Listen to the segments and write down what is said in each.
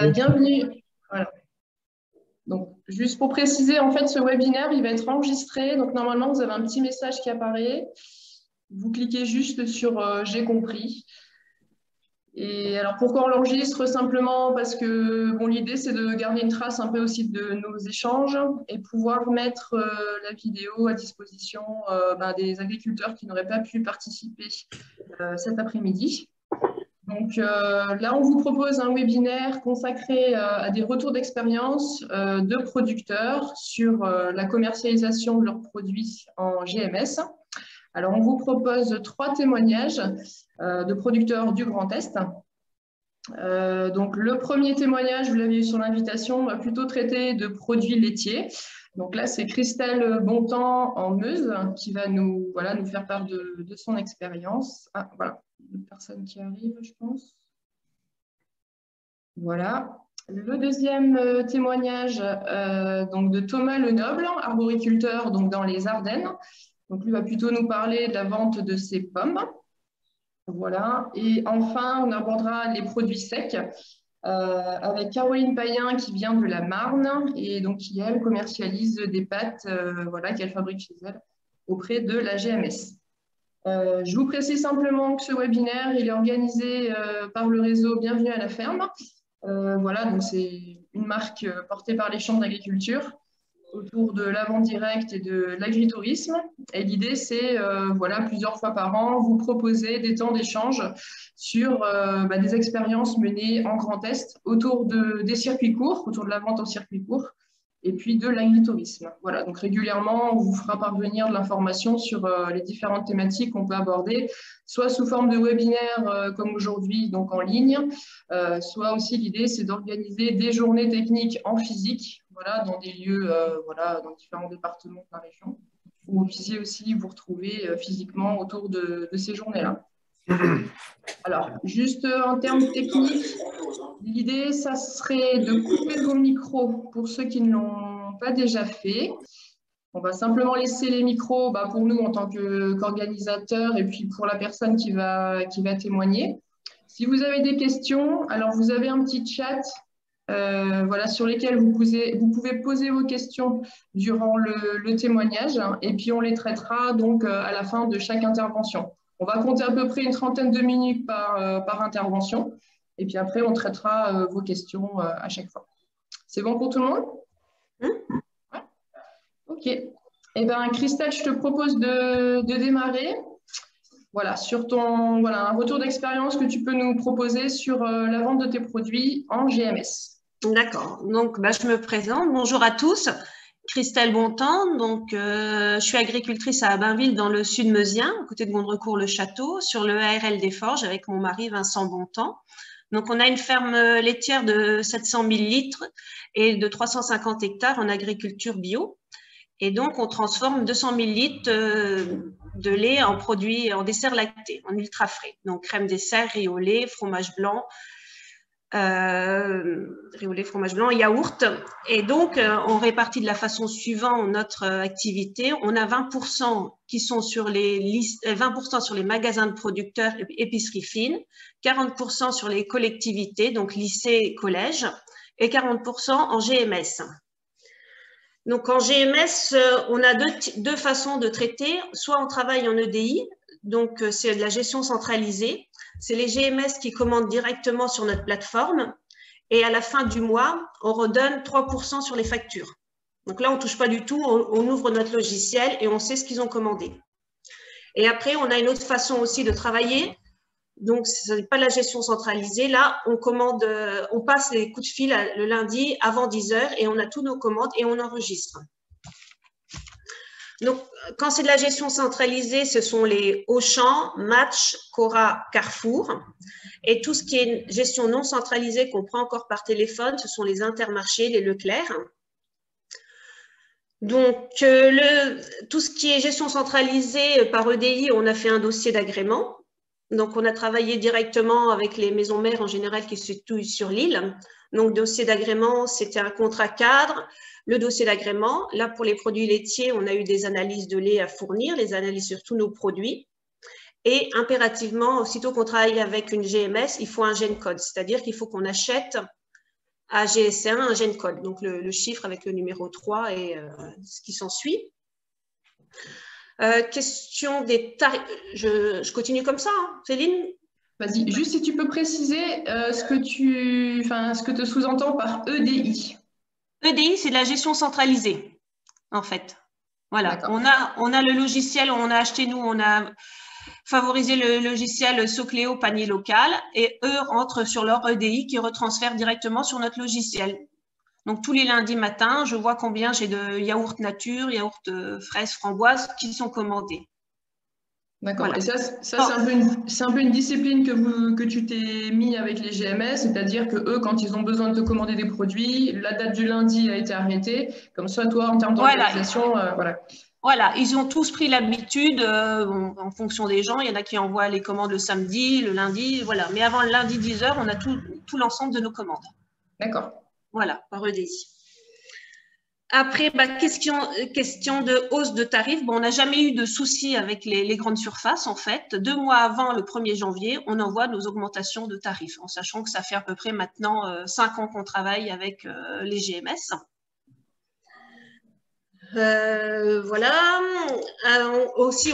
Bienvenue. Voilà. Donc, juste pour préciser, en fait, ce webinaire, il va être enregistré. Donc, normalement, vous avez un petit message qui apparaît. Vous cliquez juste sur J'ai compris. Et alors, pourquoi on l'enregistre? Simplement parce que bon, l'idée, c'est de garder une trace un peu aussi de nos échanges et pouvoir mettre la vidéo à disposition des agriculteurs qui n'auraient pas pu participer cet après-midi. Donc là, on vous propose un webinaire consacré à des retours d'expérience de producteurs sur la commercialisation de leurs produits en GMS. Alors, on vous propose 3 témoignages de producteurs du Grand Est. Donc, le premier témoignage, vous l'avez eu sur l'invitation, va plutôt traiter de produits laitiers. Donc là, c'est Christelle Bontemps en Meuse qui va nous faire part de son expérience. Ah, voilà, une personne qui arrive, je pense. Voilà. Le deuxième témoignage donc de Thomas Lenoble, arboriculteur donc dans les Ardennes. Donc lui va plutôt nous parler de la vente de ses pommes. Voilà. Et enfin, on abordera les produits secs avec Caroline Payen qui vient de la Marne et donc qui, elle, commercialise des pâtes qu'elle fabrique chez elle auprès de la GMS. Je vous précise simplement que ce webinaire, il est organisé par le réseau Bienvenue à la ferme. Donc c'est une marque portée par les chambres d'agriculture autour de la vente directe et de l'agritourisme. Et l'idée, c'est plusieurs fois par an, vous proposer des temps d'échange sur des expériences menées en Grand Est autour des circuits courts, autour de la vente en circuit court, et puis de l'agritourisme. Voilà, donc régulièrement, on vous fera parvenir de l'information sur les différentes thématiques qu'on peut aborder, soit sous forme de webinaire comme aujourd'hui, donc en ligne, soit aussi l'idée, c'est d'organiser des journées techniques en physique, dans des lieux, dans différents départements de la région, où vous puissiez aussi vous retrouver physiquement autour de ces journées-là. Alors, juste en termes techniques, l'idée, ça serait de couper vos micros pour ceux qui ne l'ont pas déjà fait. On va simplement laisser les micros pour nous en tant qu'organisateurs et puis pour la personne qui va témoigner. Si vous avez des questions, alors vous avez un petit chat sur lesquels vous pouvez poser vos questions durant le témoignage et puis on les traitera donc à la fin de chaque intervention. On va compter à peu près une trentaine de minutes par intervention et puis après on traitera vos questions à chaque fois. C'est bon pour tout le monde? Ouais. Ok. Eh bien, Christelle, je te propose de démarrer. Voilà, sur un retour d'expérience que tu peux nous proposer sur la vente de tes produits en GMS. D'accord, donc je me présente. Bonjour à tous, Christelle Bontemps. Donc, je suis agricultrice à Bainville dans le sud meusien, à côté de Gondrecourt-le-Château, sur le ARL des Forges avec mon mari Vincent Bontemps. Donc, on a une ferme laitière de 700 000 litres et de 350 hectares en agriculture bio. Et donc, on transforme 200 000 litres de lait en produits, en dessert lacté, en ultra frais. Donc, crème dessert, riz au lait, fromage blanc, fromage blanc, yaourt. Et donc, on répartit de la façon suivante notre activité. On a 20% qui sont sur les 20% sur les magasins de producteurs et épiceries fines, 40% sur les collectivités, donc lycées et collèges, et 40% en GMS. Donc, en GMS, on a deux façons de traiter. Soit on travaille en EDI, donc c'est de la gestion centralisée. C'est les GMS qui commandent directement sur notre plateforme. Et à la fin du mois, on redonne 3% sur les factures. Donc là, on ne touche pas du tout. On ouvre notre logiciel et on sait ce qu'ils ont commandé. Et après, on a une autre façon aussi de travailler. Donc, ce n'est pas la gestion centralisée. Là, on passe les coups de fil le lundi avant 10 h et on a tous nos commandes et on enregistre. Donc, quand c'est de la gestion centralisée, ce sont les Auchan, Match, Cora, Carrefour. Et tout ce qui est gestion non centralisée qu'on prend encore par téléphone, ce sont les Intermarchés, les Leclerc. Donc, tout ce qui est gestion centralisée par EDI, on a fait un dossier d'agrément. Donc, on a travaillé directement avec les maisons mères en général qui se situent sur l'île. Donc, dossier d'agrément, c'était un contrat cadre. Le dossier d'agrément, là, pour les produits laitiers, on a eu des analyses de lait à fournir, les analyses sur tous nos produits. Et impérativement, aussitôt qu'on travaille avec une GMS, il faut un GEN code, c'est-à-dire qu'il faut qu'on achète à GS1, un GENCODE, donc le chiffre avec le numéro 3 et ce qui s'ensuit. Question des tarifs. Je continue comme ça, hein, Céline? Vas-y, juste si tu peux préciser ce que tu sous-entends par EDI. EDI, c'est de la gestion centralisée, en fait. Voilà, on a le logiciel, on a acheté, nous, on a favorisé le logiciel Socléo panier local et eux rentrent sur leur EDI qui retransfère directement sur notre logiciel. Donc, tous les lundis matins, je vois combien j'ai de yaourt nature, yaourt fraises, framboises qui sont commandés. D'accord. Voilà. Et ça c'est un peu une discipline que tu t'es mis avec les GMS, c'est-à-dire que eux, quand ils ont besoin de te commander des produits, la date du lundi a été arrêtée. Comme ça, toi, en termes d'organisation, voilà. Voilà, ils ont tous pris l'habitude, en fonction des gens, il y en a qui envoient les commandes le samedi, le lundi, voilà. Mais avant le lundi 10h, on a tout l'ensemble de nos commandes. D'accord. Voilà, par EDI. Après, question de hausse de tarifs. Bon, on n'a jamais eu de soucis avec les grandes surfaces, en fait. 2 mois avant le 1er janvier, on envoie nos augmentations de tarifs, en sachant que ça fait à peu près maintenant 5 ans qu'on travaille avec les GMS. Voilà. Aussi,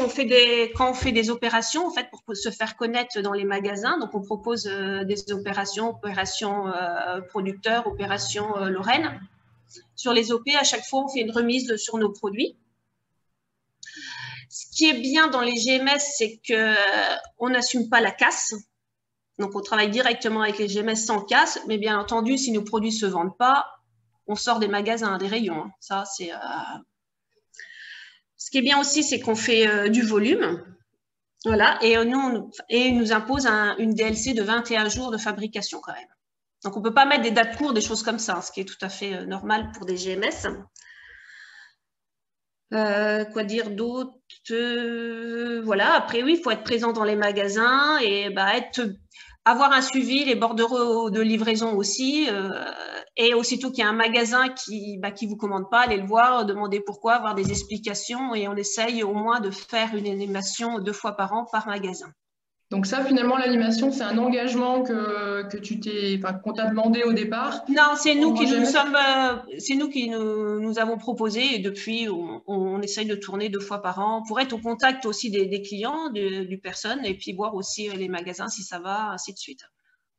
quand on fait des opérations, en fait, pour se faire connaître dans les magasins, donc on propose des opérations producteurs, opérations Lorraine. Sur les OP, à chaque fois, on fait une remise sur nos produits. Ce qui est bien dans les GMS, c'est qu'on n'assume pas la casse. Donc, on travaille directement avec les GMS sans casse. Mais bien entendu, si nos produits ne se vendent pas, on sort des magasins, des rayons. Ça, c'est... Ce qui est bien aussi, c'est qu'on fait du volume. Voilà. Et ils nous imposent une DLC de 21 jours de fabrication quand même. Donc, on ne peut pas mettre des dates courtes, des choses comme ça, ce qui est tout à fait normal pour des GMS. Quoi dire d'autre? Voilà. Après, oui, il faut être présent dans les magasins et avoir un suivi, les bordereaux de livraison aussi. Et aussitôt qu'il y a un magasin qui ne vous commande pas, allez le voir, demander pourquoi, avoir des explications et on essaye au moins de faire une animation 2 fois par an par magasin. Donc ça, finalement, l'animation, c'est un engagement qu'on t'a demandé au départ? Non, c'est nous qui nous avons proposé et depuis, on essaye de tourner 2 fois par an pour être au contact aussi des clients, du personne et puis voir aussi les magasins si ça va, ainsi de suite.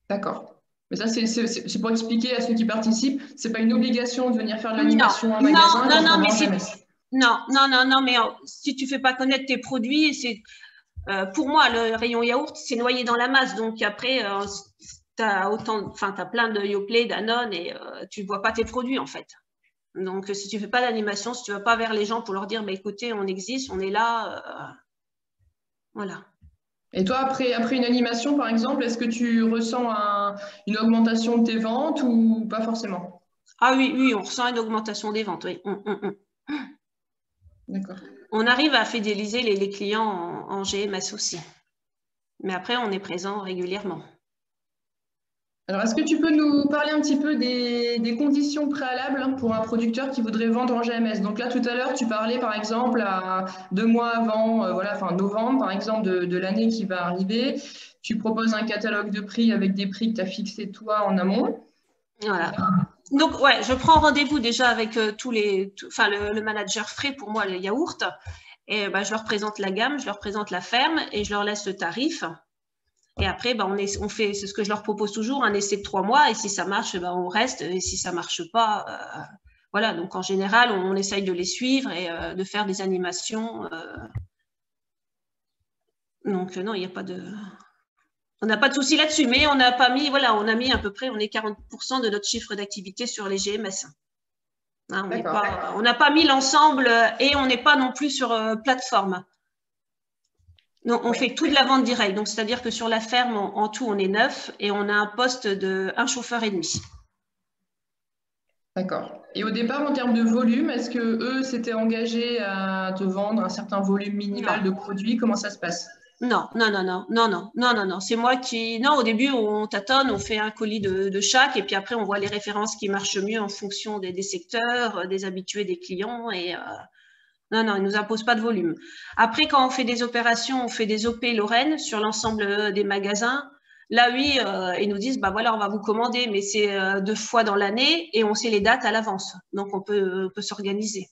D'accord. Mais ça, c'est pour expliquer à ceux qui participent, c'est pas une obligation de venir faire de l'animation en magasin. Non, mais si tu fais pas connaître tes produits, c'est... pour moi, le rayon yaourt, c'est noyé dans la masse. Donc après, tu as plein de Yoplait, Danone et tu ne vois pas tes produits en fait. Donc si tu ne fais pas d'animation, si tu ne vas pas vers les gens pour leur dire, écoutez, on existe, on est là, voilà. Et toi, après une animation, par exemple, est-ce que tu ressens une augmentation de tes ventes ou pas forcément? Ah oui, on ressent une augmentation des ventes, oui. D'accord. On arrive à fidéliser les clients en GMS aussi. Mais après, on est présent régulièrement. Alors, est-ce que tu peux nous parler un petit peu des conditions préalables pour un producteur qui voudrait vendre en GMS? Donc là, tout à l'heure, tu parlais par exemple à 2 mois avant, novembre par exemple de l'année qui va arriver. Tu proposes un catalogue de prix avec des prix que tu as fixés toi en amont. Voilà. Donc, ouais, je prends rendez-vous déjà avec le manager frais pour moi, les yaourts. Et je leur présente la gamme, je leur présente la ferme et je leur laisse le tarif. Et après, on fait, c'est ce que je leur propose toujours, un essai de 3 mois. Et si ça marche, on reste. Et si ça marche pas, voilà. Donc, en général, on essaye de les suivre et de faire des animations. Donc, non, il n'y a pas de... On n'a pas de souci là-dessus, mais on n'a pas mis, on a mis à peu près, on est 40% de notre chiffre d'activité sur les GMS. Hein, on n'a pas mis l'ensemble et on n'est pas non plus sur plateforme. Non, on fait tout de la vente directe. Donc, c'est-à-dire que sur la ferme, en tout, on est 9 et on a un poste de 1 chauffeur et demi. D'accord. Et au départ, en termes de volume, est-ce que eux s'étaient engagés à te vendre un certain volume minimal de produits? Comment ça se passe? Non. C'est moi qui... Non, au début, on tâtonne, on fait un colis de chaque et puis après, on voit les références qui marchent mieux en fonction des secteurs, des habitués des clients et... Non, ils ne nous imposent pas de volume. Après, quand on fait des opérations, on fait des OP Lorraine sur l'ensemble des magasins. Là, oui, ils nous disent, bah voilà, on va vous commander, mais c'est 2 fois dans l'année et on sait les dates à l'avance. Donc, on peut s'organiser.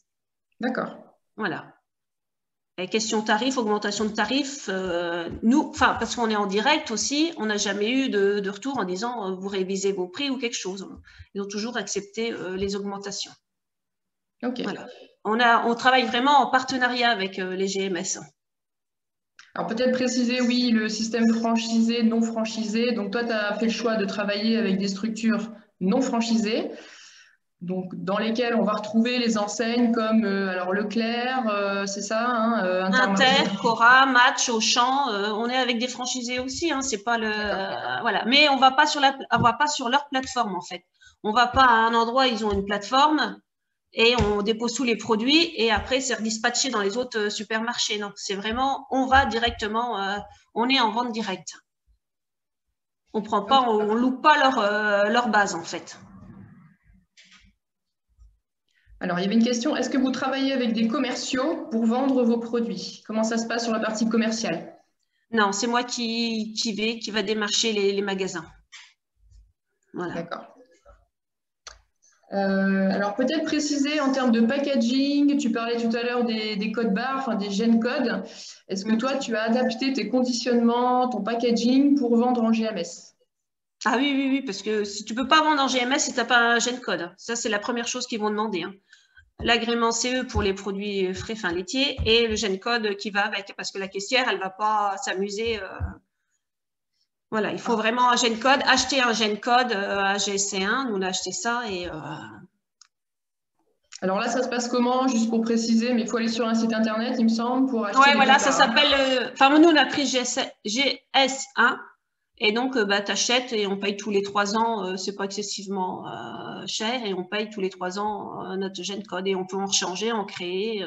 D'accord. Voilà. Et question tarif, augmentation de tarif, nous, enfin, parce qu'on est en direct aussi, on n'a jamais eu de retour en disant vous révisez vos prix ou quelque chose. Ils ont toujours accepté les augmentations. Ok. Voilà. On travaille vraiment en partenariat avec les GMS. Alors peut-être préciser, oui, le système franchisé, non franchisé. Donc toi, tu as fait le choix de travailler avec des structures non franchisées, donc dans lesquelles on va retrouver les enseignes comme alors Leclerc, c'est ça, hein, Inter, Cora, Match, Auchan, on est avec des franchisés aussi, hein, c'est pas le voilà. Mais on va pas sur leur plateforme en fait. On va pas à un endroit, ils ont une plateforme et on dépose tous les produits et après c'est redispatché dans les autres supermarchés. Non, c'est vraiment, on va directement, on est en vente directe. On prend pas, on loue pas leur base en fait. Alors, il y avait une question, est-ce que vous travaillez avec des commerciaux pour vendre vos produits? Comment ça se passe sur la partie commerciale? Non, c'est moi qui va démarcher les magasins. Voilà. D'accord. Alors, peut-être préciser en termes de packaging, tu parlais tout à l'heure des codes barres, enfin, des gènes codes. Est-ce que toi, tu as adapté tes conditionnements, ton packaging pour vendre en GMS? Ah oui, oui, oui, parce que si tu peux pas vendre en GMS si tu n'as pas un gène code. Ça, c'est la première chose qu'ils vont demander. Hein. L'agrément CE pour les produits frais fins laitiers et le gène code qui va avec, parce que la caissière, elle va pas s'amuser. Voilà, il faut vraiment un gène code. Acheter un gène code à GSC1, nous on a acheté ça et. Alors là, ça se passe comment? Juste pour préciser, mais il faut aller sur un site internet, il me semble, pour acheter Ouais, les voilà, codes ça barres. s'appelle. Enfin, nous on a pris GS1. Et donc, bah, tu achètes et on paye tous les 3 ans, c'est pas excessivement cher, et on paye tous les 3 ans notre gène code et on peut en changer, en créer.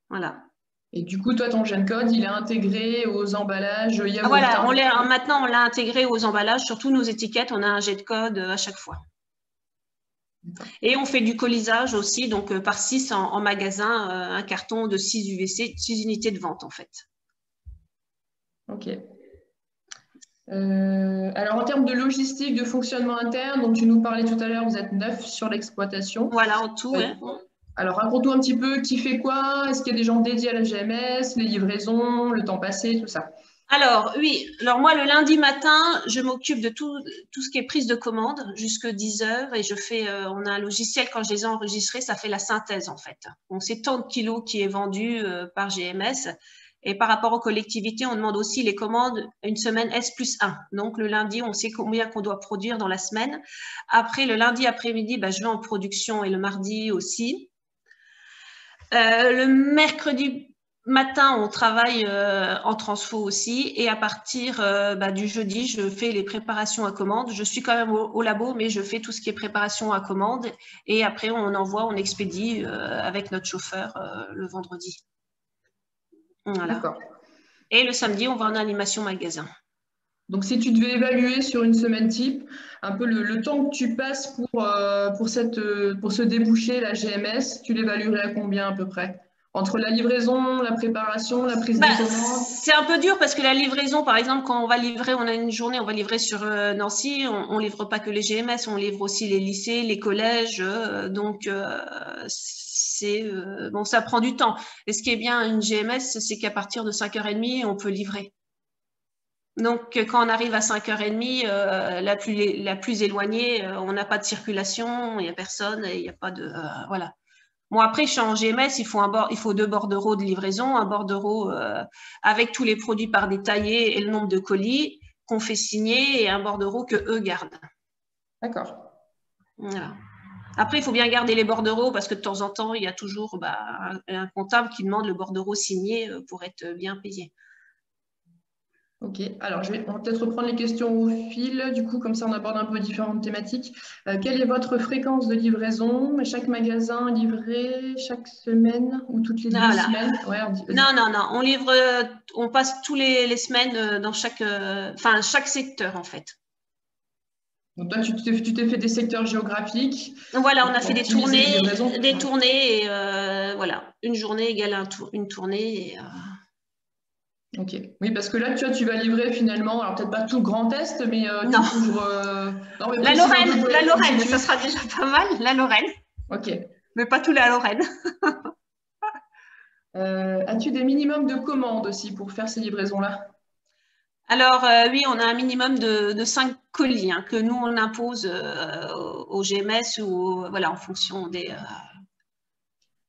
Voilà. Et du coup, toi, ton gène code, il est intégré aux emballages Ah, yaourt. voilà, Hein. maintenant on l'a intégré aux emballages, sur tous nos étiquettes, on a un gène code à chaque fois. Et on fait du colisage aussi, donc par 6 en magasin, un carton de 6 UVC, 6 unités de vente en fait. Ok. Alors, en termes de logistique, de fonctionnement interne, donc tu nous parlais tout à l'heure, vous êtes 9 sur l'exploitation. Voilà, en tout. Ouais. Alors, raconte-nous un petit peu qui fait quoi. Est-ce qu'il y a des gens dédiés à la GMS, les livraisons, le temps passé, tout ça? Alors, oui. Alors, moi, le lundi matin, je m'occupe de tout ce qui est prise de commande jusqu'à 10 heures et je fais, on a un logiciel, quand je les ai enregistrés, ça fait la synthèse, en fait. Donc, c'est tant de kilos qui est vendu par GMS. Et par rapport aux collectivités, on demande aussi les commandes une semaine S+1. Donc, le lundi, on sait combien qu'on doit produire dans la semaine. Après, le lundi après-midi, je vais en production et le mardi aussi. Le mercredi matin, on travaille en transfo aussi. Et à partir du jeudi, je fais les préparations à commande. Je suis quand même au labo, mais je fais tout ce qui est préparation à commande. Et après, on envoie, on expédie avec notre chauffeur le vendredi. Voilà. D'accord. Et le samedi, on va en animation magasin. Donc, si tu devais évaluer sur une semaine type, un peu le temps que tu passes pour ce débouché, la GMS, tu l'évaluerais à combien à peu près? Entre la livraison, la préparation, la prise de commande? C'est un peu dur parce que la livraison, par exemple, quand on va livrer, on a une journée, on va livrer sur Nancy, on livre pas que les GMS, on livre aussi les lycées, les collèges, donc bon, ça prend du temps. Et ce qui est bien une GMS, c'est qu'à partir de 5h30, on peut livrer. Donc, quand on arrive à 5h30, la plus éloignée, on n'a pas de circulation, il n'y a personne, il n'y a pas de voilà. Bon, après, je suis en GMS, il faut 2 bordereaux de livraison, un bordereau avec tous les produits par détaillé et le nombre de colis qu'on fait signer et un bordereau que eux gardent. D'accord. Voilà. Après, il faut bien garder les bordereaux parce que de temps en temps, il y a toujours un comptable qui demande le bordereau signé pour être bien payé. Ok, alors on va peut-être reprendre les questions au fil, du coup, comme ça on aborde un peu différentes thématiques. Quelle est votre fréquence de livraison? Chaque magasin livré chaque semaine ou toutes les 2 semaines? Ouais, non, on livre, on passe tous les semaines dans chaque secteur en fait. Donc toi, tu t'es fait des secteurs géographiques. Voilà, on a fait des tournées et voilà, une journée égale une tournée. Ok. Oui, parce que là, tu vas livrer finalement, alors peut-être pas tout le Grand Est, mais Non, tu couvres. Non, mais la précise un peu Lorraine, la où Lorraine, c'est ça situé. sera déjà pas mal, la Lorraine, Ok. mais pas tout la Lorraine. As-tu des minimums de commandes aussi pour faire ces livraisons-là? Alors, oui, on a un minimum de 5 colis hein, que nous, on impose au GMS ou voilà, en fonction des.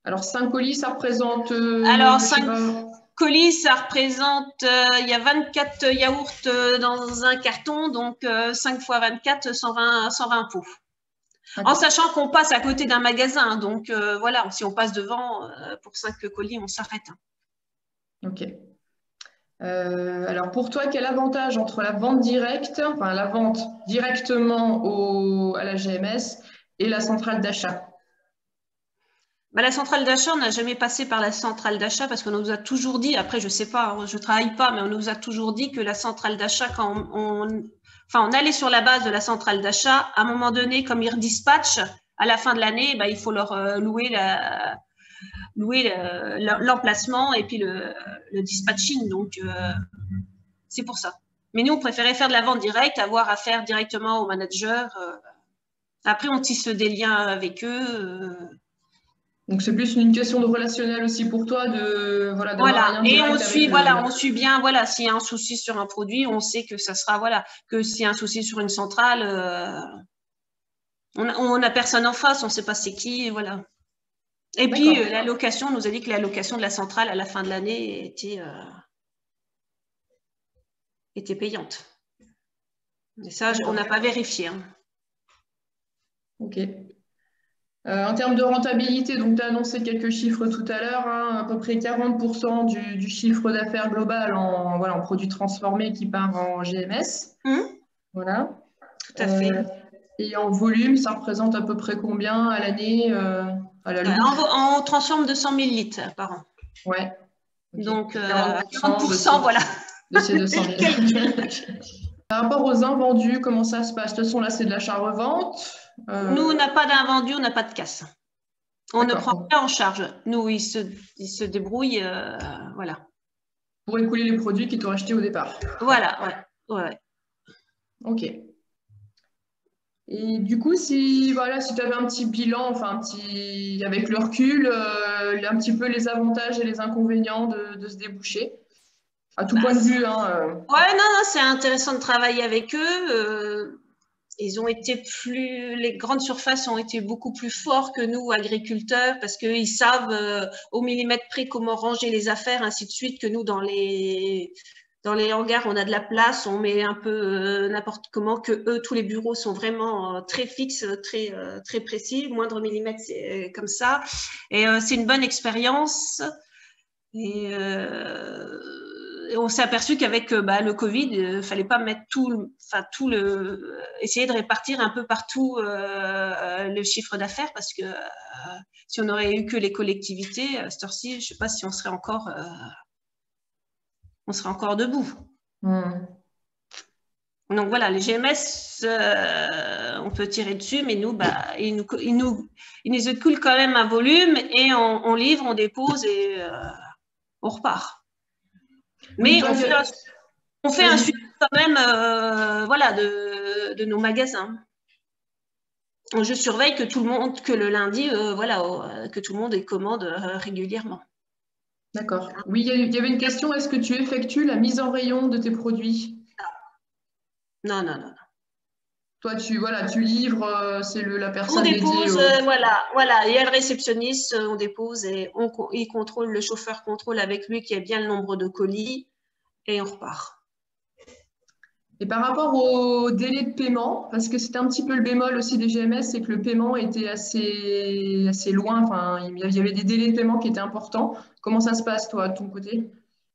Alors, 5 colis, ça représente, Alors, je sais 5 pas. colis, ça représente, il y a 24 yaourts dans un carton, donc 5 fois 24, 120 pots. En D'accord. sachant qu'on passe à côté d'un magasin, donc voilà, si on passe devant, pour 5 colis, on s'arrête. Ok. Alors pour toi, quel avantage entre la vente directe, enfin la vente directement à la GMS et la centrale d'achat? Bah, la centrale d'achat, on n'a jamais passé par la centrale d'achat parce qu'on nous a toujours dit, après je sais pas, je travaille pas, mais on nous a toujours dit que la centrale d'achat, quand on allait sur la base de la centrale d'achat, à un moment donné, comme ils redispatchent, à la fin de l'année, bah, il faut leur louer l'emplacement et puis le dispatching. Donc c'est pour ça. Mais nous, on préférait faire de la vente directe, avoir affaire directement au manager. Après, on tisse des liens avec eux. Donc c'est plus une question de relationnel aussi pour toi, de voilà, d'avoir un Voilà, lien et direct avec le. on suit bien, voilà, s'il y a un souci sur un produit, on sait que ça sera, voilà, que s'il y a un souci sur une centrale, on a personne en face, on ne sait pas c'est qui, voilà. Et puis D'accord. la location, on nous a dit que la location de la centrale à la fin de l'année était payante. Mais ça, on n'a pas vérifié. Hein. Ok. En termes de rentabilité, donc tu as annoncé quelques chiffres tout à l'heure, hein, à peu près 40% du chiffre d'affaires global voilà, en produits transformés qui part en GMS. Voilà. Tout à fait. Et en volume, ça représente à peu près combien à l'année, à la loupe? On transforme 200 000 litres par an. Ouais. Ok. Donc, 40% 40%, voilà. de ces 200 000. Calcul. Par rapport aux invendus, comment ça se passe? De toute façon, là, c'est de l'achat-revente. Nous, on n'a pas d'invendu, on n'a pas de casse. On ne prend D'accord. pas en charge. Nous, ils se débrouillent, voilà. Pour écouler les produits qu'ils t'ont achetés au départ. Voilà, ouais. Ok. Et du coup, si voilà, si tu avais un petit bilan, enfin un petit, avec le recul, un petit peu les avantages et les inconvénients de ce débouché, à tout Bah, point de vue, hein, ouais, non, c'est intéressant de travailler avec eux. Ils ont été les grandes surfaces ont été beaucoup plus forts que nous, agriculteurs, parce qu'ils savent au millimètre près comment ranger les affaires, ainsi de suite, que nous, dans les hangars, on a de la place, on met un peu n'importe comment, que eux, tous les bureaux sont vraiment très fixes, très précis, moindre millimètre, c'est comme ça. Et c'est une bonne expérience. Et on s'est aperçu qu'avec le Covid, il fallait pas mettre essayer de répartir un peu partout le chiffre d'affaires parce que si on aurait eu que les collectivités, à cette heure-ci, je sais pas si on serait encore debout. Donc voilà, les GMS, on peut tirer dessus, mais nous, ils nous écoulent quand même un volume et on livre, on dépose et on repart. oui, Mais toi, on fait un vas-y. suivi quand même voilà, de nos magasins. Je surveille que tout le monde, que le lundi, voilà, que tout le monde ait commande régulièrement. D'accord. Oui, il y avait une question. Est-ce que tu effectues la mise en rayon de tes produits? Non. Toi, tu livres, c'est la On personne dédiée dépose, au. voilà. Il y a le réceptionniste, on dépose et il contrôle, le chauffeur contrôle avec lui qu'il y a bien le nombre de colis et on repart. Et par rapport au délai de paiement, parce que c'était un petit peu le bémol aussi des GMS, c'est que le paiement était assez loin. Enfin, il y avait des délais de paiement qui étaient importants. Comment ça se passe, toi, de ton côté?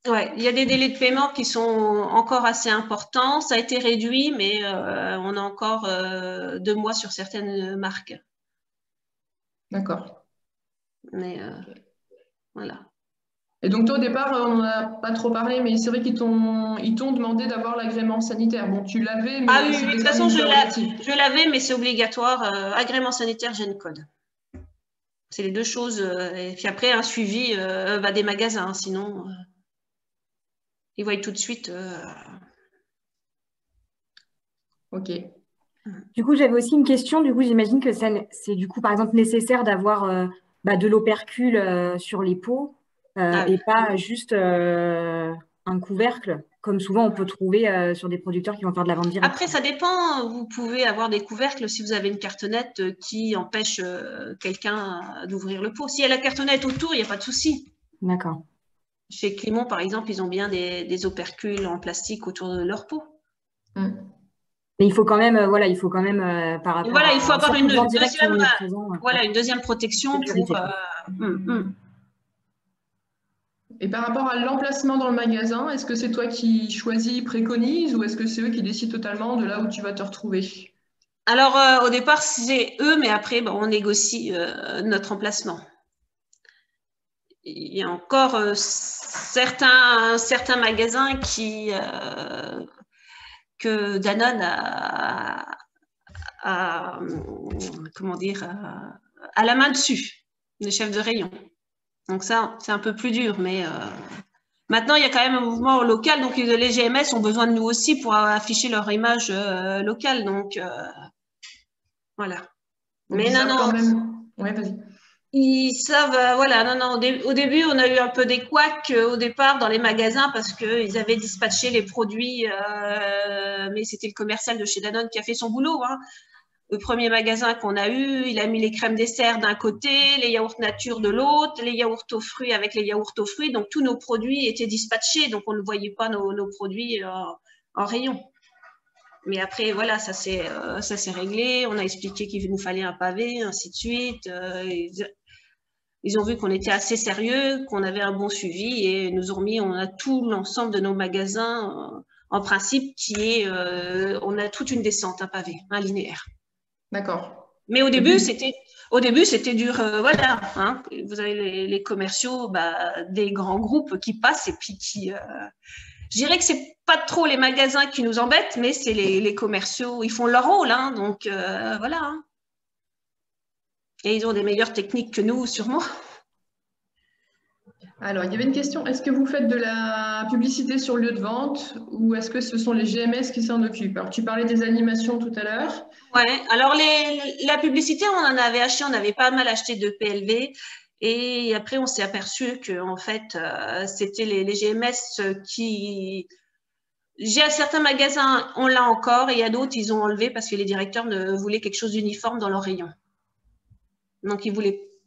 Ouais, il y a des délais de paiement qui sont encore assez importants. Ça a été réduit, mais on a encore 2 mois sur certaines marques. D'accord. Mais voilà. Et donc, toi, au départ, on n'en a pas trop parlé, mais c'est vrai qu'ils t'ont demandé d'avoir l'agrément sanitaire. Bon, tu l'avais, Ah mais oui, de c'était toute quand même façon, une prérogative. je l'avais, mais c'est obligatoire. Agrément sanitaire, GENCODE. C'est les deux choses. Et puis après, un suivi des magasins. Sinon, Ils voient tout de suite. Ok. Du coup, j'avais aussi une question. Du coup, j'imagine que c'est du coup, par exemple, nécessaire d'avoir de l'opercule sur les pots Ah oui. et pas juste un couvercle, comme souvent on peut trouver sur des producteurs qui vont faire de la vente directe. Après, ça dépend. Vous pouvez avoir des couvercles si vous avez une cartonnette qui empêche quelqu'un d'ouvrir le pot. Si y a la cartonnette autour, il n'y a pas de souci. D'accord. Chez Clément, par exemple, ils ont bien des opercules en plastique autour de leur pot. Mais il faut quand même, il faut quand même par rapport il faut avoir une vente directe où deuxième, on est présent. une deuxième protection Sécurité. Et par rapport à l'emplacement dans le magasin, est-ce que c'est toi qui choisis, préconises, ou est-ce que c'est eux qui décident totalement de là où tu vas te retrouver? Alors, au départ, c'est eux, mais après, on négocie notre emplacement. Il y a encore certains magasins que Danone a la main dessus, les chefs de rayon. Donc ça, c'est un peu plus dur, mais maintenant, il y a quand même un mouvement local, donc les GMS ont besoin de nous aussi pour afficher leur image locale, donc voilà. Donc, mais non, quand même... Ouais, vas-y. Ils savent, au début, on a eu un peu des couacs au départ dans les magasins parce qu'ils avaient dispatché les produits, mais c'était le commercial de chez Danone qui a fait son boulot. Hein. Le premier magasin qu'on a eu, il a mis les crèmes dessert d'un côté, les yaourts nature de l'autre, les yaourts aux fruits avec les yaourts aux fruits. Donc, tous nos produits étaient dispatchés, donc on ne voyait pas nos produits en rayon. Mais après, voilà, ça s'est réglé. On a expliqué qu'il nous fallait un pavé, ainsi de suite. Ils ont vu qu'on était assez sérieux, qu'on avait un bon suivi et on a tout l'ensemble de nos magasins en principe on a toute une descente, un pavé, un linéaire. D'accord. Mais au début, c'était dur, voilà. Hein. Vous avez les commerciaux, des grands groupes qui passent et puis je dirais que c'est pas trop les magasins qui nous embêtent, mais c'est les commerciaux, ils font leur rôle, hein, donc voilà. Hein. Et ils ont des meilleures techniques que nous, sûrement. Alors, il y avait une question. Est-ce que vous faites de la publicité sur lieu de vente ou est-ce que ce sont les GMS qui s'en occupent? Alors, tu parlais des animations tout à l'heure. Ouais, alors la publicité, on en avait acheté, on avait pas mal acheté de PLV. Et après, on s'est aperçu que en fait, c'était les GMS qui... J'ai certains magasins, on l'a encore, et il y a d'autres, ils ont enlevé parce que les directeurs ne voulaient quelque chose d'uniforme dans leur rayon. Donc,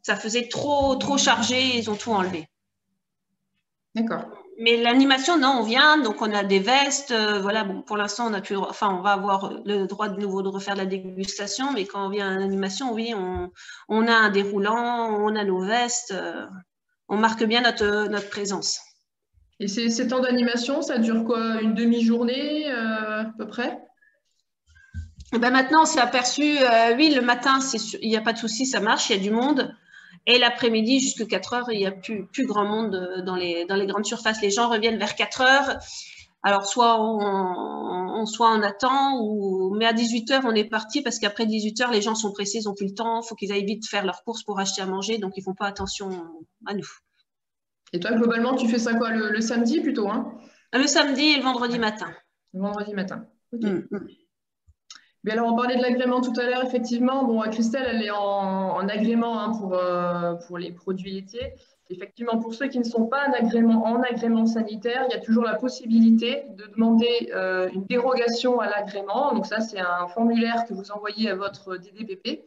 ça faisait trop chargé, ils ont tout enlevé. D'accord. Mais l'animation, non, on vient, donc on a des vestes, voilà, bon, pour l'instant, on va avoir le droit de nouveau de refaire la dégustation, mais quand on vient à l'animation, oui, on a un déroulant, on a nos vestes, on marque bien notre présence. Et ces temps d'animation, ça dure quoi? Une demi-journée à peu près? Et maintenant, on s'est aperçu, oui, le matin, il n'y a pas de souci, ça marche, il y a du monde. Et l'après-midi, jusqu'à 4 heures, il n'y a plus grand monde dans les grandes surfaces. Les gens reviennent vers 4 heures. Alors, soit on attend, mais à 18 heures, on est parti parce qu'après 18 heures, les gens sont pressés, ils n'ont plus le temps. Il faut qu'ils aillent vite faire leurs courses pour acheter à manger. Donc, ils ne font pas attention à nous. Et toi, globalement, tu fais ça quoi? Le samedi plutôt, hein? Le samedi et le vendredi matin. Le vendredi matin. Ok. Mais alors, on parlait de l'agrément tout à l'heure, effectivement. Bon, Christelle, elle est en agrément hein, pour les produits laitiers. Effectivement, pour ceux qui ne sont pas en agrément sanitaire, il y a toujours la possibilité de demander une dérogation à l'agrément. Donc ça, c'est un formulaire que vous envoyez à votre DDPP.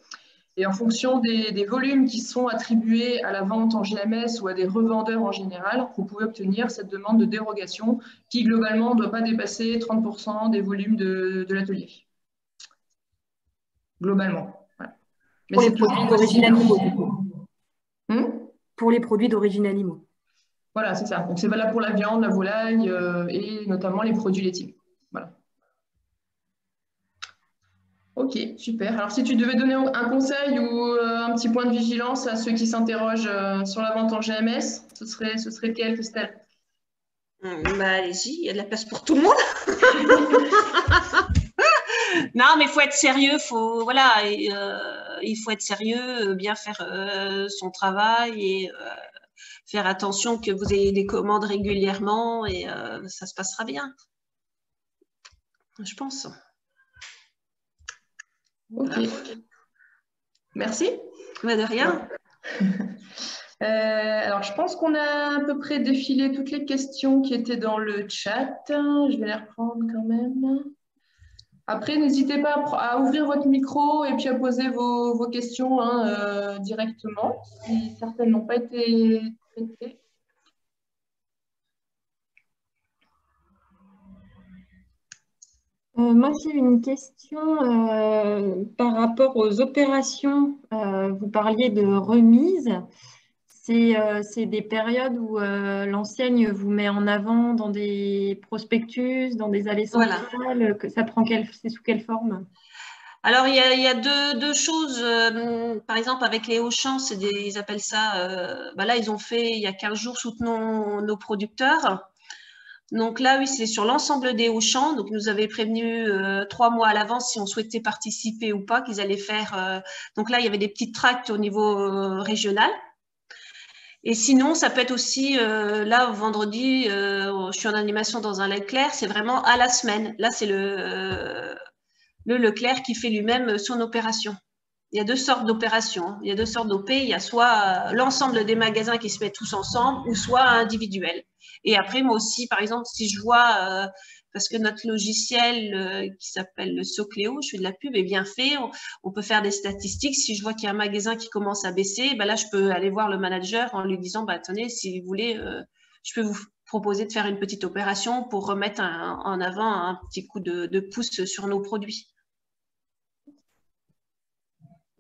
Et en fonction des volumes qui sont attribués à la vente en GMS ou à des revendeurs en général, vous pouvez obtenir cette demande de dérogation qui, globalement, ne doit pas dépasser 30% des volumes de l'atelier. Globalement. Voilà. Mais pour les produits d'origine animaux. Pour les produits d'origine animaux. Voilà, c'est ça. Donc, c'est valable pour la viande, la volaille et notamment les produits laitiers. Voilà. Ok, super. Alors, si tu devais donner un conseil ou un petit point de vigilance à ceux qui s'interrogent sur la vente en GMS, ce serait quel, Christelle? Allez-y, il y a de la place pour tout le monde. Non, mais il faut être sérieux, il faut être sérieux, bien faire son travail et faire attention que vous ayez des commandes régulièrement et ça se passera bien. Je pense. Ok. Merci. De rien. Alors, je pense qu'on a à peu près défilé toutes les questions qui étaient dans le chat. Je vais les reprendre quand même. Après, n'hésitez pas à ouvrir votre micro et puis à poser vos questions directement, si certaines n'ont pas été traitées. Moi, j'ai une question par rapport aux opérations. Vous parliez de remise. C'est des périodes où l'enseigne vous met en avant dans des prospectus, dans des allées centrales. Voilà. Ça prend c'est sous quelle forme? Alors, il y a deux choses. Par exemple, avec les Auchan, ils appellent ça, là, ils ont fait, il y a 15 jours, soutenons nos producteurs. Donc là, oui, c'est sur l'ensemble des Auchan. Donc, ils nous avaient prévenu 3 mois à l'avance si on souhaitait participer ou pas, qu'ils allaient faire. Donc là, il y avait des petites tracts au niveau régional. Et sinon, ça peut être aussi, là, vendredi, je suis en animation dans un Leclerc, c'est vraiment à la semaine. Là, c'est le Leclerc qui fait lui-même son opération. Il y a 2 sortes d'opérations. Il y a 2 sortes d'OP. Il y a soit l'ensemble des magasins qui se mettent tous ensemble ou soit individuel. Et après, moi aussi, par exemple, si je vois, parce que notre logiciel qui s'appelle le Socléo, je fais de la pub, est bien fait, on peut faire des statistiques. Si je vois qu'il y a un magasin qui commence à baisser, là, je peux aller voir le manager en lui disant, attendez, si vous voulez, je peux vous proposer de faire une petite opération pour remettre en avant un petit coup de pouce sur nos produits.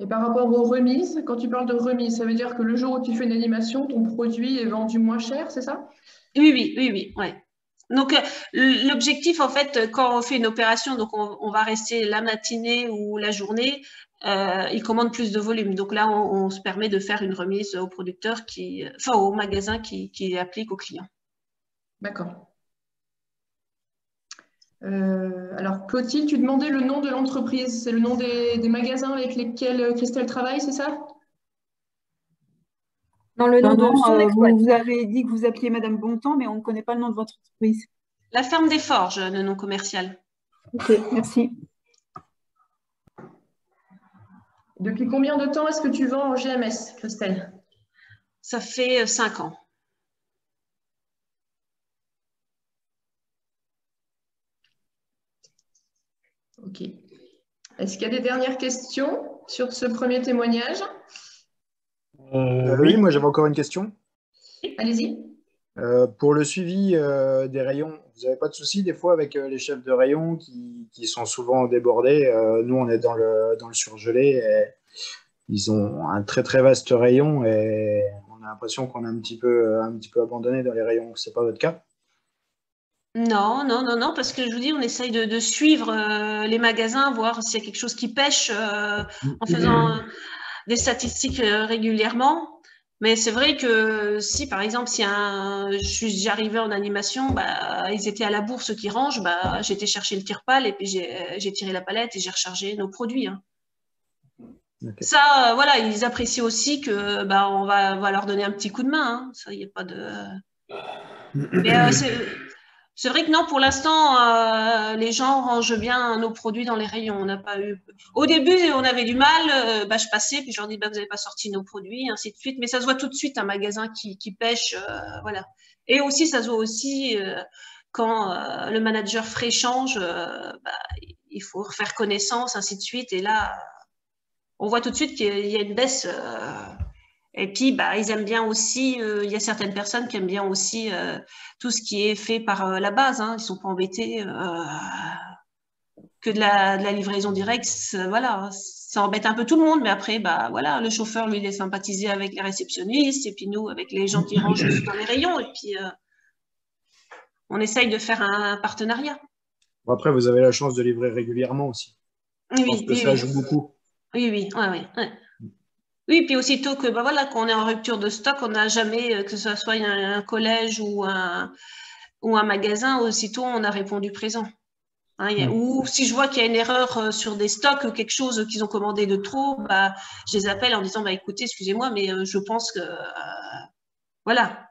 Et par rapport aux remises, quand tu parles de remise, ça veut dire que le jour où tu fais une animation, ton produit est vendu moins cher, c'est ça? Oui, ouais. Donc, l'objectif, en fait, quand on fait une opération, donc on va rester la matinée ou la journée, ils commandent plus de volume. Donc là, on se permet de faire une remise au producteur au magasin qui applique aux clients. D'accord. Alors, Clotilde, tu demandais le nom de l'entreprise. C'est le nom des magasins avec lesquels Christelle travaille, c'est ça? Non, le nom de son exploit. Vous avez dit que vous appeliez Madame Bontemps, mais on ne connaît pas le nom de votre entreprise. La Ferme des Forges, le nom commercial. Ok, merci. Depuis combien de temps est-ce que tu vends en GMS, Christelle? Ça fait 5 ans. Ok. Est-ce qu'il y a des dernières questions sur ce premier témoignage? Oui, moi j'avais encore une question. Allez-y. Pour le suivi des rayons, vous n'avez pas de souci des fois avec les chefs de rayon qui sont souvent débordés? Nous, on est dans le surgelé et ils ont un très très vaste rayon et on a l'impression qu'on est un petit peu abandonné dans les rayons. C'est pas votre cas? Non, parce que je vous dis, on essaye de suivre les magasins, voir s'il y a quelque chose qui pêche en faisant des statistiques régulièrement. Mais c'est vrai que si, par exemple, j'arrivais en animation, ils étaient à la bourse qui rangent, j'étais chercher le tire-pale et puis j'ai tiré la palette et j'ai rechargé nos produits. Hein. Okay. Ça, voilà, ils apprécient aussi que on va leur donner un petit coup de main. Hein. Ça, il n'y a pas de. Mais c'est vrai que non, pour l'instant, les gens rangent bien nos produits dans les rayons. On n'a pas eu. Au début, on avait du mal. Je passais, puis je leur dis, vous n'avez pas sorti nos produits, ainsi de suite. Mais ça se voit tout de suite, un magasin qui pêche, voilà. Et aussi, ça se voit aussi quand le manager frais change, il faut refaire connaissance, ainsi de suite. Et là, on voit tout de suite qu'il y a une baisse. Et puis, ils aiment bien aussi, il y a certaines personnes qui aiment bien aussi tout ce qui est fait par la base. Hein. Ils ne sont pas embêtés que de la livraison directe. Voilà, ça embête un peu tout le monde. Mais après, voilà, le chauffeur, lui, il est sympathisé avec les réceptionnistes. Et puis nous, avec les gens qui rangent aussi dans les rayons. Et puis, on essaye de faire un partenariat. Bon, après, vous avez la chance de livrer régulièrement aussi. Je pense que ça joue beaucoup. Oui. Oui, puis aussitôt que qu'on est en rupture de stock, on n'a jamais, que ce soit un collège ou un magasin, aussitôt on a répondu présent. Hein, ou si je vois qu'il y a une erreur sur des stocks ou quelque chose qu'ils ont commandé de trop, je les appelle en disant écoutez, excusez-moi, mais je pense que voilà,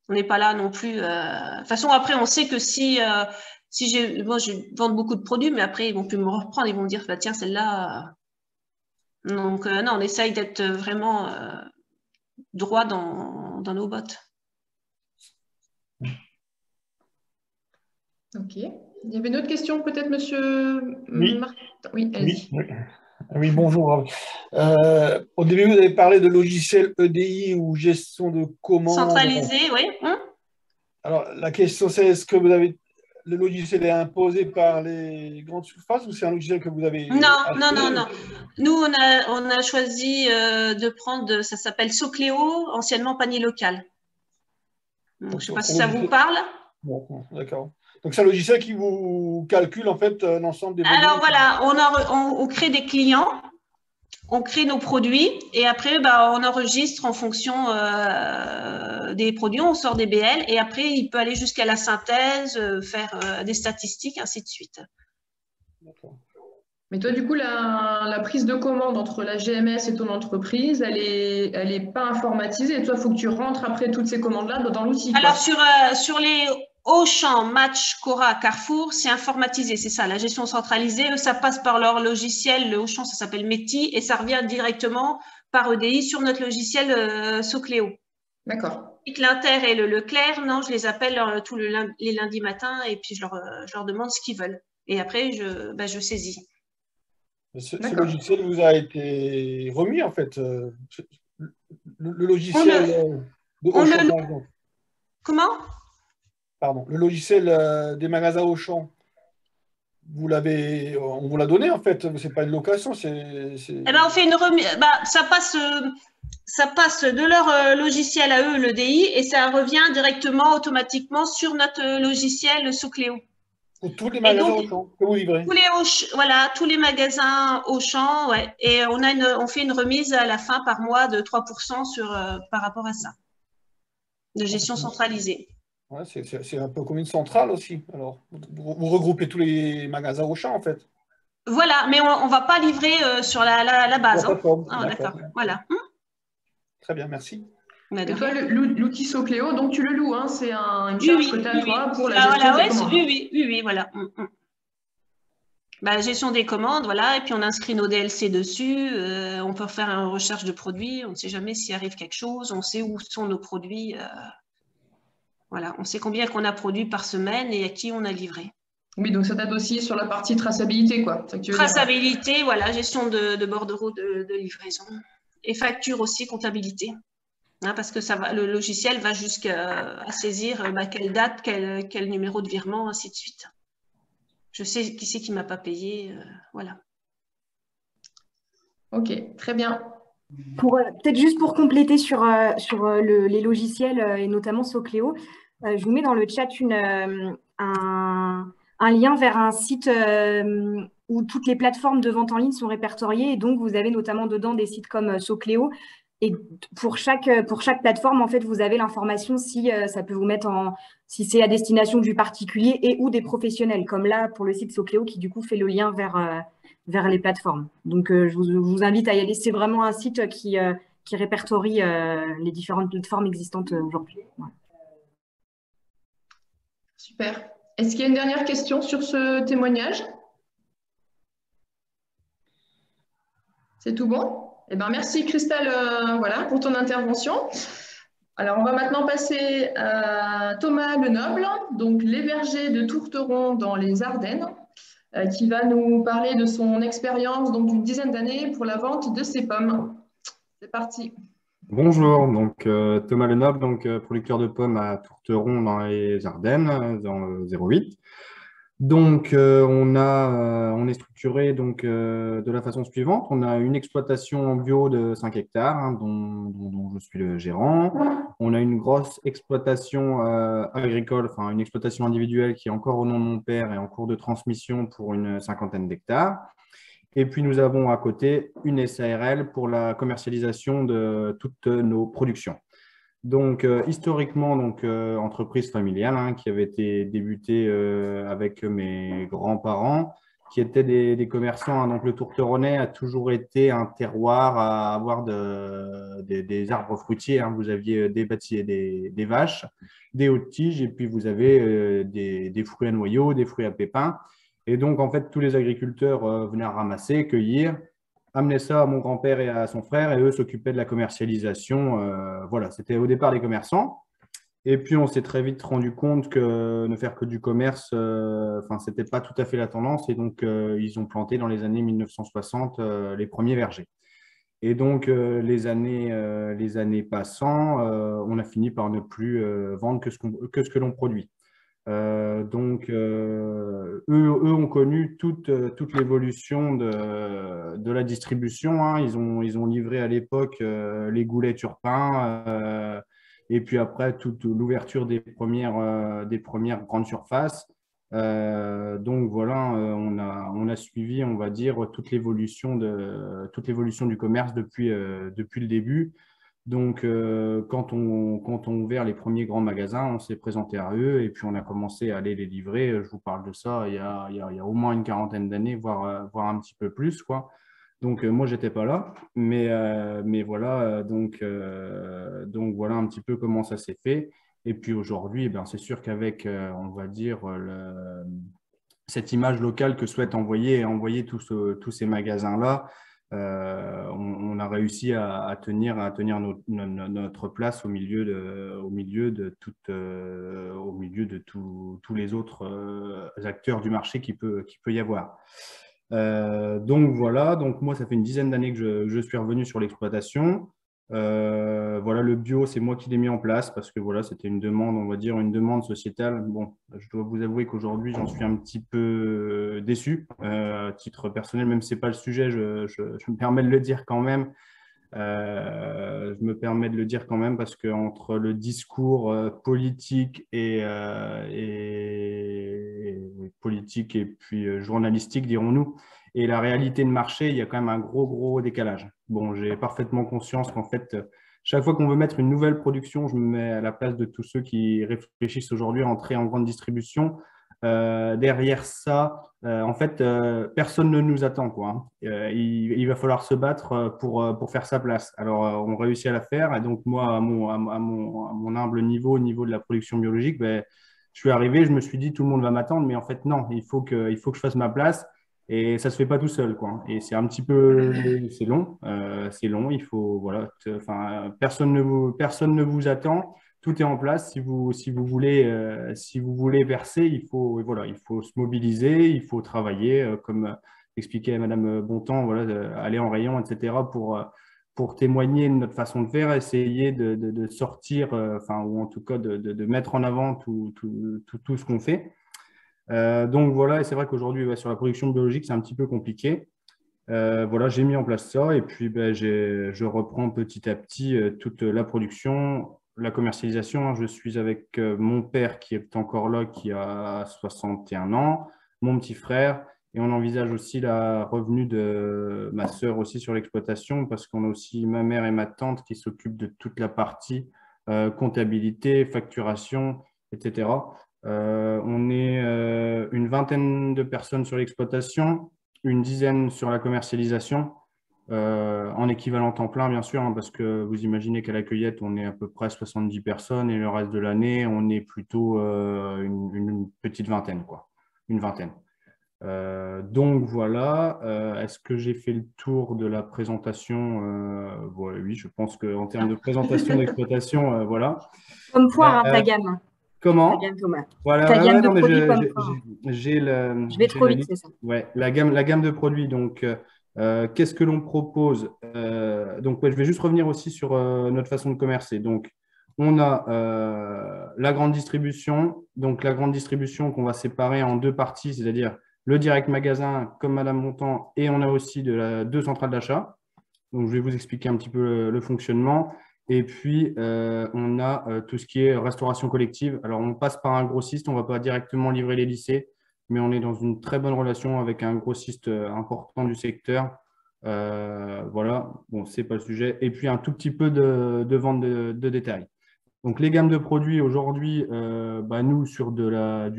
on n'est pas là non plus. De toute façon, après, on sait que si moi, je vends beaucoup de produits, mais après, ils vont plus me reprendre, ils vont me dire, bah, tiens, celle-là. Donc, non, on essaye d'être vraiment droit dans nos bottes. Ok. Il y avait une autre question, peut-être, monsieur Oui. Martin. Oui, allez-y. Oui, bonjour. Au début, vous avez parlé de logiciel EDI ou gestion de commandes. Centralisé, oui. Alors, la question, c'est est-ce que le logiciel est imposé par les grandes surfaces ou c'est un logiciel que vous avez Non. acheté? Nous, on a choisi de prendre, ça s'appelle Socléo, anciennement Panier Local. Donc, je ne sais pas si ça vous parle. Bon, d'accord. Donc, c'est un logiciel qui vous calcule en fait l'ensemble des volumes. Alors voilà, on crée des clients, on crée nos produits et après, on enregistre en fonction des produits, on sort des BL et après, il peut aller jusqu'à la synthèse, faire des statistiques, ainsi de suite. D'accord. Mais toi, du coup, la prise de commande entre la GMS et ton entreprise, elle est pas informatisée. Et toi, il faut que tu rentres après toutes ces commandes-là dans l'outil. Alors, sur les Auchan, Match, Cora, Carrefour, c'est informatisé, c'est ça, la gestion centralisée. Ça passe par leur logiciel, le Auchan, ça s'appelle Meti, et ça revient directement par EDI sur notre logiciel Socléo. D'accord. L'Inter et le Leclerc, non, je les appelle tous les lundis matins et puis je leur demande ce qu'ils veulent. Et après, je saisis. Ce logiciel vous a été remis en fait. Le logiciel de Auchan, par exemple. Comment? Pardon. Le logiciel des magasins Auchan, on vous l'a donné en fait. C'est pas une location, Eh ben, on fait une remise. Ça passe de leur logiciel à eux, l'EDI, et ça revient directement, automatiquement sur notre logiciel Socléo. Pour tous les magasins Auchan que vous livrez. Tous les magasins Auchan, ouais. Et on fait une remise à la fin par mois de 3% par rapport à ça, de gestion centralisée. Ouais, c'est un peu comme une centrale aussi. Alors, vous regroupez tous les magasins Auchan en fait. Voilà, mais on ne va pas livrer sur la base. D'accord. Voilà. Très bien, merci. Et toi, l'outil Socléo, donc tu le loues, hein, c'est une charge que tu as toi pour la gestion des commandes. Oui, voilà. Gestion des commandes, voilà, et puis on inscrit nos DLC dessus, on peut faire une recherche de produits, on ne sait jamais s'il arrive quelque chose, on sait où sont nos produits, voilà, on sait combien qu'on a produit par semaine et à qui on a livré. Oui, donc ça t'aide aussi sur la partie traçabilité, quoi. Traçabilité, voilà, gestion de bordereau de livraison et facture aussi, comptabilité. Parce que le logiciel va jusqu'à saisir quelle date, quel numéro de virement, ainsi de suite. Je sais qui c'est qui ne m'a pas payé, voilà. Ok, très bien. Peut-être juste pour compléter sur les logiciels et notamment Socléo, je vous mets dans le chat un lien vers un site où toutes les plateformes de vente en ligne sont répertoriées et donc vous avez notamment dedans des sites comme Socléo. Et pour chaque plateforme, en fait, vous avez l'information si ça peut vous mettre si c'est à destination du particulier et ou des professionnels, comme là pour le site Socléo qui du coup fait le lien vers les plateformes. Donc, je vous invite à y aller. C'est vraiment un site qui répertorie les différentes plateformes existantes aujourd'hui. Ouais. Super. Est-ce qu'il y a une dernière question sur ce témoignage? C'est tout bon? Eh ben, merci Christelle pour ton intervention. Alors, on va maintenant passer à Thomas Lenoble, donc les vergers de Tourteron dans les Ardennes, qui va nous parler de son expérience d'une dizaine d'années pour la vente de ses pommes. C'est parti. Bonjour, donc Thomas Lenoble, producteur de pommes à Tourteron dans les Ardennes, dans le 08. Donc, on est structuré de la façon suivante. On a une exploitation en bio de 5 hectares, dont je suis le gérant. On a une grosse exploitation agricole, enfin une exploitation individuelle qui est encore au nom de mon père et en cours de transmission pour une 50aine d'hectares. Et puis, nous avons à côté une SARL pour la commercialisation de toutes nos productions. Donc, historiquement, entreprise familiale qui avait été débutée avec mes grands-parents qui étaient des commerçants, hein. Donc, le Tourteronnais a toujours été un terroir à avoir des arbres fruitiers, hein. Vous aviez des vaches, des hautes tiges, et puis vous avez des fruits à noyaux, des fruits à pépins. Et donc, en fait, tous les agriculteurs venaient ramasser, cueillir, amener ça à mon grand-père et à son frère, et eux s'occupaient de la commercialisation. Voilà, c'était au départ des commerçants. Et puis, on s'est très vite rendu compte que ne faire que du commerce, enfin, c'était pas tout à fait la tendance. Et donc, ils ont planté dans les années 1960 les premiers vergers. Et donc, les années passant, on a fini par ne plus vendre que ce que l'on produit. Donc, eux ont connu toute l'évolution de la distribution, hein. Ils ont livré à l'époque les goulets Turpin, et puis après, toute l'ouverture des premières grandes surfaces. Donc voilà, on a suivi, on va dire, toute l'évolution du commerce depuis le début. Donc, quand on a ouvert les premiers grands magasins, on s'est présenté à eux et puis on a commencé à aller les livrer. Je vous parle de ça il y a au moins une quarantaine d'années, voire un petit peu plus, quoi. Donc, moi, je n'étais pas là, mais voilà, donc voilà un petit peu comment ça s'est fait. Et puis aujourd'hui, ben, c'est sûr qu'avec, on va dire, cette image locale que souhaitent envoyer tous ces magasins-là, on a réussi à tenir notre place au milieu de tous les autres acteurs du marché qui peut y avoir. Donc voilà, donc moi ça fait une dizaine d'années que je suis revenu sur l'exploitation. Voilà, le bio, c'est moi qui l'ai mis en place parce que voilà, c'était une demande, on va dire, une demande sociétale. Bon, je dois vous avouer qu'aujourd'hui, j'en suis un petit peu déçu à titre personnel, même si ce n'est pas le sujet, je me permets de le dire quand même. Je me permets de le dire quand même parce qu'entre le discours politique et puis journalistique, dirons-nous, et la réalité de marché, il y a quand même un gros décalage. Bon, j'ai parfaitement conscience qu'en fait, chaque fois qu'on veut mettre une nouvelle production, je me mets à la place de tous ceux qui réfléchissent aujourd'hui à entrer en grande distribution. Derrière ça, en fait, personne ne nous attend, quoi, hein. Il va falloir se battre pour faire sa place. Alors, on réussit à la faire. Et donc, moi, à mon humble niveau, au niveau de la production biologique, ben, je suis arrivé, je me suis dit, tout le monde va m'attendre. Mais en fait, non, il faut que je fasse ma place. Et ça ne se fait pas tout seul, quoi. Et c'est un petit peu, c'est long. Il faut, voilà, enfin, personne ne vous attend. Tout est en place. Si vous voulez percer, il faut se mobiliser, il faut travailler, comme expliquait Madame Bontemps, voilà, aller en rayon, etc., pour témoigner de notre façon de faire, essayer de sortir, enfin, ou en tout cas de mettre en avant tout ce qu'on fait. Donc voilà, et c'est vrai qu'aujourd'hui, sur la production biologique, c'est un petit peu compliqué. Voilà, j'ai mis en place ça et puis je reprends petit à petit toute la production, la commercialisation, hein. Je suis avec mon père qui est encore là, qui a 61 ans, mon petit frère, et on envisage aussi la revenue de ma sœur aussi sur l'exploitation parce qu'on a aussi ma mère et ma tante qui s'occupent de toute la partie comptabilité, facturation, etc. On est une vingtaine de personnes sur l'exploitation, une dizaine sur la commercialisation, en équivalent temps plein, bien sûr, hein, parce que vous imaginez qu'à la cueillette, on est à peu près 70 personnes et le reste de l'année, on est plutôt une petite vingtaine, quoi. Une vingtaine. Donc voilà, est-ce que j'ai fait le tour de la présentation? Voilà, oui, je pense qu'en termes de présentation d'exploitation, voilà. Comme poire, ta gamme. Comment? Ta gamme, Thomas. Voilà, Ta gamme de non, mais produits comme poire. Je vais trop vite, c'est ça. Ouais, la gamme de produits. Donc, qu'est-ce que l'on propose? Donc, ouais, je vais juste revenir aussi sur notre façon de commercer. Donc, on a la grande distribution. Donc, la grande distribution qu'on va séparer en deux parties, c'est-à-dire le direct magasin, comme Madame Bontemps, et on a aussi deux centrales d'achat. Donc, je vais vous expliquer un petit peu le fonctionnement. Et puis, on a tout ce qui est restauration collective. Alors, on passe par un grossiste, on ne va pas directement livrer les lycées, mais on est dans une très bonne relation avec un grossiste important du secteur. Voilà, bon, ce n'est pas le sujet. Et puis, un tout petit peu de vente de détail. Donc, les gammes de produits, aujourd'hui, nous,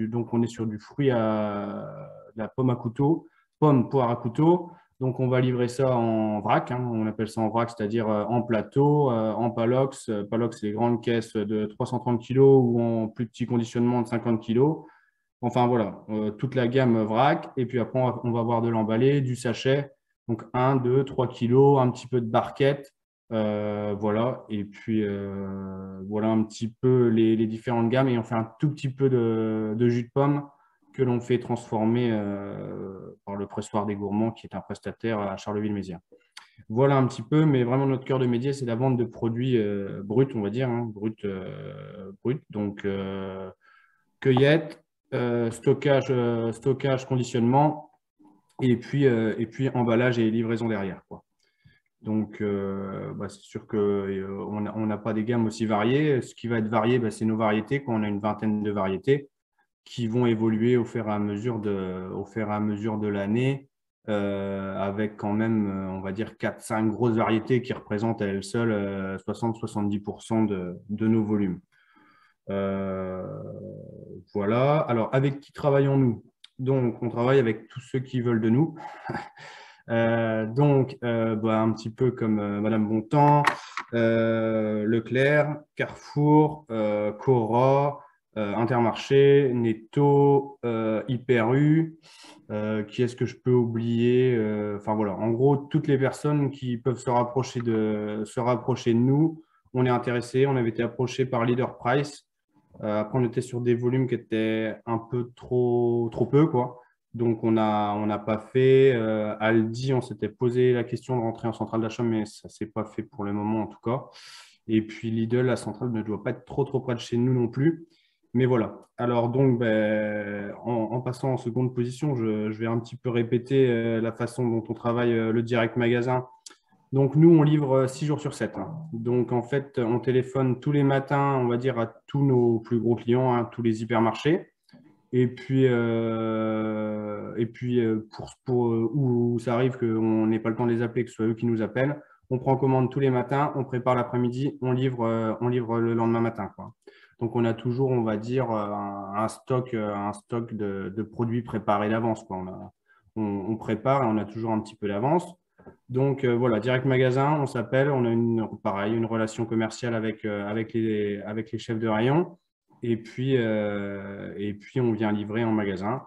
donc on est sur du fruit de la pomme à couteau. pommes, poires à couteau. Donc, on va livrer ça en vrac, hein, on appelle ça en vrac, c'est-à-dire en plateau, en palox. Palox, c'est les grandes caisses de 330 kg ou en plus petit conditionnement de 50 kg. Enfin, voilà, toute la gamme vrac. Et puis après, on va avoir de l'emballé, du sachet. Donc, 1, 2, 3 kg, un petit peu de barquette. Voilà. Et puis, voilà un petit peu les différentes gammes. Et on fait un tout petit peu de jus de pomme que l'on fait transformer par le pressoir des gourmands, qui est un prestataire à Charleville-Mézières. Voilà un petit peu, mais vraiment notre cœur de métier, c'est la vente de produits bruts, on va dire, hein, bruts. Donc, cueillette, stockage, conditionnement, et puis emballage et livraison derrière, quoi. Donc, c'est sûr qu'on n'a pas des gammes aussi variées. Ce qui va être varié, c'est nos variétés, quand on a une vingtaine de variétés qui vont évoluer au fur et à mesure de l'année, avec quand même, on va dire, 4-5 grosses variétés qui représentent à elles seules 60-70% de nos volumes. Voilà. Alors, avec qui travaillons-nous? Donc, on travaille avec tous ceux qui veulent de nous. Un petit peu comme Madame Bontemps, Leclerc, Carrefour, Cora, Intermarché, Netto, Hyper U. Qui est-ce que je peux oublier? Enfin voilà, en gros, toutes les personnes qui peuvent se rapprocher de nous, on est intéressé. On avait été approché par Leader Price. Après, on était sur des volumes qui étaient un peu trop peu, quoi. Donc, on n'a pas fait. Aldi, on s'était posé la question de rentrer en centrale d'achat, mais ça ne s'est pas fait pour le moment, en tout cas. Et puis, Lidl, la centrale ne doit pas être trop près de chez nous non plus. Mais voilà. Alors, donc, en passant en seconde position, je vais un petit peu répéter la façon dont on travaille le direct magasin. Donc, nous, on livre 6 jours sur 7. Hein. Donc, en fait, on téléphone tous les matins, on va dire, à tous nos plus gros clients, hein, tous les hypermarchés. Et puis, où ça arrive qu'on n'ait pas le temps de les appeler, que ce soit eux qui nous appellent, on prend commande tous les matins, on prépare l'après-midi, on livre le lendemain matin, quoi. Donc, on a toujours, on va dire, un stock de produits préparés d'avance, quoi. On prépare et on a toujours un petit peu d'avance. Donc, voilà, direct magasin, on s'appelle, on a une relation commerciale avec les chefs de rayon. Et puis, on vient livrer en magasin.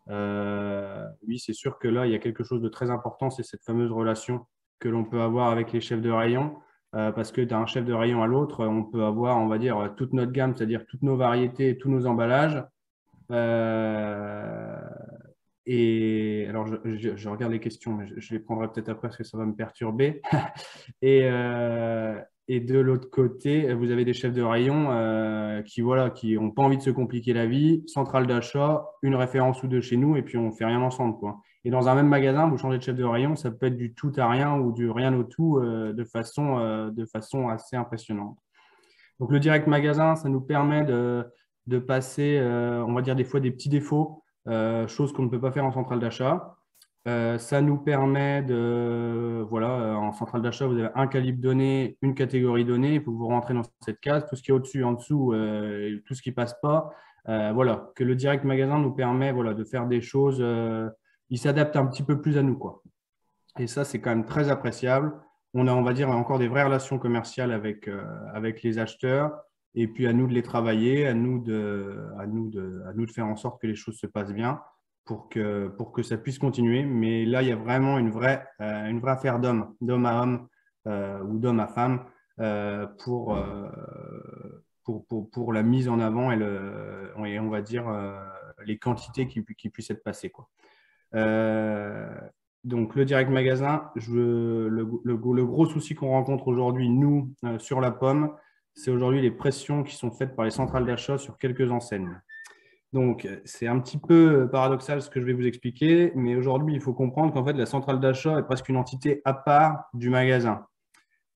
Oui, c'est sûr que là, il y a quelque chose de très important, c'est cette fameuse relation que l'on peut avoir avec les chefs de rayon. Parce que d'un chef de rayon à l'autre, on peut avoir, on va dire, toute notre gamme, c'est-à-dire toutes nos variétés, tous nos emballages. Et alors, je regarde les questions, mais je les prendrai peut-être après parce que ça va me perturber. Et de l'autre côté, vous avez des chefs de rayon qui n'ont pas envie de se compliquer la vie, centrale d'achat, une référence ou deux chez nous, et puis on ne fait rien ensemble, quoi. Et dans un même magasin, vous changez de chef de rayon, ça peut être du tout à rien ou du rien au tout de façon assez impressionnante. Donc, le direct magasin, ça nous permet de passer, on va dire, des fois des petits défauts, choses qu'on ne peut pas faire en centrale d'achat. Ça nous permet en centrale d'achat, vous avez un calibre donné, une catégorie donnée, il faut que vous rentrez dans cette case, tout ce qui est au-dessus, en dessous, tout ce qui ne passe pas. Que le direct magasin nous permet de faire des choses, il s'adapte un petit peu plus à nous, quoi. Et ça, c'est quand même très appréciable. On a, on va dire, encore des vraies relations commerciales avec les acheteurs. Et puis, à nous de les travailler, à nous de faire en sorte que les choses se passent bien pour que ça puisse continuer. Mais là, il y a vraiment une vraie affaire d'homme à homme ou d'homme à femme pour la mise en avant et on va dire les quantités qui puissent être passées, quoi. Donc, le direct magasin, le gros souci qu'on rencontre aujourd'hui, nous, sur la pomme, c'est aujourd'hui les pressions qui sont faites par les centrales d'achat sur quelques enseignes. Donc, c'est un petit peu paradoxal ce que je vais vous expliquer, mais aujourd'hui, il faut comprendre qu'en fait, la centrale d'achat est presque une entité à part du magasin.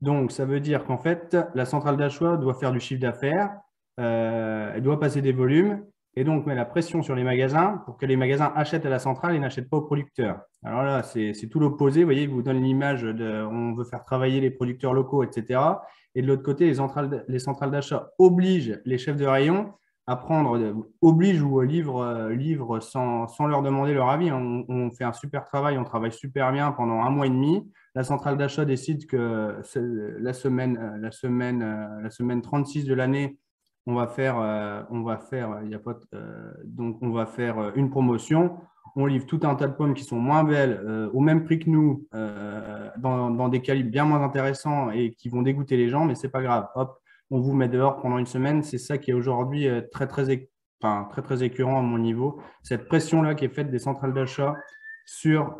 Donc, ça veut dire qu'en fait, la centrale d'achat doit faire du chiffre d'affaires, elle doit passer des volumes, et donc met la pression sur les magasins pour que les magasins achètent à la centrale et n'achètent pas aux producteurs. Alors là, c'est tout l'opposé. Vous voyez, il vous donne l'image de on veut faire travailler les producteurs locaux, etc. Et de l'autre côté, les centrales d'achat obligent les chefs de rayon oblige ou livre sans leur demander leur avis. On fait un super travail, on travaille super bien pendant 1 mois et demi. La centrale d'achat décide que la semaine 36 de l'année, on va faire une promotion. On livre tout un tas de pommes qui sont moins belles, au même prix que nous, dans des calibres bien moins intéressants et qui vont dégoûter les gens, mais ce n'est pas grave. Hop, on vous met dehors pendant une semaine. C'est ça qui est aujourd'hui très, très écœurant à mon niveau. Cette pression-là qui est faite des centrales d'achat sur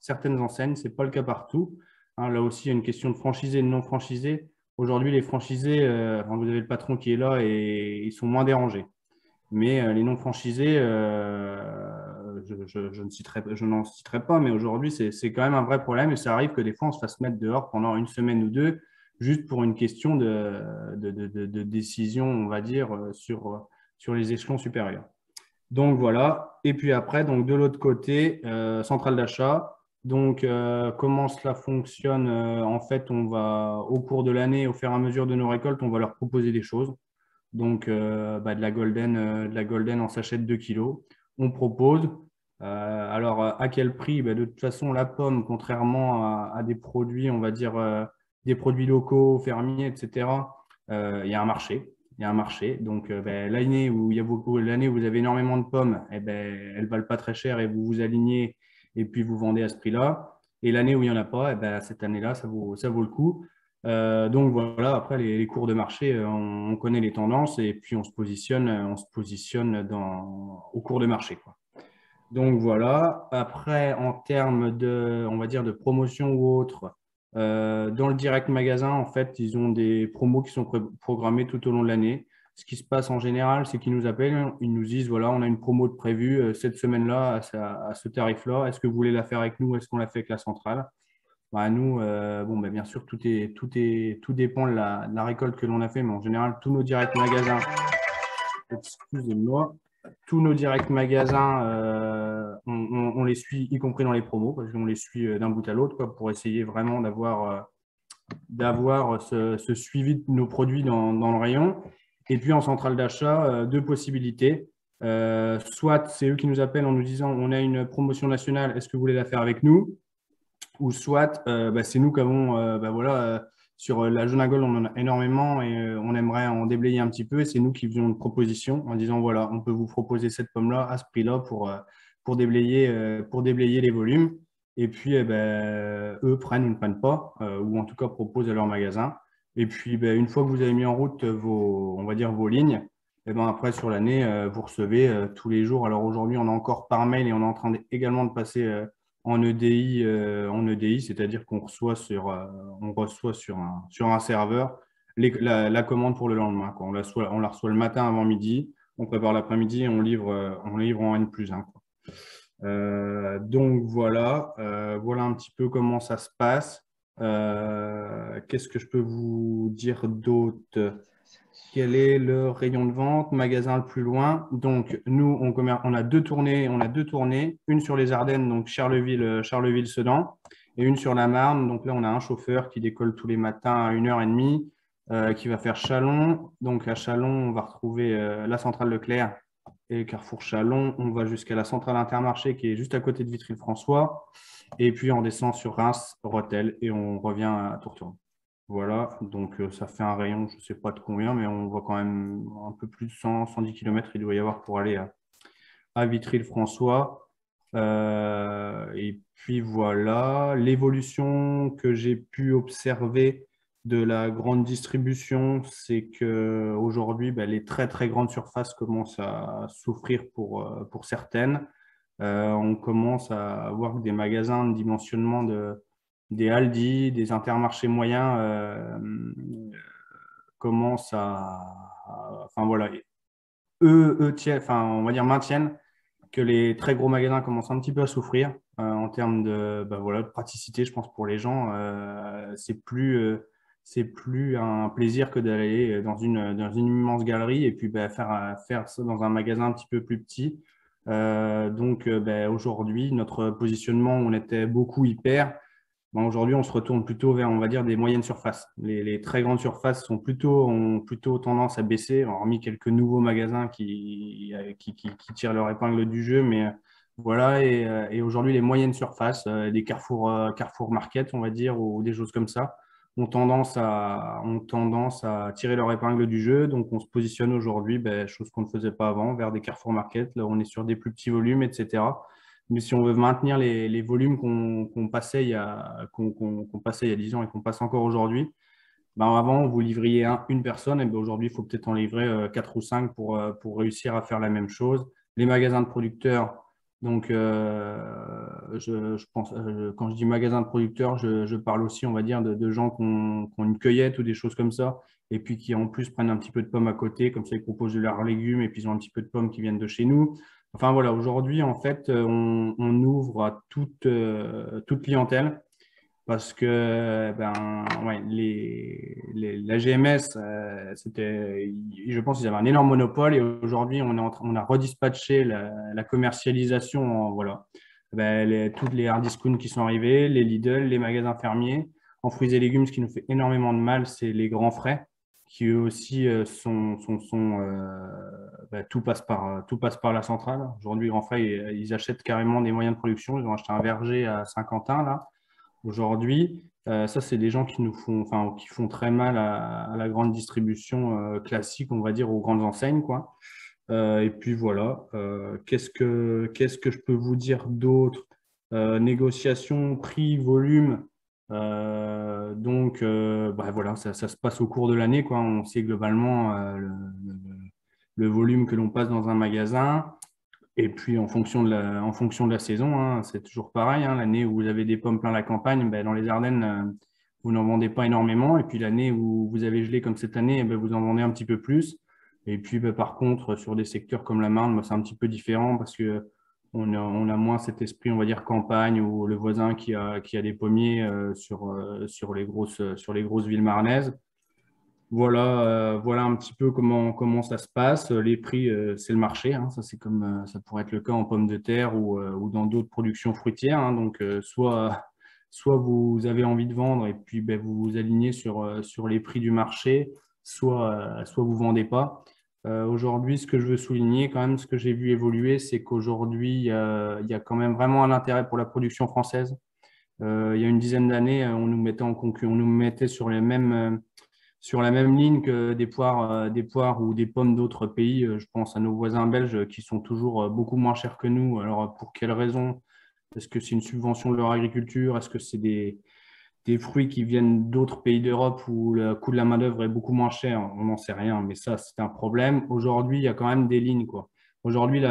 certaines enseignes. Ce n'est pas le cas partout. Hein, là aussi, il y a une question de franchisés et de non franchisés. Aujourd'hui, les franchisés, vous avez le patron qui est là et ils sont moins dérangés. Mais les non franchisés, je n'en citerai pas, mais aujourd'hui, c'est quand même un vrai problème et ça arrive que des fois, on se fasse mettre dehors pendant une semaine ou deux, juste pour une question de décision, on va dire, sur les échelons supérieurs. Donc voilà. Et puis après, donc de l'autre côté, centrale d'achat. Donc, comment cela fonctionne? En fait, on va, au cours de l'année, au fur et à mesure de nos récoltes, on va leur proposer des choses. Donc, de la golden en sachet de 2 kg. On propose. Alors, à quel prix? De toute façon, la pomme, contrairement à des produits, on va dire, des produits locaux, fermiers, etc., il y a un marché. Il y a un marché. Donc, l'année où vous avez énormément de pommes, elles ne valent pas très cher et vous vous alignez et puis vous vendez à ce prix-là. Et l'année où il n'y en a pas, cette année-là, ça vaut le coup. Donc voilà, après les cours de marché, on connaît les tendances et puis on se positionne au cours de marché, quoi. Donc voilà. Après, en termes on va dire, de promotion ou autre, dans le direct magasin, en fait, ils ont des promos qui sont programmés tout au long de l'année. Ce qui se passe en général, c'est qu'ils nous appellent, ils nous disent, voilà, on a une promo de prévue cette semaine-là à ce tarif-là. Est-ce que vous voulez la faire avec nous? Est-ce qu'on la fait avec la centrale? Nous, bien sûr, tout dépend de la récolte que l'on a fait, mais en général, tous nos directs magasins, excusez-moi, tous nos directs magasins, on les suit, y compris dans les promos, parce qu'on les suit d'un bout à l'autre, pour essayer vraiment d'avoir ce suivi de nos produits dans le rayon. Et puis en centrale d'achat, 2 possibilités. Soit c'est eux qui nous appellent en nous disant on a une promotion nationale, est-ce que vous voulez la faire avec nous? Ou soit c'est nous qui avons, sur la jaune à gold, on en a énormément et on aimerait en déblayer un petit peu. Et c'est nous qui faisons une proposition en disant voilà, on peut vous proposer cette pomme-là à ce prix-là pour déblayer les volumes. Et puis, eux prennent ou ne prennent pas, ou en tout cas proposent à leur magasin. Et puis, une fois que vous avez mis en route vos lignes, après, sur l'année, vous recevez tous les jours. Alors aujourd'hui, on a encore par mail et on est en train également de passer en EDI, c'est-à-dire qu'on reçoit sur un serveur la commande pour le lendemain, quoi. On la reçoit le matin avant midi, on prépare l'après-midi et on livre en N+1, quoi. Donc voilà un petit peu comment ça se passe. Qu'est-ce que je peux vous dire d'autre? Quel est le rayon de vente, magasin le plus loin? Donc, nous, on a 2 tournées. Une sur les Ardennes, donc Charleville-Sedan, et une sur la Marne. Donc là, on a un chauffeur qui décolle tous les matins à 1h30, qui va faire Châlons. Donc, à Châlons, on va retrouver la centrale Leclerc et Carrefour Châlons. On va jusqu'à la centrale Intermarché, qui est juste à côté de Vitry-le-François. Et puis, on descend sur Reims, Rethel, et on revient à Tourcoing. Voilà, donc ça fait un rayon, je ne sais pas de combien, mais on voit quand même un peu plus de 110 km il doit y avoir pour aller à Vitry-le-François. Et puis voilà, l'évolution que j'ai pu observer de la grande distribution, c'est qu'aujourd'hui, les très très grandes surfaces commencent à souffrir pour certaines. On commence à avoir des magasins de dimensionnement des Aldi, des Intermarchés moyens commencent on va dire maintiennent que les très gros magasins commencent un petit peu à souffrir en termes de praticité, je pense, pour les gens. C'est plus un plaisir que d'aller dans une immense galerie et puis faire ça dans un magasin un petit peu plus petit. Donc aujourd'hui, notre positionnement, on était beaucoup hyper. aujourd'hui, on se retourne plutôt vers, on va dire, des moyennes surfaces. Les très grandes surfaces ont plutôt tendance à baisser, hormis quelques nouveaux magasins qui tirent leur épingle du jeu. Mais voilà, et aujourd'hui, les moyennes surfaces, des Carrefour Market, on va dire, ou des choses comme ça, ont tendance à tirer leur épingle du jeu. Donc, on se positionne aujourd'hui, chose qu'on ne faisait pas avant, vers des Carrefour Market. Là, on est sur des plus petits volumes, etc. Mais si on veut maintenir les volumes qu'on passait il y a 10 ans et qu'on passe encore aujourd'hui, avant, vous livriez une personne, et aujourd'hui, il faut peut-être en livrer 4 ou 5 pour réussir à faire la même chose. Les magasins de producteurs, donc je pense, quand je dis magasin de producteurs, je parle aussi, on va dire, de gens qui ont une cueillette ou des choses comme ça, et puis qui en plus prennent un petit peu de pommes à côté, comme ça ils proposent de leurs légumes, et puis ils ont un petit peu de pommes qui viennent de chez nous. Enfin voilà, aujourd'hui, en fait, on ouvre à toute clientèle parce que la GMS, je pense qu'ils avaient un énorme monopole et aujourd'hui, on a redispatché la commercialisation voilà. Toutes les hard discounts qui sont arrivés, les Lidl, les magasins fermiers. En fruits et légumes, ce qui nous fait énormément de mal, c'est les grands frais qui eux aussi tout passe par la centrale. Aujourd'hui, Grand Frais, ils achètent carrément des moyens de production. Ils ont acheté un verger à Saint-Quentin, là, aujourd'hui. Ça, c'est des gens qui font très mal à la grande distribution classique, on va dire, aux grandes enseignes, quoi. Et puis voilà, qu'est-ce que je peux vous dire d'autre? Négociation, prix, volume. Voilà, ça se passe au cours de l'année, quoi. On sait globalement le volume que l'on passe dans un magasin. Et puis en fonction de la saison, hein, c'est toujours pareil. Hein, l'année où vous avez des pommes plein la campagne, dans les Ardennes, vous n'en vendez pas énormément. Et puis l'année où vous avez gelé comme cette année, vous en vendez un petit peu plus. Et puis par contre, sur des secteurs comme la Marne, c'est un petit peu différent parce que on a moins cet esprit, on va dire, campagne ou le voisin qui a des pommiers sur les grosses villes marnaises. Voilà un petit peu comment ça se passe. Les prix, c'est le marché. Hein. Ça, c'est comme ça pourrait être le cas en pommes de terre ou dans d'autres productions fruitières. Hein. Donc, soit vous avez envie de vendre et puis vous vous alignez sur les prix du marché, soit vous ne vendez pas. Aujourd'hui, ce que je veux souligner, quand même, ce que j'ai vu évoluer, c'est qu'aujourd'hui, il y a quand même vraiment un intérêt pour la production française. Il y a une dizaine d'années, on nous mettait sur la même ligne que des poires ou des pommes d'autres pays. Je pense à nos voisins belges qui sont toujours beaucoup moins chers que nous. Alors, pour quelles raisons? Est-ce que c'est une subvention de leur agriculture? Est-ce que c'est des fruits qui viennent d'autres pays d'Europe où le coût de la main-d'œuvre est beaucoup moins cher? On n'en sait rien, mais ça, c'est un problème. Aujourd'hui, il y a quand même des lignes, quoi. Aujourd'hui,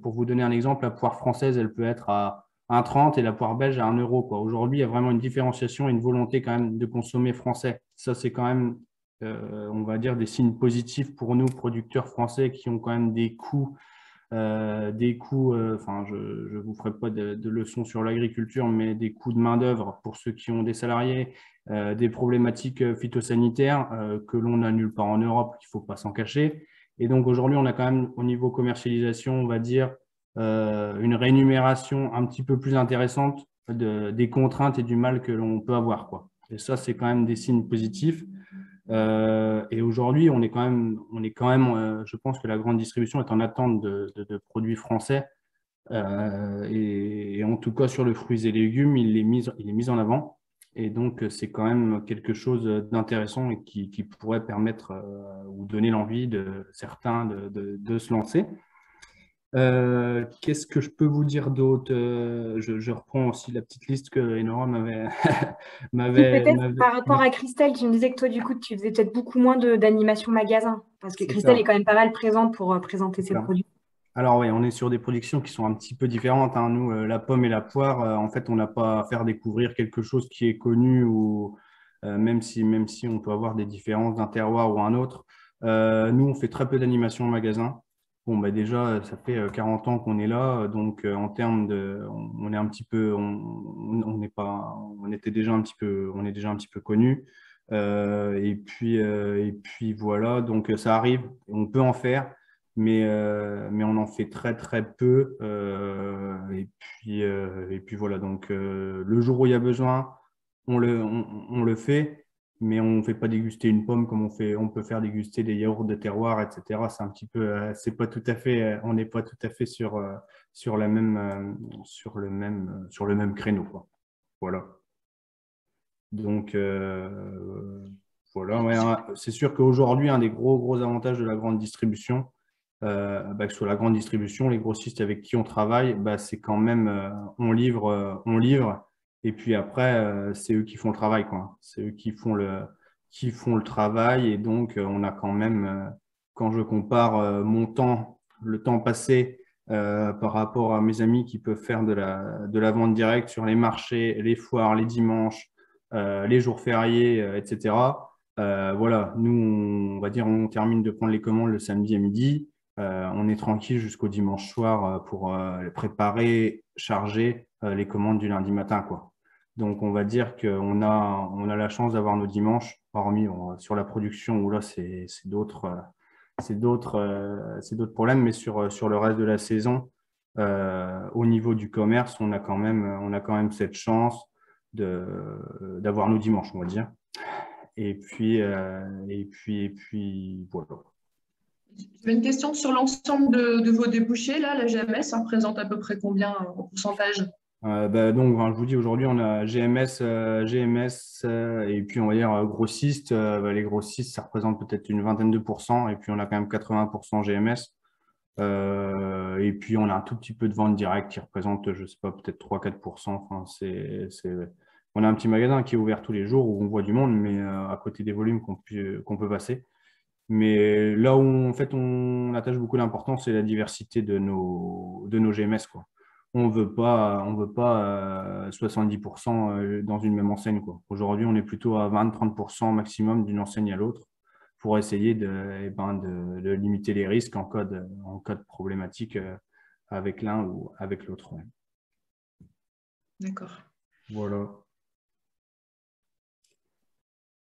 pour vous donner un exemple, la poire française, elle peut être à 1,30 et la poire belge à 1 euro, quoi. Aujourd'hui, il y a vraiment une différenciation et une volonté quand même de consommer français. Ça, c'est quand même, on va dire, des signes positifs pour nous, producteurs français, qui ont quand même des coûts. Je ne vous ferai pas de leçons sur l'agriculture, mais des coûts de main-d'œuvre pour ceux qui ont des salariés, des problématiques phytosanitaires que l'on n'a nulle part en Europe, il ne faut pas s'en cacher. Et donc aujourd'hui, on a quand même au niveau commercialisation, on va dire, une rémunération un petit peu plus intéressante des contraintes et du mal que l'on peut avoir, quoi. Et ça, c'est quand même des signes positifs. Et aujourd'hui, on est quand même, je pense que la grande distribution est en attente de produits français. Et en tout cas, sur le fruits et légumes, il est mis en avant. Et donc, c'est quand même quelque chose d'intéressant et qui pourrait permettre ou donner l'envie de certains de se lancer. Qu'est-ce que je peux vous dire d'autre? Je reprends aussi la petite liste que Enora m'avait. Peut-être par rapport à Christelle, tu me disais que toi, du coup, tu faisais peut-être beaucoup moins d'animation magasin, parce que Christelle est quand même pas mal présente pour présenter ses produits. Alors oui, on est sur des productions qui sont un petit peu différentes. Hein. Nous, la pomme et la poire, en fait, on n'a pas à faire découvrir quelque chose qui est connu, ou même si on peut avoir des différences d'un terroir ou un autre. Nous, on fait très peu d'animation en magasin. Bon, déjà, ça fait 40 ans qu'on est là, donc en termes de, on est un petit peu, on est déjà un petit peu connu. Et puis voilà, donc ça arrive, on peut en faire, mais on en fait très très peu. Et puis voilà, donc le jour où il y a besoin, on le fait, mais on ne fait pas déguster une pomme comme on peut faire déguster des yaourts de terroir, etc. C'est un petit peu, c'est pas tout à fait, on n'est pas tout à fait sur le même créneau, quoi. Voilà. Donc, voilà, ouais, c'est sûr qu'aujourd'hui, un des gros avantages de la grande distribution, que ce soit la grande distribution, les grossistes avec qui on travaille, c'est quand même, on livre, et puis après, c'est eux qui font le travail, quoi. C'est eux qui font le travail, et donc on a quand même, quand je compare mon temps, le temps passé par rapport à mes amis qui peuvent faire de la vente directe sur les marchés, les foires, les dimanches, les jours fériés, etc. Voilà, nous, on va dire, on termine de prendre les commandes le samedi à midi. On est tranquille jusqu'au dimanche soir pour préparer, charger les commandes du lundi matin, quoi. Donc, on va dire qu'on a la chance d'avoir nos dimanches, hormis sur la production où là, c'est d'autres problèmes, mais sur le reste de la saison, au niveau du commerce, on a quand même cette chance d'avoir nos dimanches, on va dire. Et puis voilà. J'avais une question sur l'ensemble de vos débouchés. Là, la GMS, ça représente à peu près combien en pourcentage? Donc, je vous dis, aujourd'hui, on a GMS, et puis on va dire grossistes. Les grossistes, ça représente peut-être une vingtaine de pourcents, et puis on a quand même 80% GMS. Et puis on a un tout petit peu de vente directe qui représente, je ne sais pas, peut-être 3-4%. Enfin, on a un petit magasin qui est ouvert tous les jours où on voit du monde, mais à côté des volumes qu'on peut passer. Mais là où en fait on attache beaucoup d'importance, c'est la diversité de nos GMS, quoi. On veut pas 70% dans une même enseigne, quoi. Aujourd'hui, on est plutôt à 20-30% maximum d'une enseigne à l'autre pour essayer de limiter les risques en cas de problématique avec l'un ou avec l'autre. Ouais. D'accord. Voilà.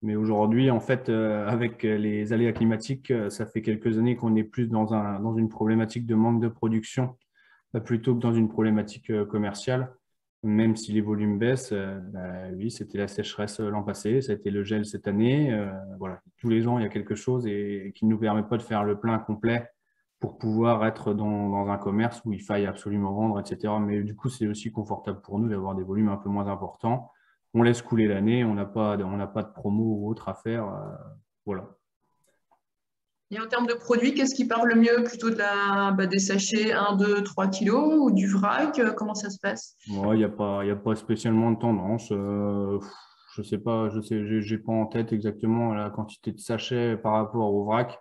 Mais aujourd'hui, en fait, avec les aléas climatiques, ça fait quelques années qu'on est plus dans une problématique de manque de production plutôt que dans une problématique commerciale. Même si les volumes baissent, oui, c'était la sécheresse l'an passé, ça a été le gel cette année. Voilà. Tous les ans, il y a quelque chose et qui ne nous permet pas de faire le plein complet pour pouvoir être dans un commerce où il faille absolument vendre, etc. Mais du coup, c'est aussi confortable pour nous d'avoir des volumes un peu moins importants. On laisse couler l'année, on n'a pas de promo ou autre à faire. Voilà. Et en termes de produits, qu'est-ce qui part le mieux? Plutôt des sachets 1, 2, 3 kilos ou du vrac? Comment ça se passe? Il n'y a pas spécialement de tendance. Je sais pas, j'ai pas en tête exactement la quantité de sachets par rapport au vrac.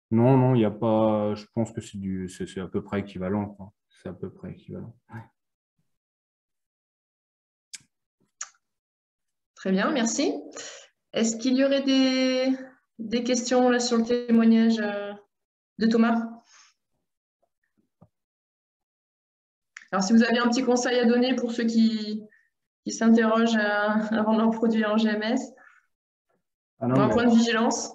Non, il n'y a pas. Je pense que c'est à peu près équivalent, quoi. C'est à peu près équivalent. Ouais. Très bien, merci. Est-ce qu'il y aurait des questions là sur le témoignage de Thomas? Alors, si vous avez un petit conseil à donner pour ceux qui s'interrogent avant de leur produit en GMS, un point de vigilance.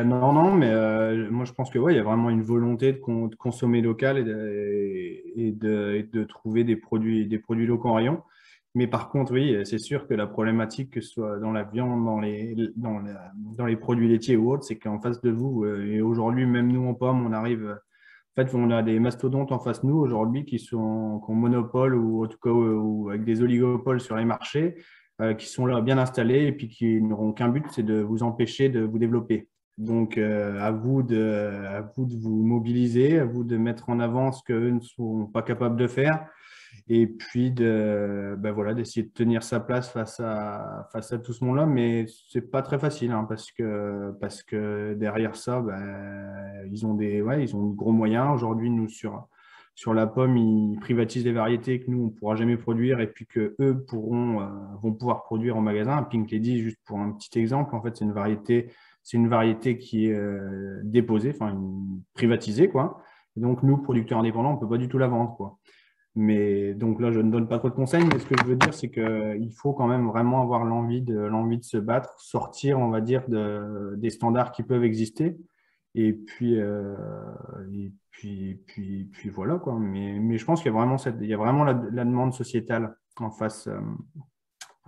Non, mais moi je pense que ouais, il y a vraiment une volonté de consommer local et de trouver des produits locaux en rayon. Mais par contre, oui, c'est sûr que la problématique, que ce soit dans la viande, dans les produits laitiers ou autres, c'est qu'en face de vous, et aujourd'hui, même nous en pommes, on arrive. En fait, on a des mastodontes en face de nous aujourd'hui qui ont monopole ou en tout cas ou avec des oligopoles sur les marchés, qui sont là bien installés et puis qui n'auront qu'un but, c'est de vous empêcher de vous développer. Donc, à vous de vous mobiliser, à vous de mettre en avant ce qu'eux ne sont pas capables de faire. Et puis d'essayer de tenir sa place face à tout ce monde-là, mais c'est pas très facile hein, parce que derrière ça, ils ont de gros moyens. Aujourd'hui, nous sur la pomme, ils privatisent des variétés que nous on pourra jamais produire et puis que eux vont pouvoir produire en magasin. Pink Lady, juste pour un petit exemple, en fait, c'est une variété qui est déposée, enfin privatisée quoi. Et donc nous, producteurs indépendants, on peut pas du tout la vendre quoi. Mais donc là, je ne donne pas trop de conseils, mais ce que je veux dire, c'est qu'il faut quand même vraiment avoir l'envie de se battre, sortir, on va dire, des standards qui peuvent exister. Et puis voilà, quoi. Mais je pense qu'il y a vraiment, la demande sociétale en face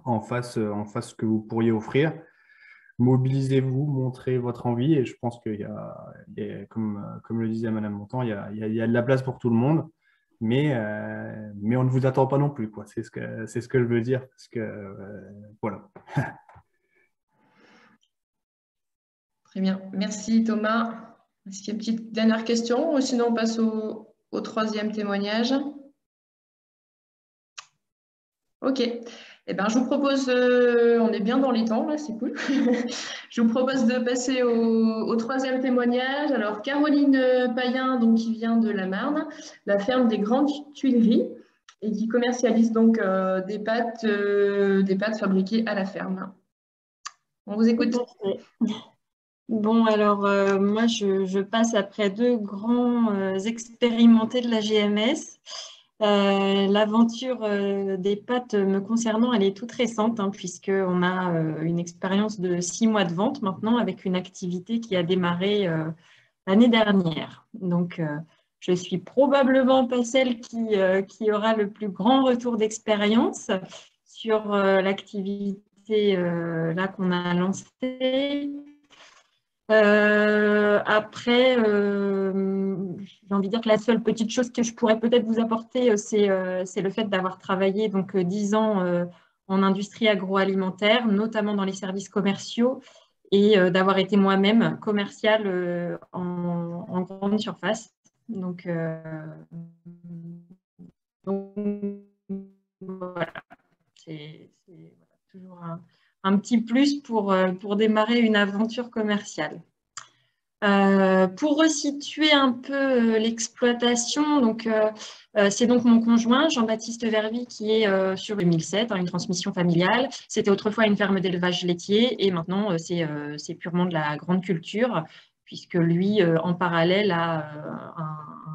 en face ce que vous pourriez offrir. Mobilisez-vous, montrez votre envie et je pense qu'il y a, comme le disait Madame Bontemps, il y a de la place pour tout le monde, mais on ne vous attend pas non plus, quoi. C'est ce que je veux dire, parce que voilà. Très bien. Merci Thomas. Est-ce qu'il y a une petite dernière question ou sinon on passe au troisième témoignage? Ok. Eh ben, je vous propose, on est bien dans les temps, là, c'est cool. Je vous propose de passer au troisième témoignage. Alors, Caroline Payen, donc, qui vient de la Marne, la ferme des Grandes Tuileries, et qui commercialise donc des pâtes fabriquées à la ferme. On vous écoute. Bon, alors, moi, je passe après deux grands expérimentés de la GMS. L'aventure des pâtes me concernant, elle est toute récente, hein, puisqu'on a une expérience de 6 mois de vente maintenant avec une activité qui a démarré l'année dernière. Donc, je suis probablement pas celle qui aura le plus grand retour d'expérience sur l'activité là qu'on a lancée. Après, j'ai envie de dire que la seule petite chose que je pourrais peut-être vous apporter, c'est le fait d'avoir travaillé donc 10 ans en industrie agroalimentaire, notamment dans les services commerciaux, et d'avoir été moi-même commerciale en grande surface. Donc voilà, c'est toujours un petit plus pour démarrer une aventure commerciale. Pour resituer un peu l'exploitation, donc c'est donc mon conjoint Jean-Baptiste Vervy qui est sur 2007, une transmission familiale. C'était autrefois une ferme d'élevage laitier et maintenant c'est purement de la grande culture puisque lui en parallèle a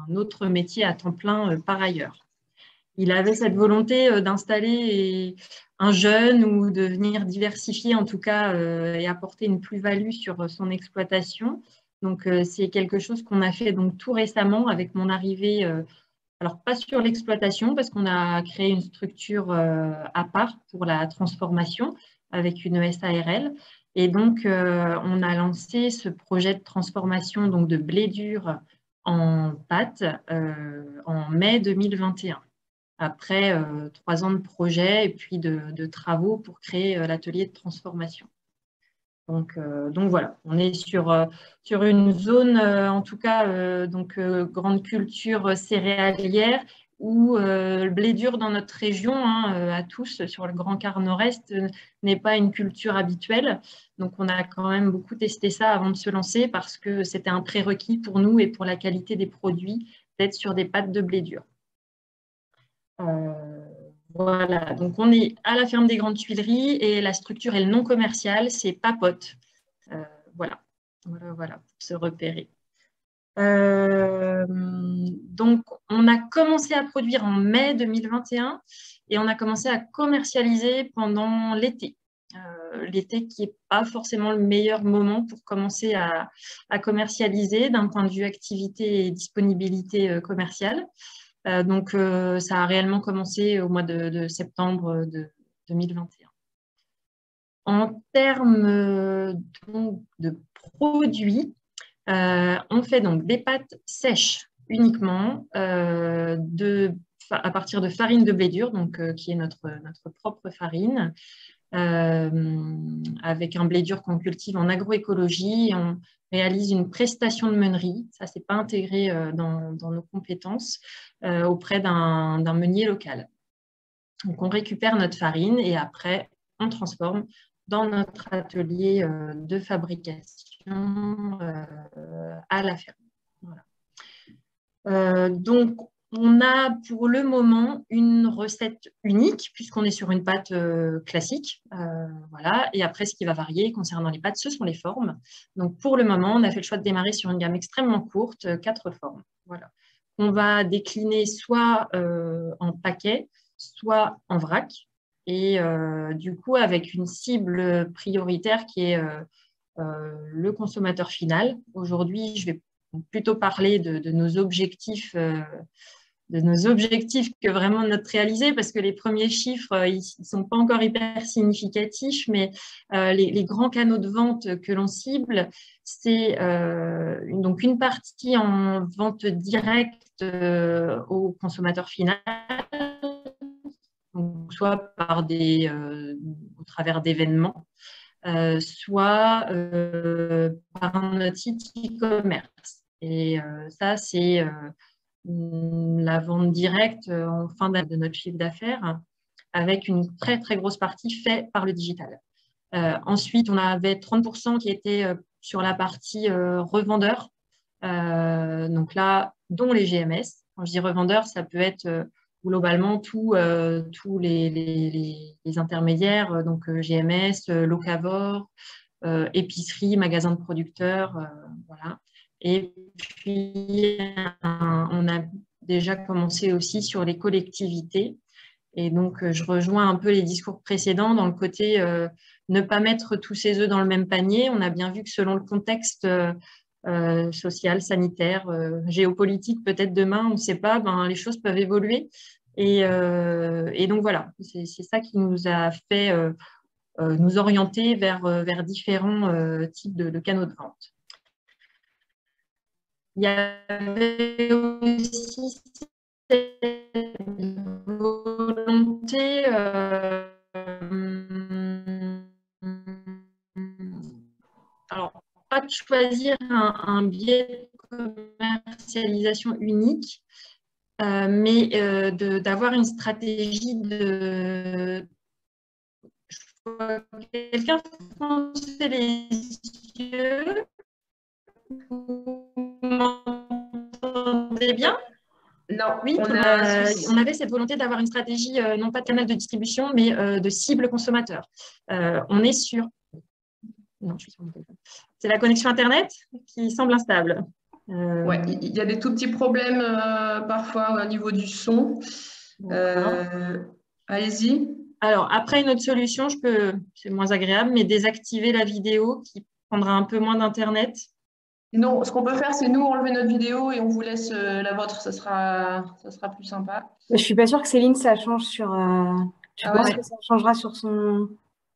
un autre métier à temps plein par ailleurs. Il avait cette volonté d'installer un jeune ou de venir diversifier en tout cas et apporter une plus-value sur son exploitation. Donc, c'est quelque chose qu'on a fait donc, tout récemment avec mon arrivée, alors pas sur l'exploitation parce qu'on a créé une structure à part pour la transformation avec une SARL. Et donc, on a lancé ce projet de transformation donc, de blé dur en pâte en mai 2021. Après 3 ans de projet et puis de travaux pour créer l'atelier de transformation. Donc voilà, on est sur une zone, en tout cas, grande culture céréalière, où le blé dur dans notre région, à tous, sur le Grand Quart Nord-Est, n'est pas une culture habituelle. Donc on a quand même beaucoup testé ça avant de se lancer parce que c'était un prérequis pour nous et pour la qualité des produits d'être sur des pâtes de blé dur. Voilà, donc on est à la ferme des Grandes Tuileries et la structure est le non commercial, c'est Papote. Voilà, pour se repérer. Donc, on a commencé à produire en mai 2021 et on a commencé à commercialiser pendant l'été. L'été qui n'est pas forcément le meilleur moment pour commencer à commercialiser d'un point de vue activité et disponibilité commerciale. Donc, ça a réellement commencé au mois de septembre 2021. En termes de produits, on fait donc des pâtes sèches uniquement à partir de farine de blé dur, donc, qui est notre propre farine, avec un blé dur qu'on cultive en agroécologie. On réalise une prestation de meunerie, ça c'est pas intégré dans nos compétences, auprès d'un meunier local. Donc on récupère notre farine et après on transforme dans notre atelier de fabrication à la ferme. Voilà. Donc on a pour le moment une recette unique puisqu'on est sur une pâte classique. Voilà. Et après, ce qui va varier concernant les pâtes, ce sont les formes. Donc, pour le moment, on a fait le choix de démarrer sur une gamme extrêmement courte, 4 formes. Voilà. On va décliner soit en paquet, soit en vrac. Et du coup, avec une cible prioritaire qui est le consommateur final. Aujourd'hui, je vais plutôt parler de nos objectifs nos objectifs que vraiment de notre réalisé, parce que les premiers chiffres, ils ne sont pas encore hyper significatifs, mais les grands canaux de vente que l'on cible, c'est donc une partie en vente directe au consommateur final, donc soit par au travers d'événements, soit par notre site e-commerce. Et ça, c'est la vente directe en fin de notre chiffre d'affaires, avec une très, très grosse partie faite par le digital. Ensuite, on avait 30% qui étaient sur la partie revendeur. Donc là, dont les GMS. Quand je dis revendeur, ça peut être globalement tous les intermédiaires, donc GMS, locavor, épicerie, magasin de producteurs, voilà. Et puis, on a déjà commencé aussi sur les collectivités. Et donc, je rejoins un peu les discours précédents dans le côté ne pas mettre tous ses œufs dans le même panier. On a bien vu que selon le contexte social, sanitaire, géopolitique, peut-être demain, on ne sait pas, les choses peuvent évoluer. Et donc, voilà, c'est ça qui nous a fait nous orienter vers différents types de canaux de vente. Il y avait aussi cette volonté alors, pas de choisir un biais de commercialisation unique, mais d'avoir une stratégie de... Quelqu'un froncer les yeux. Vous m'entendez bien? Non, oui, on avait cette volonté d'avoir une stratégie, non pas de canal de distribution, mais de cible consommateur. On est sur... Non, je suis sur mon téléphone. C'est la connexion Internet qui semble instable. Oui, il y a des tout petits problèmes parfois au niveau du son. Allez-y. Alors, après, une autre solution, c'est moins agréable, mais désactiver la vidéo qui prendra un peu moins d'Internet. Sinon, ce qu'on peut faire, c'est nous enlever notre vidéo et on vous laisse la vôtre. Ça sera plus sympa. Je ne suis pas sûre que Céline, ça change sur... Je pense que ça changera sur son...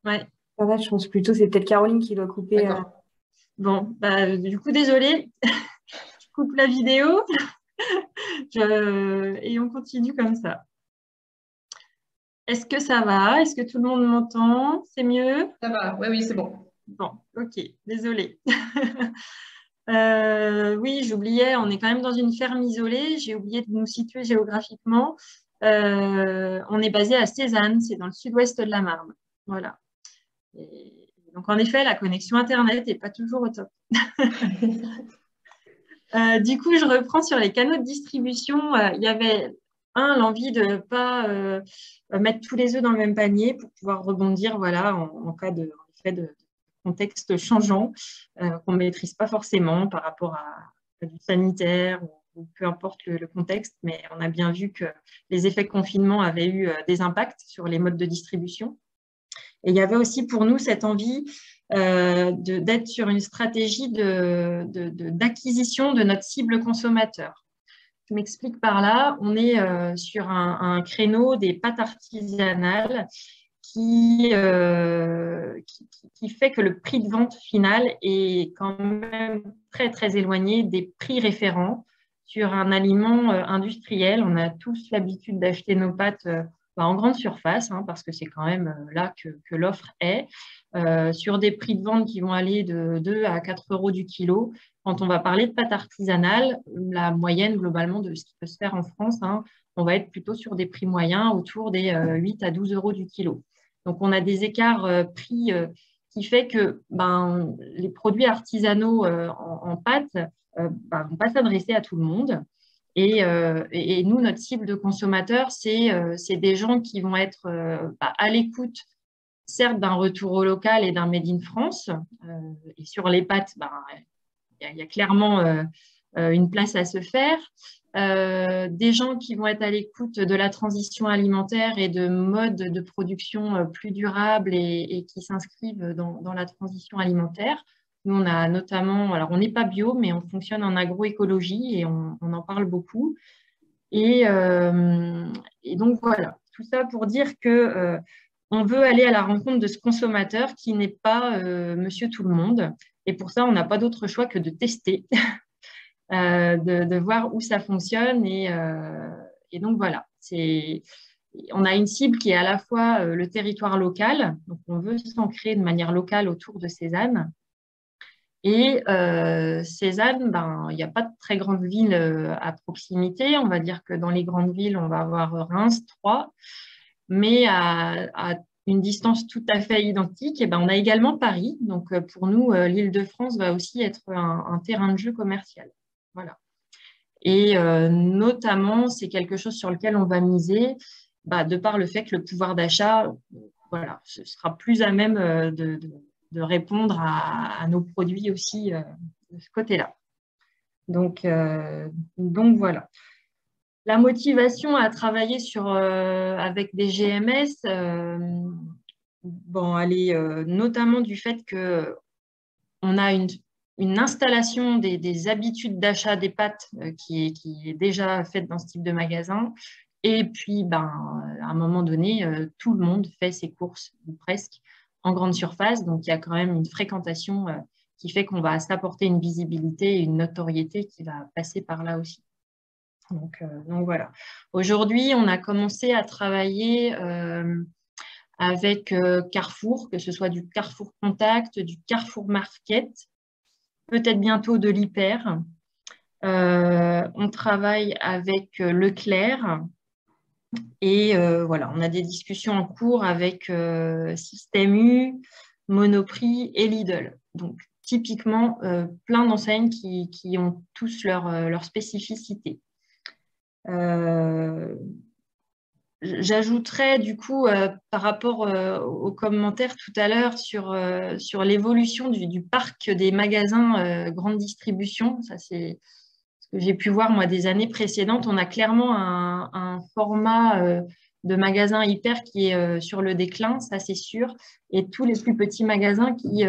Ouais. Je pense plutôt c'est peut-être Caroline qui doit couper. Bon, du coup, désolée. Je coupe la vidéo et on continue comme ça. Est-ce que ça va? Est-ce que tout le monde m'entend? C'est mieux? Ça va, oui, c'est bon. Bon, ok, désolée. Oui, j'oubliais, on est quand même dans une ferme isolée. J'ai oublié de nous situer géographiquement. On est basé à Sézanne, c'est dans le sud-ouest de la Marne. Voilà. Et donc, en effet, la connexion Internet n'est pas toujours au top. Du coup, je reprends sur les canaux de distribution. Il y avait, l'envie de ne pas mettre tous les œufs dans le même panier pour pouvoir rebondir voilà, en cas de contexte changeant qu'on ne maîtrise pas forcément par rapport à du sanitaire ou peu importe le contexte. Mais on a bien vu que les effets de confinement avaient eu des impacts sur les modes de distribution. Et il y avait aussi pour nous cette envie d'être sur une stratégie d'acquisition de notre cible consommateur. Je m'explique par là. On est sur un créneau des pâtes artisanales qui fait que le prix de vente final est quand même très, très éloigné des prix référents sur un aliment industriel. On a tous l'habitude d'acheter nos pâtes en grande surface, parce que c'est quand même là que l'offre est, sur des prix de vente qui vont aller de 2 à 4 euros du kilo. Quand on va parler de pâtes artisanales, la moyenne globalement de ce qui peut se faire en France, on va être plutôt sur des prix moyens autour des 8 à 12 euros du kilo. Donc, on a des écarts prix qui fait que les produits artisanaux en pâtes ne vont pas s'adresser à tout le monde. Et nous, notre cible de consommateurs, c'est des gens qui vont être à l'écoute, certes, d'un retour au local et d'un Made in France. Et sur les pâtes, il y a clairement une place à se faire. Des gens qui vont être à l'écoute de la transition alimentaire et de modes de production plus durables et qui s'inscrivent dans la transition alimentaire. Nous, on a notamment, alors on n'est pas bio, mais on fonctionne en agroécologie et on en parle beaucoup. Et donc, voilà, tout ça pour dire que on veut aller à la rencontre de ce consommateur qui n'est pas monsieur tout le monde. Et pour ça, on n'a pas d'autre choix que de tester, de voir où ça fonctionne. Et donc, voilà, on a une cible qui est à la fois le territoire local, donc on veut s'ancrer de manière locale autour de Cézanne. Et Cézanne, il n'y a pas de très grandes villes à proximité. On va dire que dans les grandes villes, on va avoir Reims, Troyes, mais à une distance tout à fait identique, et on a également Paris. Donc pour nous, l'Île-de-France va aussi être un terrain de jeu commercial. Voilà. Et notamment, c'est quelque chose sur lequel on va miser, de par le fait que le pouvoir d'achat, voilà, ce sera plus à même de répondre à nos produits aussi de ce côté-là. Donc voilà. La motivation à travailler avec des GMS, elle est notamment du fait qu'on a une installation des habitudes d'achat des pâtes qui est déjà faite dans ce type de magasin. Et puis, à un moment donné, tout le monde fait ses courses, ou presque, en grande surface. Donc, il y a quand même une fréquentation qui fait qu'on va s'apporter une visibilité et une notoriété qui va passer par là aussi. Donc voilà. Aujourd'hui, on a commencé à travailler avec Carrefour, que ce soit du Carrefour Contact, du Carrefour Market, peut-être bientôt de l'Hyper. On travaille avec Leclerc. Et voilà, on a des discussions en cours avec Système U, Monoprix et Lidl. Donc, typiquement, plein d'enseignes qui ont tous leur spécificité. J'ajouterais du coup par rapport aux commentaires tout à l'heure sur l'évolution du parc des magasins grande distribution. Ça, c'est ce que j'ai pu voir moi des années précédentes. On a clairement un format de magasin hyper qui est sur le déclin, ça c'est sûr, et tous les plus petits magasins qui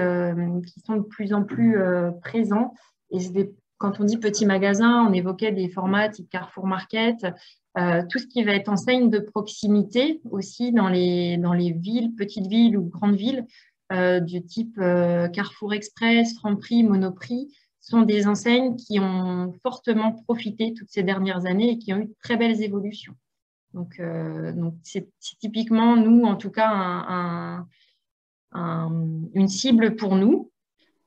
sont de plus en plus présents. Et quand on dit petits magasins, on évoquait des formats type Carrefour Market, tout ce qui va être enseigne de proximité aussi dans les villes, petites villes ou grandes villes, du type Carrefour Express, Franprix, Monoprix, sont des enseignes qui ont fortement profité toutes ces dernières années et qui ont eu de très belles évolutions. Donc c'est typiquement, nous, en tout cas, une cible pour nous,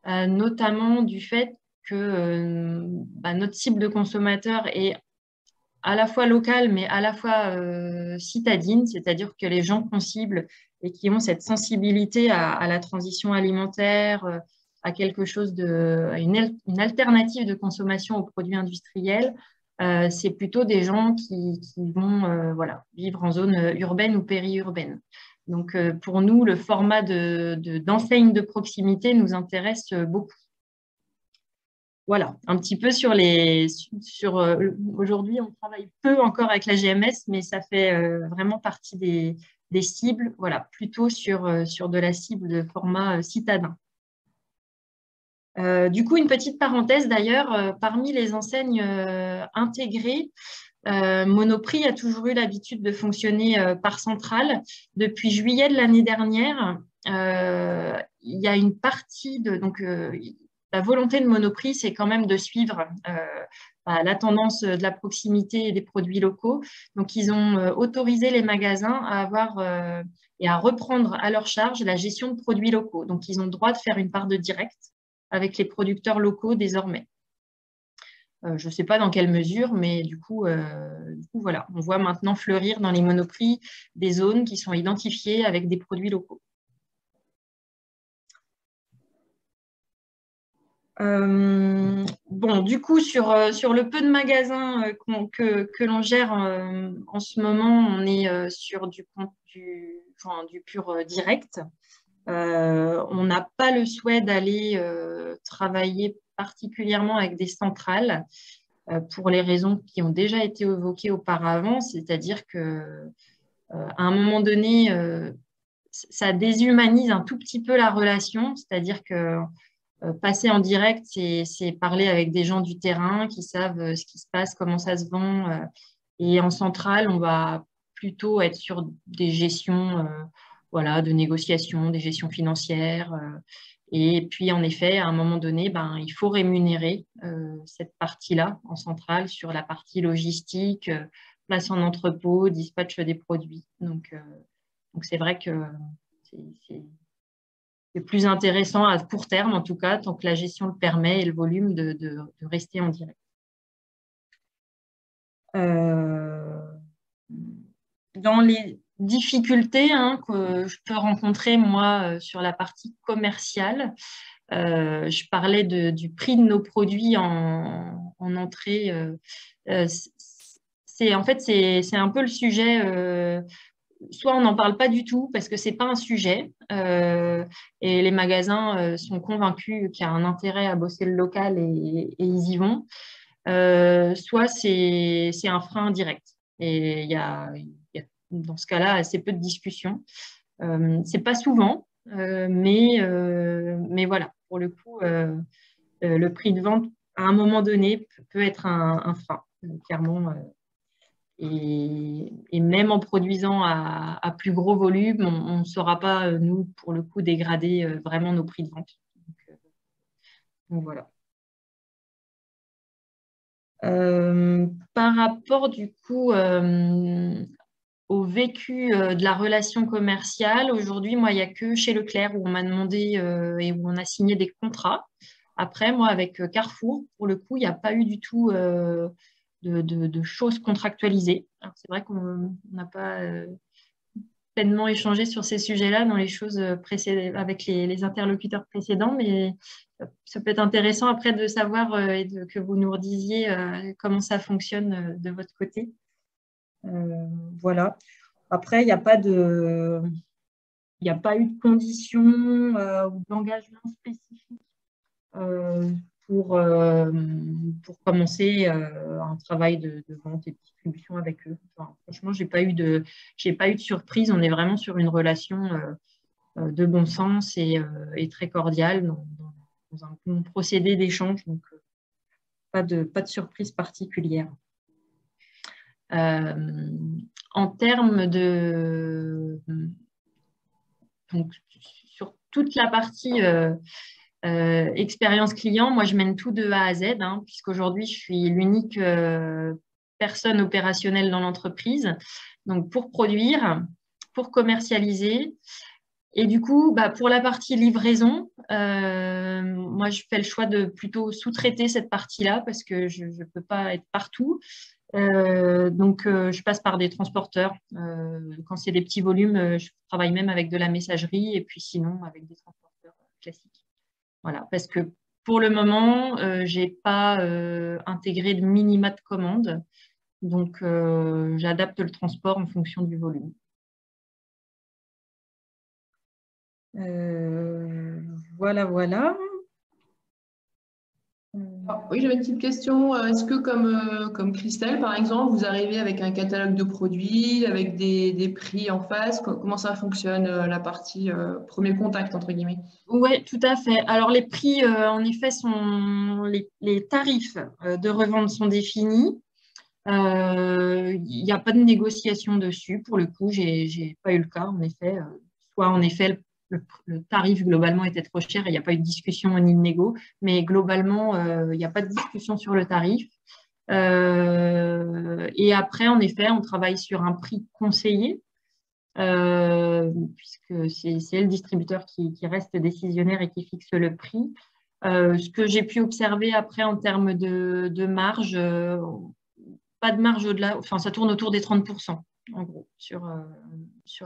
notamment du fait que notre cible de consommateur est à la fois locale, mais à la fois citadine, c'est-à-dire que les gens qu'on cible et qui ont cette sensibilité à la transition alimentaire, à quelque chose à une alternative de consommation aux produits industriels, c'est plutôt des gens qui vont vivre en zone urbaine ou périurbaine. Donc, pour nous, le format d'enseigne de proximité nous intéresse beaucoup. Voilà, un petit peu aujourd'hui, on travaille peu encore avec la GMS, mais ça fait vraiment partie des cibles, voilà, plutôt sur de la cible de format citadin. Du coup, une petite parenthèse d'ailleurs, parmi les enseignes intégrées, Monoprix a toujours eu l'habitude de fonctionner par centrale. Depuis juillet de l'année dernière, il y a une partie la volonté de Monoprix, c'est quand même de suivre la tendance de la proximité et des produits locaux. Donc, ils ont autorisé les magasins à avoir et à reprendre à leur charge la gestion de produits locaux. Donc, ils ont le droit de faire une part de direct avec les producteurs locaux désormais. Je ne sais pas dans quelle mesure, mais du coup, voilà, on voit maintenant fleurir dans les Monoprix des zones qui sont identifiées avec des produits locaux. Du coup, sur le peu de magasins que l'on gère en ce moment, on est sur du pur direct. On n'a pas le souhait d'aller travailler particulièrement avec des centrales pour les raisons qui ont déjà été évoquées auparavant, c'est-à-dire que à un moment donné, ça déshumanise un tout petit peu la relation, c'est-à-dire que passer en direct, c'est parler avec des gens du terrain qui savent ce qui se passe, comment ça se vend. Et en centrale, on va plutôt être sur des gestions voilà, de négociation, des gestions financières. Et puis, en effet, à un moment donné, ben, il faut rémunérer cette partie-là en centrale sur la partie logistique, place en entrepôt, dispatch des produits. Donc c'est vrai que c'est plus intéressant à court terme, en tout cas, tant que la gestion le permet et le volume de rester en direct. Dans les difficultés que je peux rencontrer, moi, sur la partie commerciale, je parlais du prix de nos produits en entrée. En fait, c'est un peu le sujet. Soit on n'en parle pas du tout parce que ce n'est pas un sujet et les magasins sont convaincus qu'il y a un intérêt à bosser le local et ils y vont. Soit c'est un frein direct. Et il y a dans ce cas-là assez peu de discussions. C'est pas souvent, mais voilà, pour le coup, le prix de vente à un moment donné peut être un frein, clairement. Et même en produisant à plus gros volume, on ne saura pas, nous, pour le coup, dégrader vraiment nos prix de vente. Donc voilà. Par rapport, du coup, au vécu de la relation commerciale, aujourd'hui, moi, il n'y a que chez Leclerc où on m'a demandé et où on a signé des contrats. Après, moi, avec Carrefour, pour le coup, il n'y a pas eu du tout de choses contractualisées. C'est vrai qu'on n'a pas pleinement échangé sur ces sujets-là dans les choses avec les interlocuteurs précédents, mais ça peut être intéressant après de savoir et que vous nous redisiez comment ça fonctionne de votre côté. Voilà. Après, il n'y a pas eu de conditions ou d'engagement spécifique pour commencer un travail de vente et de distribution avec eux. Enfin, franchement, j'ai pas eu de surprise. On est vraiment sur une relation de bon sens et très cordiale dans un bon procédé d'échange. Donc, pas de surprise particulière. En termes de... Donc, sur toute la partie expérience client, moi, je mène tout de A à Z, puisqu'aujourd'hui, je suis l'unique personne opérationnelle dans l'entreprise. Donc, pour produire, pour commercialiser. Et du coup, pour la partie livraison, moi, je fais le choix de plutôt sous-traiter cette partie-là parce que je ne peux pas être partout. Donc, je passe par des transporteurs. Quand c'est des petits volumes, je travaille même avec de la messagerie et puis sinon avec des transporteurs classiques. Voilà, parce que pour le moment, je n'ai pas intégré de minima de commande. Donc, j'adapte le transport en fonction du volume. Voilà. Oui, j'avais une petite question. Est-ce que comme Christelle, par exemple, vous arrivez avec un catalogue de produits, avec des prix en face? Comment ça fonctionne, la partie premier contact, entre guillemets? Oui, tout à fait. Alors, les prix, en effet, les tarifs de revente sont définis. Il n'y a pas de négociation dessus. Pour le coup, je n'ai pas eu le cas, en effet. Soit, en effet, le tarif globalement était trop cher et il n'y a pas eu de discussion ni de négo, mais globalement, il n'y a pas de discussion sur le tarif. Et après, en effet, on travaille sur un prix conseillé, puisque c'est le distributeur qui reste décisionnaire et qui fixe le prix. Ce que j'ai pu observer après en termes de marge, pas de marge au-delà, enfin ça tourne autour des 30% en gros sur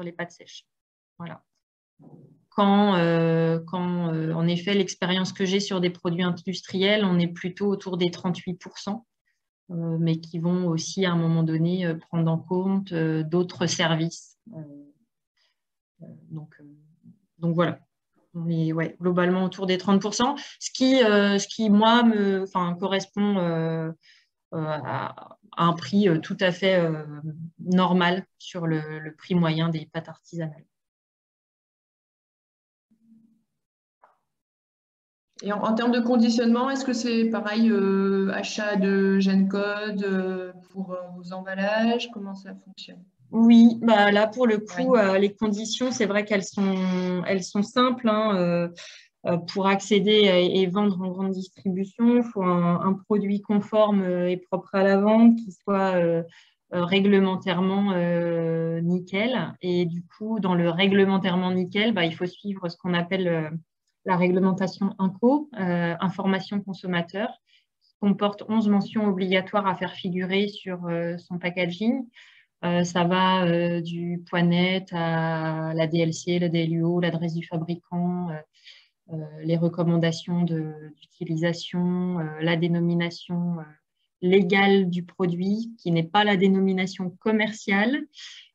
les pâtes sèches. Voilà. Quand en effet, l'expérience que j'ai sur des produits industriels, on est plutôt autour des 38%, mais qui vont aussi à un moment donné prendre en compte d'autres services. Donc voilà, on est globalement autour des 30%, ce qui moi, correspond à un prix tout à fait normal sur le prix moyen des pâtes artisanales. Et en termes de conditionnement, est-ce que c'est pareil, achat de GenCode, pour vos emballages? Comment ça fonctionne? Oui, bah là pour le coup, les conditions, c'est vrai qu'elles sont simples. Hein, pour accéder et vendre en grande distribution, il faut un produit conforme et propre à la vente, qui soit réglementairement nickel. Et du coup, dans le réglementairement nickel, bah, il faut suivre ce qu'on appelle la réglementation INCO, information consommateur, qui comporte 11 mentions obligatoires à faire figurer sur son packaging. Ça va du point net à la DLC, la DLUO, l'adresse du fabricant, les recommandations d'utilisation, la dénomination légale du produit, qui n'est pas la dénomination commerciale,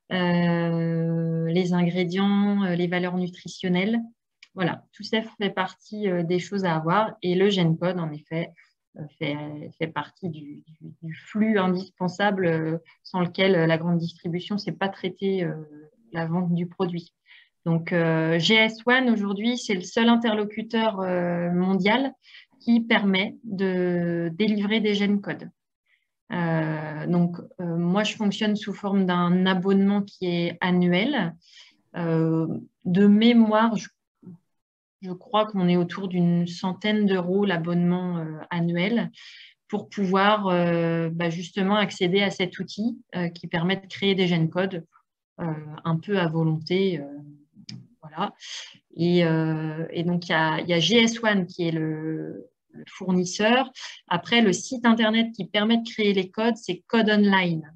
les ingrédients, les valeurs nutritionnelles. Voilà, tout ça fait partie des choses à avoir. Et le GenCode, en effet, fait partie du flux indispensable sans lequel la grande distribution ne sait pas traiter la vente du produit. Donc, GS1, aujourd'hui, c'est le seul interlocuteur mondial qui permet de délivrer des GenCodes. Moi, je fonctionne sous forme d'un abonnement qui est annuel. De mémoire, je crois qu'on est autour d'une centaine d'euros l'abonnement annuel pour pouvoir justement accéder à cet outil qui permet de créer des GenCodes un peu à volonté. Voilà. Et donc, il y a GS1 qui est le fournisseur. Après, le site Internet qui permet de créer les codes, c'est Code Online.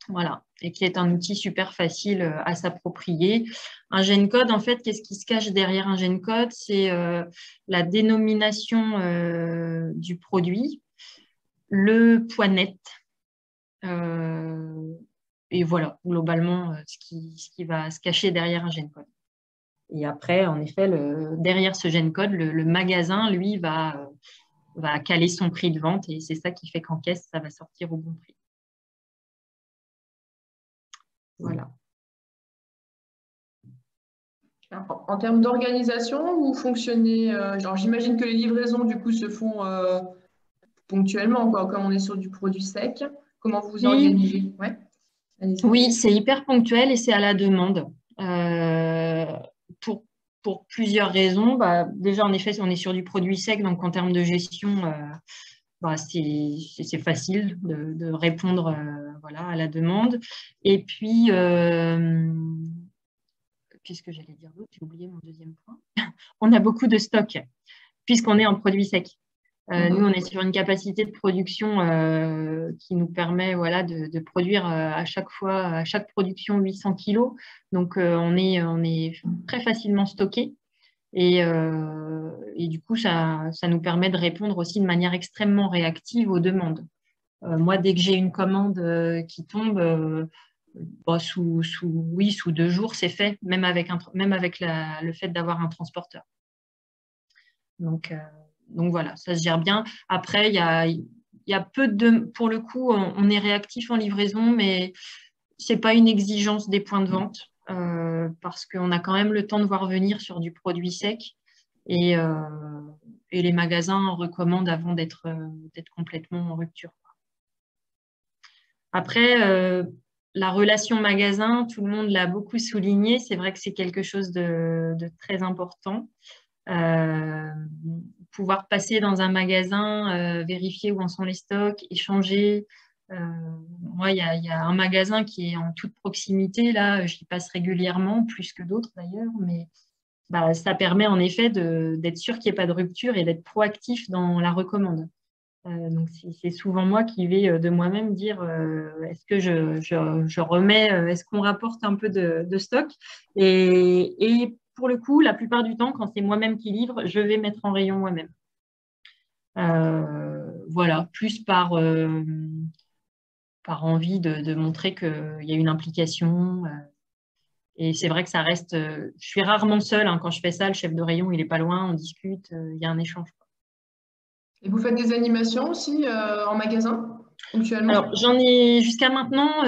Voilà. Et qui est un outil super facile à s'approprier. Un GenCode, en fait, qu'est-ce qui se cache derrière un GenCode? C'est la dénomination du produit, le point net. Et voilà, globalement, ce qui va se cacher derrière un GenCode. Et après, en effet, derrière ce GenCode, le magasin, lui, va caler son prix de vente et c'est ça qui fait qu'en caisse, ça va sortir au bon prix. Voilà. En termes d'organisation, vous fonctionnez, genre j'imagine que les livraisons du coup se font ponctuellement, quoi, comme on est sur du produit sec. Comment vous vous organisez? Ouais. Oui, c'est hyper ponctuel et c'est à la demande. Pour plusieurs raisons. Déjà, en effet, on est sur du produit sec, donc en termes de gestion, c'est facile de répondre voilà, à la demande. Et puis, qu'est-ce que j'allais dire d'autre? J'ai oublié mon deuxième point. On a beaucoup de stock, puisqu'on est en produit sec. Nous, on est sur une capacité de production qui nous permet voilà, de produire à chaque production 800 kilos. Donc, on est très facilement stocké. Et du coup, ça nous permet de répondre aussi de manière extrêmement réactive aux demandes. Moi, dès que j'ai une commande qui tombe, sous 2 jours, c'est fait, même avec le fait d'avoir un transporteur. Donc voilà, ça se gère bien. Après, il y a peu de... Pour le coup, on est réactif en livraison, mais ce n'est pas une exigence des points de vente parce qu'on a quand même le temps de voir venir sur du produit sec et les magasins recommandent avant d'être complètement en rupture. Après, la relation magasin, tout le monde l'a beaucoup souligné. C'est vrai que c'est quelque chose de très important. Pouvoir passer dans un magasin, vérifier où en sont les stocks, échanger. Moi, il y a un magasin qui est en toute proximité. Là, j'y passe régulièrement, plus que d'autres d'ailleurs. Mais ça permet en effet d'être sûr qu'il n'y ait pas de rupture et d'être proactif dans la recommande. Donc, c'est souvent moi qui vais de moi-même dire est-ce que je remets, est-ce qu'on rapporte un peu de stock et pour le coup, la plupart du temps, quand c'est moi-même qui livre, je vais mettre en rayon moi-même. Voilà, plus par envie de montrer qu'il y a une implication. Et c'est vrai que ça reste... je suis rarement seule quand je fais ça. Le chef de rayon, il n'est pas loin, on discute, il y a un échange. Et vous faites des animations aussi en magasin, ponctuellement? Alors, j'en ai jusqu'à maintenant,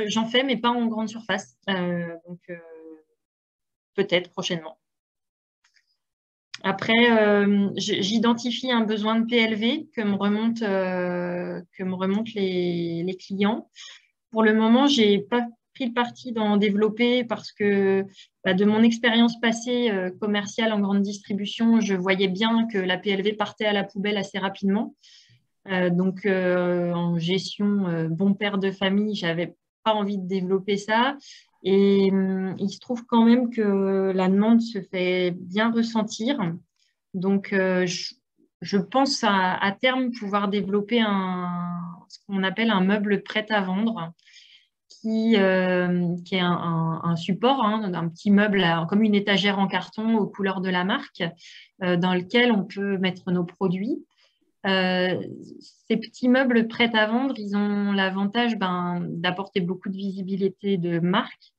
j'en fais, mais pas en grande surface. Donc, peut-être prochainement. Après, j'identifie un besoin de PLV que me remontent les clients. Pour le moment, je n'ai pas pris le parti d'en développer parce que de mon expérience passée commerciale en grande distribution, je voyais bien que la PLV partait à la poubelle assez rapidement. Donc, en gestion bon père de famille, je n'avais pas envie de développer ça. Et il se trouve quand même que la demande se fait bien ressentir. Donc, je pense à terme pouvoir développer ce qu'on appelle un meuble prêt à vendre, qui est un support, un petit meuble comme une étagère en carton aux couleurs de la marque, dans lequel on peut mettre nos produits. Ces petits meubles prêts à vendre, ils ont l'avantage d'apporter beaucoup de visibilité de marque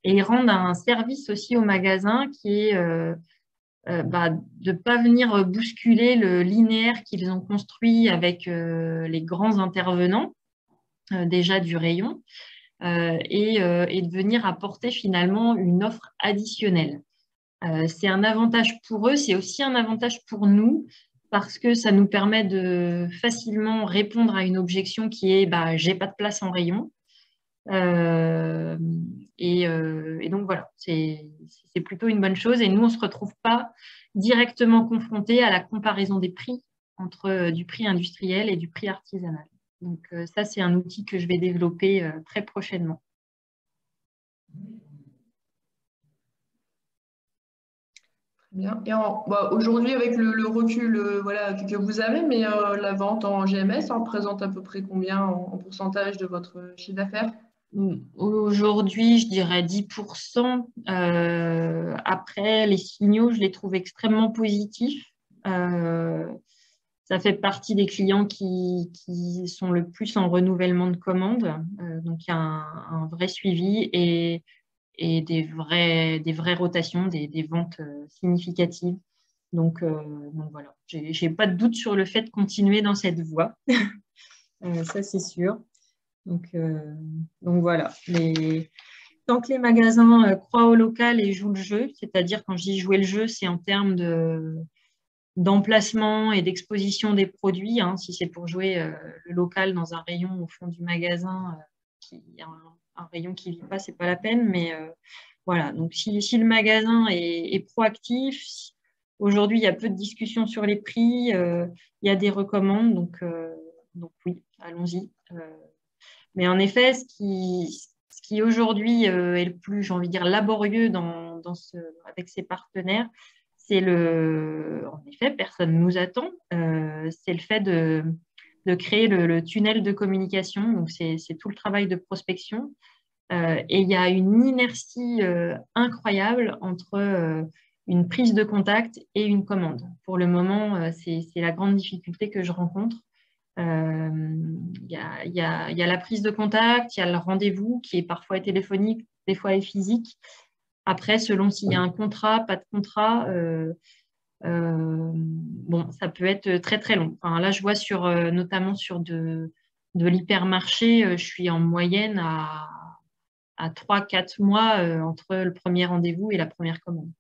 et ils rendent un service aussi au magasin qui est de ne pas venir bousculer le linéaire qu'ils ont construit avec les grands intervenants déjà du rayon et de venir apporter finalement une offre additionnelle. C'est un avantage pour eux, c'est aussi un avantage pour nous parce que ça nous permet de facilement répondre à une objection qui est j'ai pas de place en rayon. Et donc voilà, c'est plutôt une bonne chose. Et nous, on ne se retrouve pas directement confrontés à la comparaison des prix entre du prix industriel et du prix artisanal. Donc ça, c'est un outil que je vais développer très prochainement. Bien. Et aujourd'hui, avec le recul voilà, que vous avez, mais la vente en GMS, ça représente à peu près combien en pourcentage de votre chiffre d'affaires? Aujourd'hui, je dirais 10%. Après, les signaux, je les trouve extrêmement positifs. Ça fait partie des clients qui sont le plus en renouvellement de commandes. Donc, il y a un vrai suivi et des vraies rotations, des ventes significatives. Donc voilà, j'ai pas de doute sur le fait de continuer dans cette voie. Ça, c'est sûr. Donc voilà. Tant que les magasins croient au local et jouent le jeu, c'est-à-dire quand je dis jouer le jeu, c'est en termes d'emplacement et d'exposition des produits. Si c'est pour jouer le local dans un rayon au fond du magasin, un rayon qui ne vit pas, ce n'est pas la peine. Mais voilà, donc si le magasin est proactif, aujourd'hui, il y a peu de discussions sur les prix, il y a des recommandes, donc oui, allons-y. Mais en effet, ce qui aujourd'hui est le plus, j'ai envie de dire, laborieux avec ces partenaires, c'est en effet, personne ne nous attend, c'est le fait de créer le tunnel de communication. Donc, c'est tout le travail de prospection. Et il y a une inertie incroyable entre une prise de contact et une commande. Pour le moment, c'est la grande difficulté que je rencontre. Il y a la prise de contact, il y a le rendez-vous qui est parfois téléphonique, des fois est physique. Après, selon s'il y a un contrat, pas de contrat, ça peut être très très long. Enfin, là, je vois notamment sur de l'hypermarché, je suis en moyenne à 3-4 mois entre le premier rendez-vous et la première commande.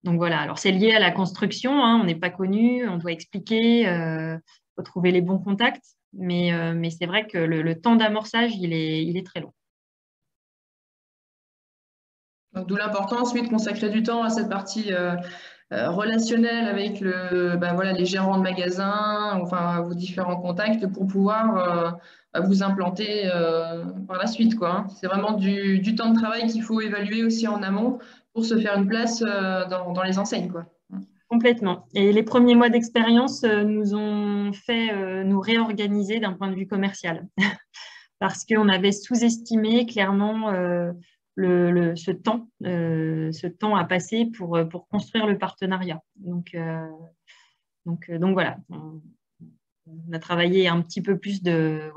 Donc voilà, alors c'est lié à la construction, on n'est pas connu, on doit expliquer, il faut trouver les bons contacts, mais c'est vrai que le temps d'amorçage, il est très long. D'où l'importance, oui, de consacrer du temps à cette partie relationnelle avec les gérants de magasins, enfin vos différents contacts pour pouvoir vous implanter par la suite, quoi. C'est vraiment du temps de travail qu'il faut évaluer aussi en amont pour se faire une place dans les enseignes, quoi. Complètement. Et les premiers mois d'expérience nous ont fait nous réorganiser d'un point de vue commercial parce qu'on avait sous-estimé clairement ce temps à passer pour construire le partenariat. Donc voilà, on a travaillé un petit peu plus de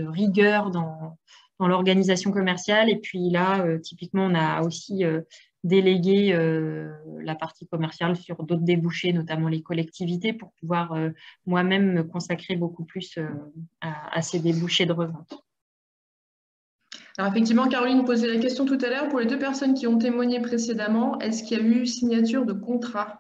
rigueur dans l'organisation commerciale. Et puis là, typiquement, on a aussi délégué la partie commerciale sur d'autres débouchés, notamment les collectivités, pour pouvoir moi-même me consacrer beaucoup plus à ces débouchés de revente. Alors effectivement, Caroline posait la question tout à l'heure, pour les 2 personnes qui ont témoigné précédemment, est-ce qu'il y a eu signature de contrat?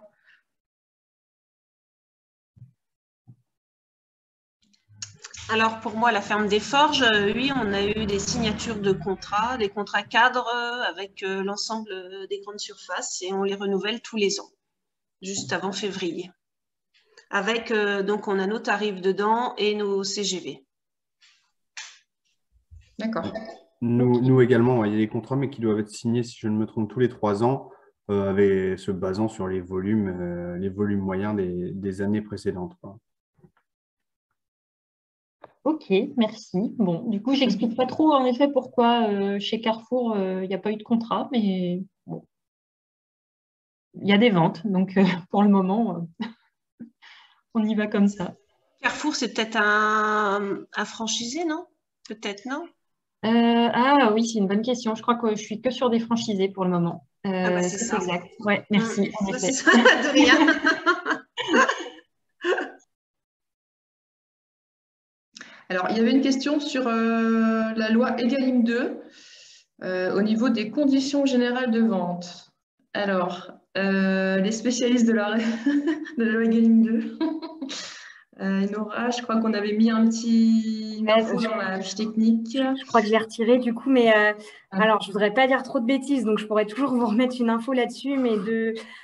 Alors pour moi, la ferme des Forges, oui, on a eu des signatures de contrats, des contrats cadres avec l'ensemble des grandes surfaces et on les renouvelle tous les ans, juste avant février. Avec, donc on a nos tarifs dedans et nos CGV. D'accord. Nous également, il y a des contrats, mais qui doivent être signés, si je ne me trompe, tous les 3 ans, se basant sur les volumes moyens des années précédentes, quoi. Ok, merci. Bon, du coup, j'explique pas trop en effet pourquoi chez Carrefour, il n'y a pas eu de contrat, mais bon, il y a des ventes. Donc, pour le moment, on y va comme ça. Carrefour, c'est peut-être un franchisé, non? Peut-être, non? Ah oui, c'est une bonne question. Je crois que je suis que sur des franchisés pour le moment. C'est ça. Exact. Ouais, merci. En effet. C'est ça, de rien. Alors, il y avait une question sur la loi Egalim 2 au niveau des conditions générales de vente. Alors, les spécialistes de la loi Egalim 2, Nora, je crois qu'on avait mis une info dans la fiche technique. Je crois que je l'ai retiré du coup, mais alors je ne voudrais pas dire trop de bêtises, donc je pourrais toujours vous remettre une info là-dessus, mais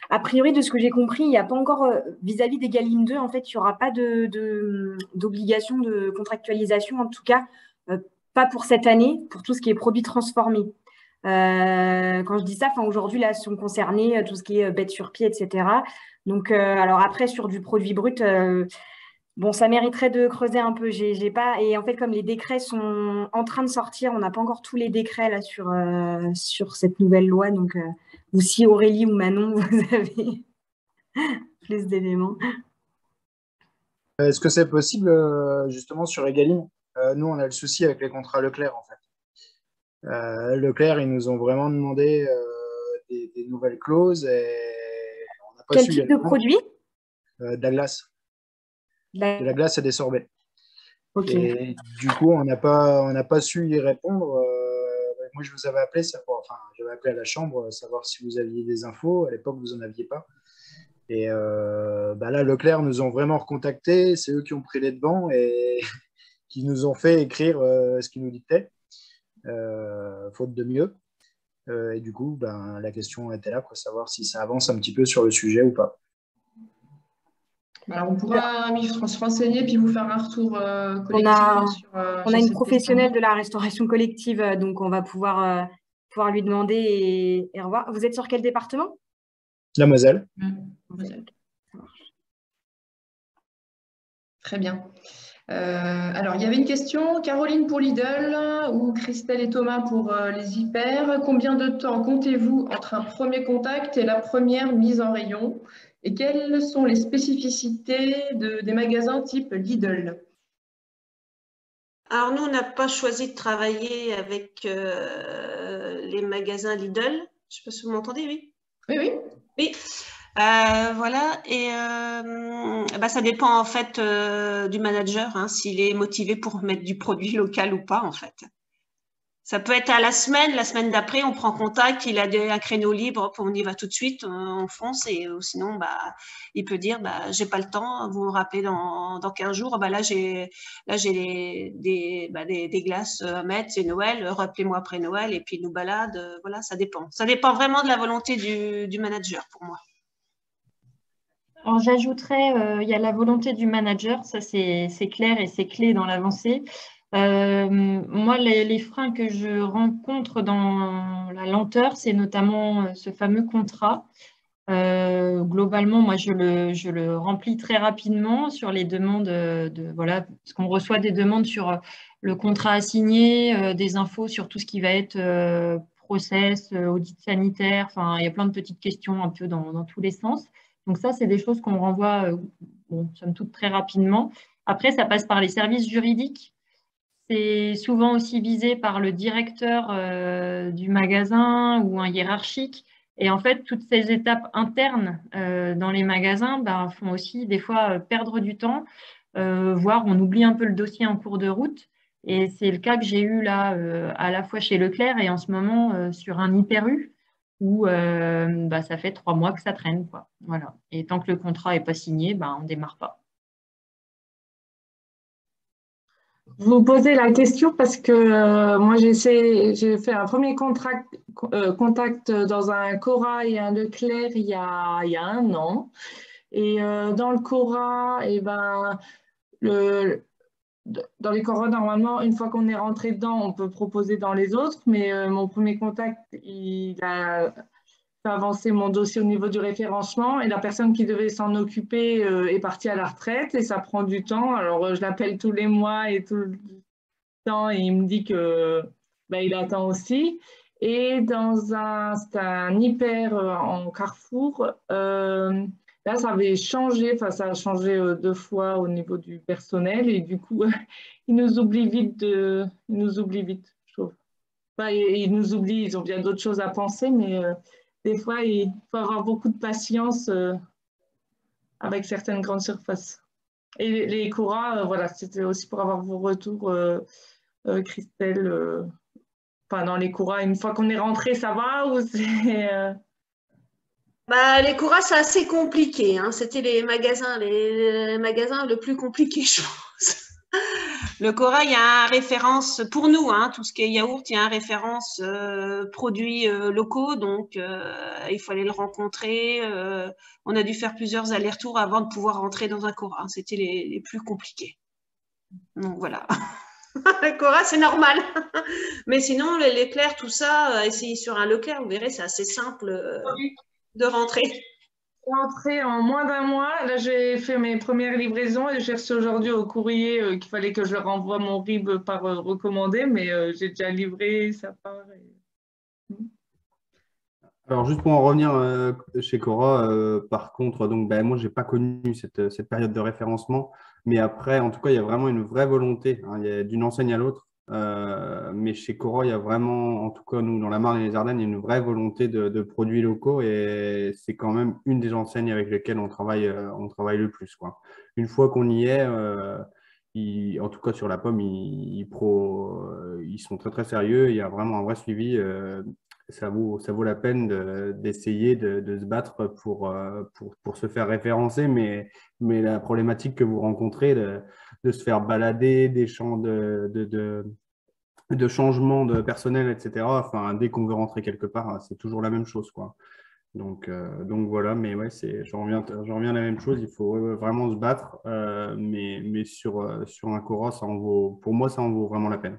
a priori, de ce que j'ai compris, il n'y a pas encore, vis-à-vis d'Egalim 2, en fait, il n'y aura pas d'obligation de contractualisation, en tout cas, pas pour cette année, pour tout ce qui est produits transformés. Quand je dis ça, aujourd'hui, là, sont concernés tout ce qui est bêtes sur pied, etc. Donc, alors après, sur du produit brut, bon, ça mériterait de creuser un peu. J'ai pas... Et en fait, comme les décrets sont en train de sortir, on n'a pas encore tous les décrets là sur cette nouvelle loi. Donc, ou si Aurélie ou Manon, vous avez plus d'éléments. Est-ce que c'est possible, justement, sur Egalim? Nous, on a le souci avec les contrats Leclerc, en fait. Leclerc, ils nous ont vraiment demandé des nouvelles clauses et on n'a pas su. Quel type de produit? De la glace. De la glace et des sorbets. Okay. Et du coup, on n'a pas su y répondre. Moi, je vous avais appelé, j'avais appelé à la chambre, savoir si vous aviez des infos. À l'époque, vous n'en aviez pas. Et là, Leclerc nous ont vraiment recontactés. C'est eux qui ont pris les devants et qui nous ont fait écrire ce qu'ils nous dictaient, faute de mieux. Et du coup, la question était là, savoir si ça avance un petit peu sur le sujet ou pas. Alors, on pourra se renseigner puis vous faire un retour collectif. On a une professionnelle de la restauration collective, donc on va pouvoir lui demander et revoir. Vous êtes sur quel département? La Moselle. Moselle. Très bien. Alors, il y avait une question, Caroline pour Lidl ou Christelle et Thomas pour les hyper. Combien de temps comptez-vous entre un premier contact et la première mise en rayon? Et quelles sont les spécificités des magasins type Lidl? Alors, nous, on n'a pas choisi de travailler avec les magasins Lidl. Je ne sais pas si vous m'entendez, oui? Oui. Oui. Voilà, et ça dépend en fait du manager, s'il est motivé pour mettre du produit local ou pas en fait. Ça peut être à la semaine d'après, on prend contact, il a un créneau libre, on y va tout de suite, on fonce, et sinon, il peut dire, j'ai pas le temps, vous me rappelez dans 15 jours, là j'ai des glaces à mettre, c'est Noël, rappelez-moi après Noël, et puis nous balade, voilà, ça dépend. Ça dépend vraiment de la volonté du manager pour moi. Alors, j'ajouterais, il y a la volonté du manager, ça c'est clair et c'est clé dans l'avancée. Moi, les freins que je rencontre dans la lenteur, c'est notamment ce fameux contrat. Globalement, moi, je le remplis très rapidement sur les demandes voilà, parce qu'on reçoit des demandes sur le contrat à signer, des infos sur tout ce qui va être process, audit sanitaire. Enfin, il y a plein de petites questions un peu dans tous les sens. Donc ça, c'est des choses qu'on renvoie, somme toute, très rapidement. Après, ça passe par les services juridiques. C'est souvent aussi visé par le directeur du magasin ou un hiérarchique. Et en fait, toutes ces étapes internes dans les magasins font aussi des fois perdre du temps, voire on oublie un peu le dossier en cours de route. Et c'est le cas que j'ai eu là, à la fois chez Leclerc et en ce moment sur un Hyper U, où ça fait 3 mois que ça traîne, quoi. Voilà. Et tant que le contrat n'est pas signé, on ne démarre pas. Vous posez la question parce que moi, j'ai fait un premier contact dans un Cora et un Leclerc il y a 1 an. Et dans le Cora, dans les Cora, normalement, une fois qu'on est rentré dedans, on peut proposer dans les autres. Mais mon premier contact, il a fait avancer mon dossier au niveau du référencement. Et la personne qui devait s'en occuper est partie à la retraite et ça prend du temps. Alors, je l'appelle tous les mois et tout le temps et il me dit que il attend aussi. Et c'était un Hyper en Carrefour. Là, ça avait changé, ça a changé 2 fois au niveau du personnel et du coup, ils nous oublient vite, je trouve. Ils nous oublient, ils ont bien d'autres choses à penser, mais des fois, il faut avoir beaucoup de patience avec certaines grandes surfaces. Et les Cora, voilà, c'était aussi pour avoir vos retours, Christelle. Dans les Cora, une fois qu'on est rentré, ça va ou c'est… Les Cora, c'est assez compliqué. Hein. C'était les magasins le plus compliqué, je pense. Le Cora, il y a un référence, pour nous, hein, tout ce qui est yaourt, il y a un référence produits locaux, donc il faut aller le rencontrer. On a dû faire plusieurs allers-retours avant de pouvoir rentrer dans un Cora. C'était les plus compliqués. Donc voilà. Le Cora, c'est normal. Mais sinon, les Leclerc, tout ça, essayez sur un Leclerc, vous verrez, c'est assez simple de rentrer. Rentré en moins d'1 mois. Là, j'ai fait mes premières livraisons et j'ai reçu aujourd'hui au courrier qu'il fallait que je leur envoie mon RIB par recommandé, mais j'ai déjà livré, ça part. Alors, juste pour en revenir chez Cora, par contre, donc, moi, je n'ai pas connu cette période de référencement, mais après, en tout cas, il y a vraiment une vraie volonté, hein, il y a d'une enseigne à l'autre. Mais chez Cora, il y a vraiment, en tout cas, nous, dans la Marne et les Ardennes, il y a une vraie volonté de produits locaux et c'est quand même une des enseignes avec lesquelles on travaille le plus, quoi. Une fois qu'on y est, en tout cas sur la pomme, ils sont très, très sérieux. Il y a vraiment un vrai suivi. Ça vaut la peine d'essayer de se battre pour se faire référencer, mais la problématique que vous rencontrez, de se faire balader, des champs de changement de personnel, etc. Enfin, dès qu'on veut rentrer quelque part, c'est toujours la même chose, quoi. Donc voilà, mais ouais, j'en reviens à la même chose. Il faut vraiment se battre, mais sur un Cora, pour moi, ça en vaut vraiment la peine.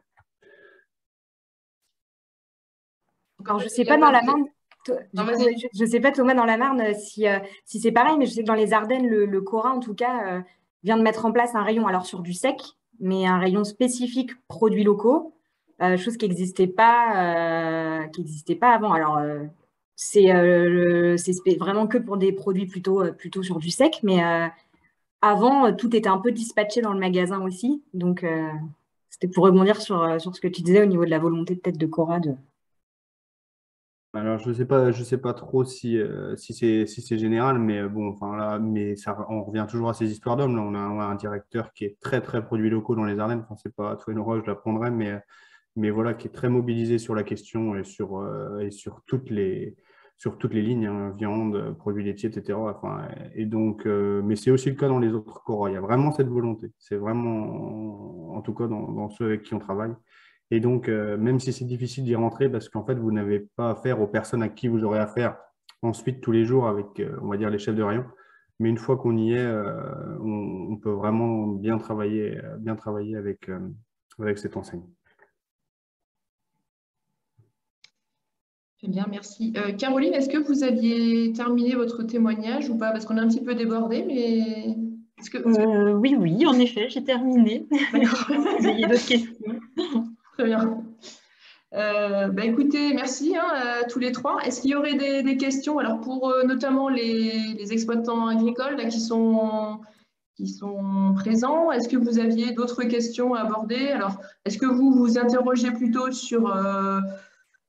Alors, je ne sais pas dans la Marne, je sais pas Thomas dans la Marne si c'est pareil, mais je sais que dans les Ardennes, le Cora en tout cas vient de mettre en place un rayon, alors sur du sec, mais un rayon spécifique produits locaux, chose qui n'existait pas avant. Alors c'est vraiment que pour des produits plutôt sur du sec, mais avant tout était un peu dispatché dans le magasin aussi, donc c'était pour rebondir sur ce que tu disais au niveau de la volonté peut-être de Cora de… Alors, je sais pas trop si c'est général, mais bon, enfin là, on revient toujours à ces histoires d'hommes. Là, on a un directeur qui est très, très produits locaux dans les Ardennes. Enfin, c'est pas à toi et Nora, je l'apprendrai, mais voilà, qui est très mobilisé sur la question et sur toutes les lignes, hein, viande, produits laitiers, etc. Enfin, et donc, mais c'est aussi le cas dans les autres Cora. Il y a vraiment cette volonté. C'est vraiment, en tout cas, dans ceux avec qui on travaille. Et donc, même si c'est difficile d'y rentrer, parce qu'en fait, vous n'avez pas affaire aux personnes à qui vous aurez affaire ensuite tous les jours avec, on va dire, les chefs de rayon. Mais une fois qu'on y est, on peut vraiment bien travailler avec cette enseigne. Très bien, merci. Caroline, est-ce que vous aviez terminé votre témoignage ou pas? Parce qu'on a un petit peu débordé, mais… Oui, en effet, j'ai terminé. Vous avez d'autres questions? Très bien. Écoutez, merci à tous les trois. Est-ce qu'il y aurait des questions? Alors pour notamment les exploitants agricoles là, qui sont présents, est-ce que vous aviez d'autres questions à aborder? Alors, est-ce que vous vous interrogez plutôt sur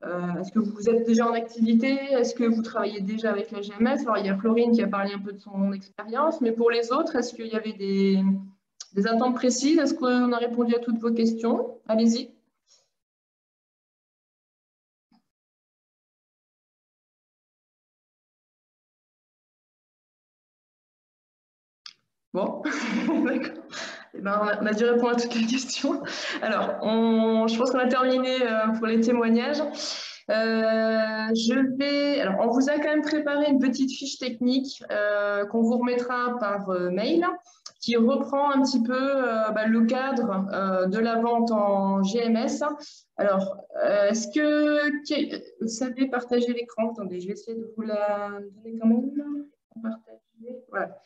est-ce que vous êtes déjà en activité? Est-ce que vous travaillez déjà avec la GMS? Alors, il y a Florine qui a parlé un peu de son expérience, mais pour les autres, est-ce qu'il y avait des Des attentes précises? Est-ce qu'on a répondu à toutes vos questions? Allez-y. Bon, d'accord. Eh ben, on a dû répondre à toutes les questions. Alors, je pense qu'on a terminé pour les témoignages. Alors, on vous a quand même préparé une petite fiche technique qu'on vous remettra par mail, qui reprend un petit peu le cadre de la vente en GMS. Alors, est-ce que vous savez partager l'écran? Attendez, je vais essayer de vous la donner quand même. Partager. Voilà.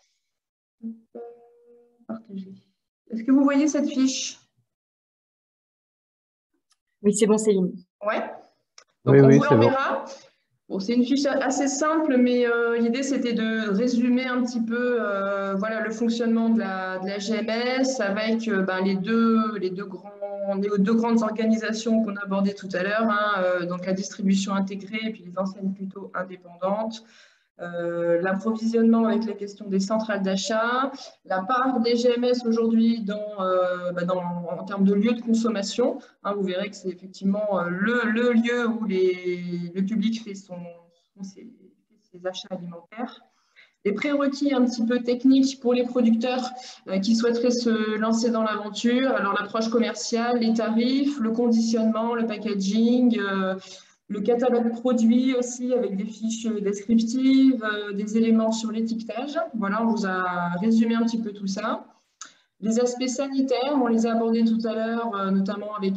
Partager. Est-ce que vous voyez cette fiche? Oui, c'est bon, Céline. Ouais. Donc, oui, on oui, vous l'enverra. Bon, c'est une fiche assez simple, mais l'idée, c'était de résumer un petit peu voilà, le fonctionnement de la GMS avec les deux grandes organisations qu'on a abordées tout à l'heure, hein, donc la distribution intégrée et puis les enseignes plutôt indépendantes. L'approvisionnement avec la question des centrales d'achat, la part des GMS aujourd'hui en termes de lieu de consommation. Hein, vous verrez que c'est effectivement le lieu où le public fait ses achats alimentaires. Les prérequis un petit peu techniques pour les producteurs qui souhaiteraient se lancer dans l'aventure. Alors l'approche commerciale, les tarifs, le conditionnement, le packaging, le catalogue produit aussi avec des fiches descriptives, des éléments sur l'étiquetage. Voilà, on vous a résumé un petit peu tout ça. Les aspects sanitaires, on les a abordés tout à l'heure, notamment avec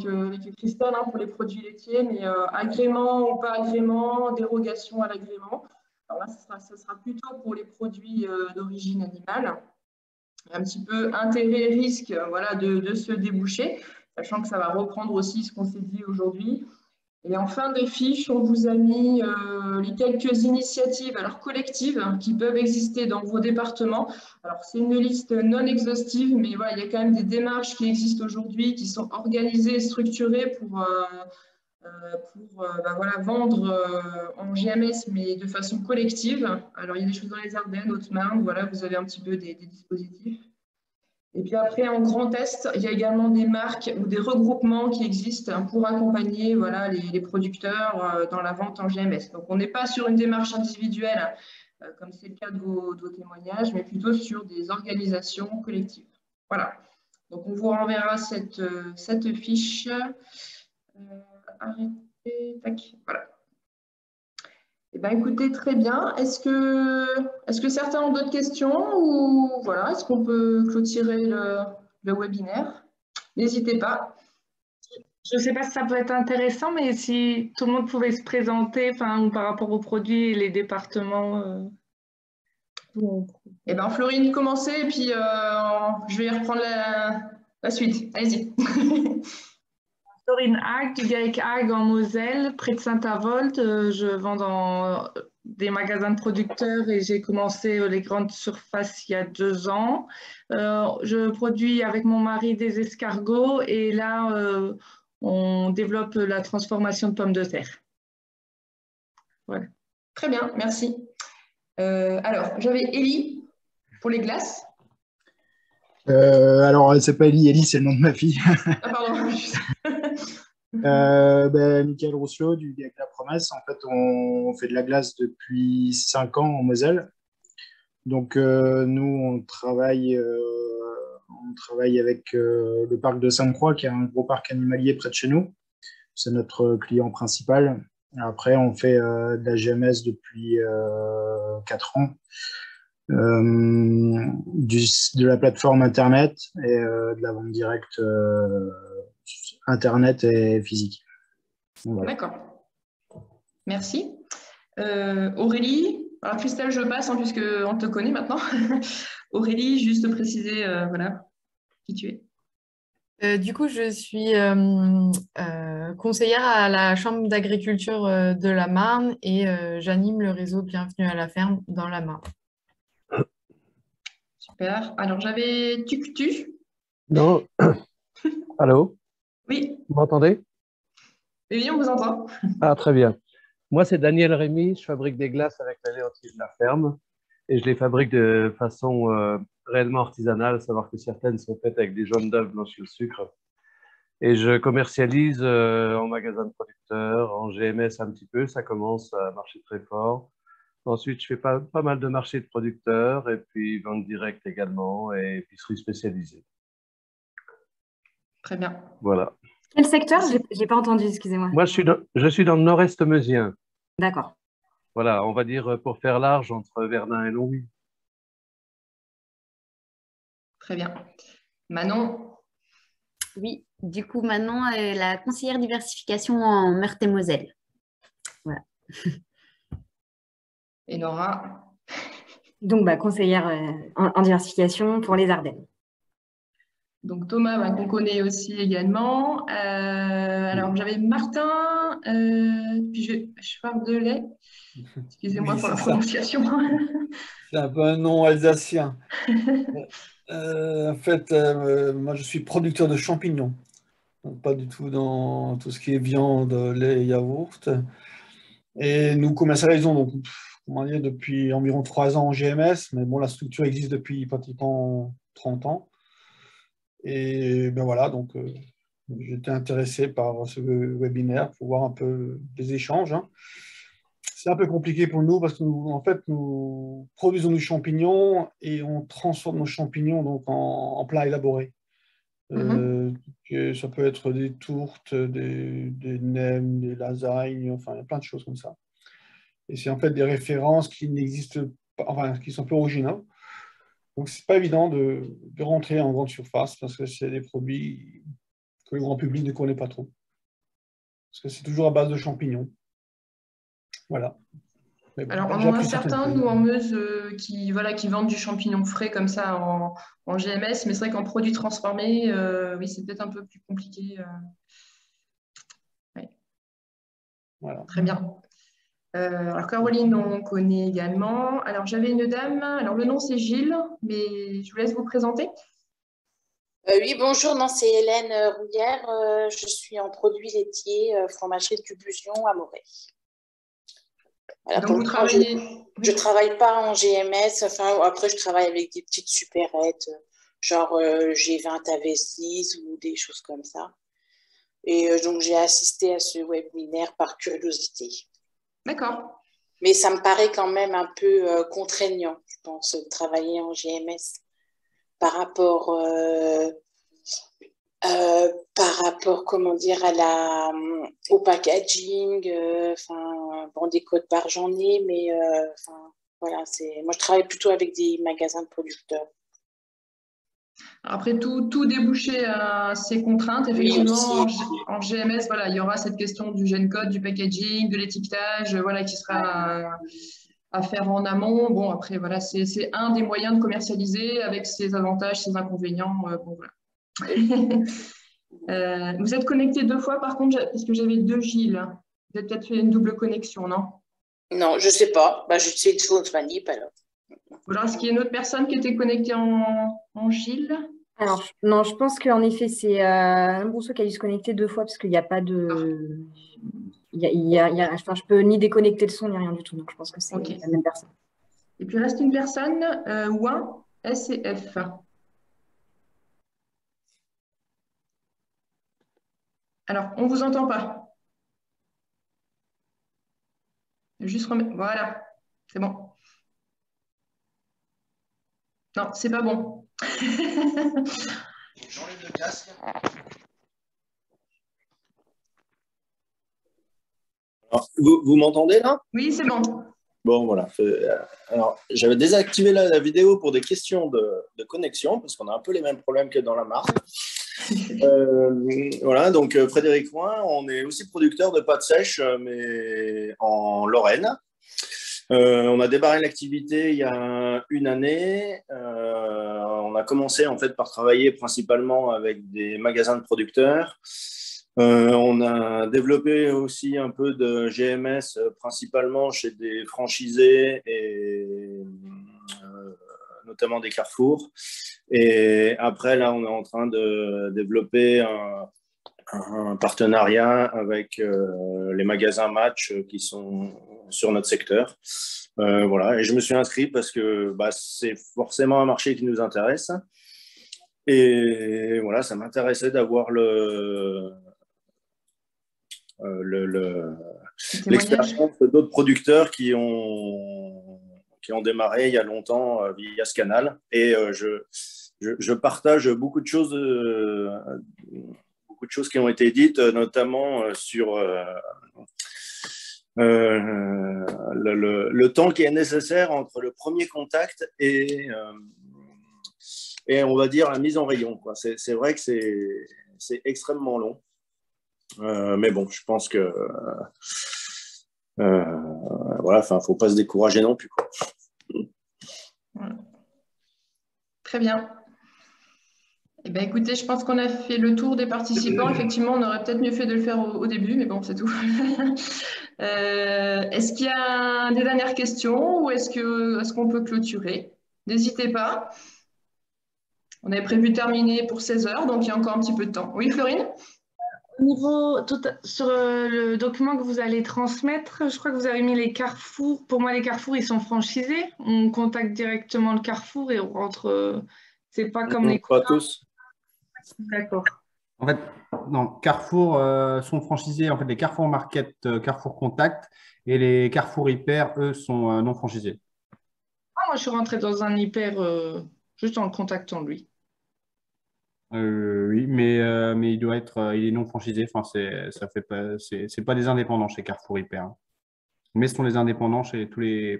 Christelle pour les produits laitiers, mais agrément ou pas agrément, dérogation à l'agrément. Alors là, ce sera plutôt pour les produits d'origine animale. Un petit peu intérêt, risque voilà, de se déboucher, sachant que ça va reprendre aussi ce qu'on s'est dit aujourd'hui. Et en fin de fiche, on vous a mis les quelques initiatives collectives qui peuvent exister dans vos départements. Alors, c'est une liste non exhaustive, mais voilà, il y a quand même des démarches qui existent aujourd'hui, qui sont organisées et structurées pour voilà, vendre en GMS, mais de façon collective. Alors, il y a des choses dans les Ardennes, Haute-Marne, voilà, vous avez un petit peu des dispositifs. Et puis après, en grand test, il y a également des marques ou des regroupements qui existent pour accompagner voilà, les producteurs dans la vente en GMS. Donc, on n'est pas sur une démarche individuelle, comme c'est le cas de vos témoignages, mais plutôt sur des organisations collectives. Voilà. Donc, on vous renverra cette fiche. Arrêtez. Tac. Voilà. Eh bien, écoutez, très bien. Est-ce que certains ont d'autres questions ou voilà, est-ce qu'on peut clôturer le webinaire? N'hésitez pas. Je ne sais pas si ça peut être intéressant, mais si tout le monde pouvait se présenter par rapport aux produits et les départements. Eh bien, Florine, commencez et puis je vais reprendre la suite. Allez-y. Florine Hague, du Guéric Hague en Moselle, près de Saint-Avold. Je vends dans des magasins de producteurs et j'ai commencé les grandes surfaces il y a 2 ans. Je produis avec mon mari des escargots et là, on développe la transformation de pommes de terre. Voilà. Très bien, merci. Alors, j'avais Élie pour les glaces. Alors, c'est pas Élie, c'est le nom de ma fille. Ah, pardon. Michael Rousselot du GAEC La Promesse. En fait, on fait de la glace depuis 5 ans en Moselle. Donc, nous, on travaille avec le parc de Sainte-Croix, qui est un gros parc animalier près de chez nous. C'est notre client principal. Après, on fait de la GMS depuis 4 ans. De la plateforme Internet et de la vente directe Internet et physique. Voilà. D'accord. Merci. Aurélie, alors Christelle, je passe puisqu'on te connaît maintenant. Aurélie, juste préciser voilà, qui tu es. Du coup, je suis conseillère à la Chambre d'agriculture de la Marne et j'anime le réseau Bienvenue à la ferme dans la Marne. Super. Alors, j'avais Tuctu. Non. Allô? Oui. Vous m'entendez? Oui, on vous entend. Ah, très bien. Moi, c'est Daniel Rémy. Je fabrique des glaces avec la léentille de la ferme et je les fabrique de façon réellement artisanales, savoir que certaines sont faites avec des jaunes d'œufs blanchis au sucre. Et je commercialise en magasin de producteurs, en GMS un petit peu, ça commence à marcher très fort. Ensuite, je fais pas mal de marchés de producteurs et puis vente directe également et épicerie spécialisée. Très bien. Voilà. Quel secteur? J'ai pas entendu, excusez-moi. Moi, je suis dans le nord-est meusien. D'accord. Voilà, on va dire pour faire large entre Verdun et Longwy. Très bien. Manon? Oui, du coup, Manon, la conseillère diversification en Meurthe-et-Moselle. Voilà. Et Nora? Donc, conseillère en diversification pour les Ardennes. Donc Thomas, qu'on connaît aussi également. Alors j'avais Martin, puis je parle de lait. Excusez-moi Oui, pour la c'est ça. prononciation. C'est un peu un nom alsacien. En fait, moi je suis producteur de champignons. Donc, pas du tout dans tout ce qui est viande, lait et yaourt. Et nous commercialisons donc, comment dire, depuis environ 3 ans en GMS, mais bon, la structure existe depuis pratiquement 30 ans. Et ben voilà, donc j'étais intéressé par ce webinaire pour voir un peu les échanges. Hein. C'est un peu compliqué pour nous parce que en fait, nous produisons du champignon et on transforme nos champignons donc, en plats élaborés. Ça peut être des tourtes, des nems, des lasagnes, enfin, il y a plein de choses comme ça. Et c'est en fait des références qui n'existent pas, enfin, qui sont peu originaux. Donc, c'est pas évident de rentrer en grande surface parce que c'est des produits que le grand public ne connaît pas trop. Parce que c'est toujours à base de champignons. Voilà. Bon, alors, on en a certains, nous, en Meuse, qui vendent du champignon frais comme ça en GMS, mais c'est vrai qu'en produit transformé, oui, c'est peut-être un peu plus compliqué. Ouais. Voilà. Très bien. Alors, Caroline, on connaît également. Alors, j'avais une dame, alors le nom c'est Gilles, mais je vous laisse vous présenter. Oui, bonjour, non, c'est Hélène Rouillère. Je suis en produits laitiers, fromager du Busion à Moret. Voilà, donc, vous travaillez... Je ne travaille pas en GMS, enfin, après, je travaille avec des petites supérettes, genre G20 AV6 ou des choses comme ça. Et donc, j'ai assisté à ce webinaire par curiosité. D'accord. Mais ça me paraît quand même un peu contraignant, je pense, de travailler en GMS par rapport, comment dire, au packaging, des codes barres j'en ai, mais voilà, moi je travaille plutôt avec des magasins de producteurs. Après, tout débouché à ces contraintes, effectivement, oui, en GMS, voilà, il y aura cette question du GENCODE, du packaging, de l'étiquetage, voilà, qui sera à faire en amont. Bon, après, voilà, c'est un des moyens de commercialiser avec ses avantages, ses inconvénients. Bon, voilà. Vous êtes connecté 2 fois, par contre, parce que j'avais 2 Gilles. Vous avez peut-être fait une double connexion, non? Non, je ne sais pas. Je sais de fausse manip, alors. Alors, est-ce qu'il y a une autre personne qui était connectée en Gilles? Alors, non, je pense qu'en effet, c'est Alain Brousseau qui a dû se connecter 2 fois parce qu'il n'y a pas de... Enfin, je peux ni déconnecter le son ni rien du tout, donc je pense que c'est la même personne. Et puis, il reste une personne, Ouin, S et F. Alors, on ne vous entend pas. Juste remettre. Voilà, c'est bon. Non, c'est pas bon. J'enlève le casque. Alors, vous m'entendez là? Oui, c'est bon. Bon, voilà. Alors, j'avais désactivé la vidéo pour des questions de connexion, parce qu'on a un peu les mêmes problèmes que dans la Marne. Voilà, donc Frédéric Ouin, on est aussi producteur de pâtes sèches, mais en Lorraine. On a démarré l'activité il y a 1 année. On a commencé en fait par travailler principalement avec des magasins de producteurs. On a développé aussi un peu de GMS, principalement chez des franchisés et notamment des Carrefour. Et après, là, on est en train de développer un partenariat avec les magasins Match qui sont sur notre secteur. Voilà. Et je me suis inscrit parce que c'est forcément un marché qui nous intéresse. Et voilà, ça m'intéressait d'avoir l'expérience d'autres producteurs qui ont démarré il y a longtemps via ce canal. Et je partage beaucoup de choses qui ont été dites, notamment sur le temps qui est nécessaire entre le premier contact et on va dire la mise en rayon, quoi. C'est vrai que c'est extrêmement long. Mais bon, je pense que voilà, faut pas se décourager non plus, quoi. Très bien. Eh bien, écoutez, je pense qu'on a fait le tour des participants. Effectivement, on aurait peut-être mieux fait de le faire au début, mais bon, c'est tout. Est-ce qu'il y a des dernières questions ou est-ce qu'on peut clôturer? N'hésitez pas. On avait prévu de terminer pour 16 h, donc il y a encore un petit peu de temps. Oui, Florine? Au niveau, sur le document que vous allez transmettre, je crois que vous avez mis les carrefours. Pour moi, les carrefours, ils sont franchisés. On contacte directement le carrefour et on rentre. C'est pas comme les pas tous. D'accord. En fait, non, Carrefour sont franchisés. En fait, les Carrefour Market, Carrefour Contact et les Carrefour Hyper, eux, sont non franchisés. Ah, moi, je suis rentrée dans un hyper juste en le contactant lui. Oui, mais il doit être, il est non franchisé. Enfin, c'est pas des indépendants chez Carrefour Hyper, hein. Mais ce sont des indépendants chez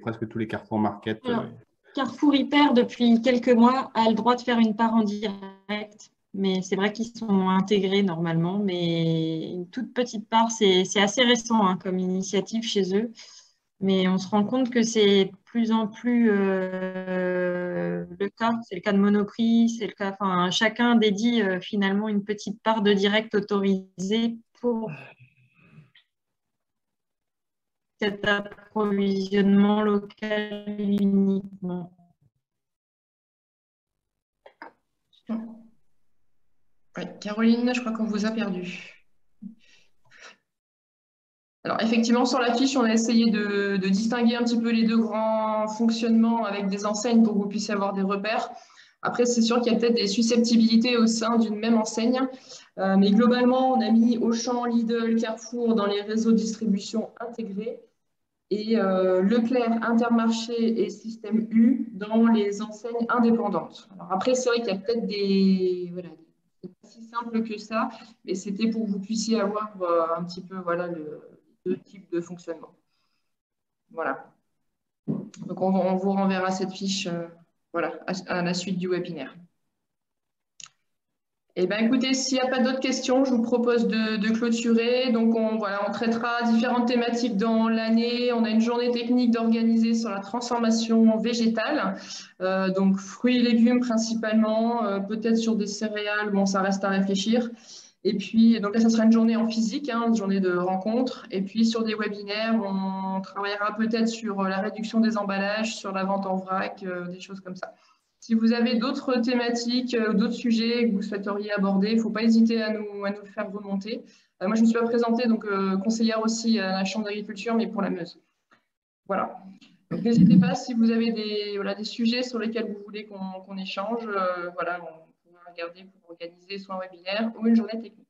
presque tous les Carrefour Market. Alors, Carrefour Hyper, depuis quelques mois, a le droit de faire une part en direct. Mais c'est vrai qu'ils sont intégrés normalement. Mais une toute petite part, c'est assez récent hein, comme initiative chez eux. Mais on se rend compte que c'est plus en plus le cas. C'est le cas de Monoprix, c'est le cas. Enfin, chacun dédie finalement une petite part de direct autorisée pour cet approvisionnement local uniquement. Oui, Caroline, je crois qu'on vous a perdu. Alors, effectivement, sur la fiche, on a essayé de distinguer un petit peu les deux grands fonctionnements avec des enseignes pour que vous puissiez avoir des repères. Après, c'est sûr qu'il y a peut-être des susceptibilités au sein d'une même enseigne. Mais globalement, on a mis Auchan, Lidl, Carrefour dans les réseaux de distribution intégrés et Leclerc, Intermarché et Système U dans les enseignes indépendantes. Alors après, c'est vrai qu'il y a peut-être des... Voilà, c'est pas si simple que ça, mais c'était pour que vous puissiez avoir un petit peu voilà, deux types de fonctionnement. Voilà. Donc, on vous renverra cette fiche voilà, à la suite du webinaire. Eh bien, écoutez, s'il n'y a pas d'autres questions, je vous propose de clôturer. Donc, on traitera différentes thématiques dans l'année. On a une journée technique d'organiser sur la transformation végétale. Donc, fruits et légumes principalement, peut-être sur des céréales. Bon, ça reste à réfléchir. Et puis, donc là, ça sera une journée en physique, hein, une journée de rencontre. Et puis, sur des webinaires, on travaillera peut-être sur la réduction des emballages, sur la vente en vrac, des choses comme ça. Si vous avez d'autres thématiques, d'autres sujets que vous souhaiteriez aborder, il ne faut pas hésiter à nous le faire remonter. Moi, je me suis pas présentée, donc conseillère aussi à la Chambre d'agriculture, mais pour la Meuse. Voilà. Donc, n'hésitez pas si vous avez des sujets sur lesquels vous voulez qu'on échange. Voilà, on pourra regarder pour organiser soit un webinaire ou une journée technique.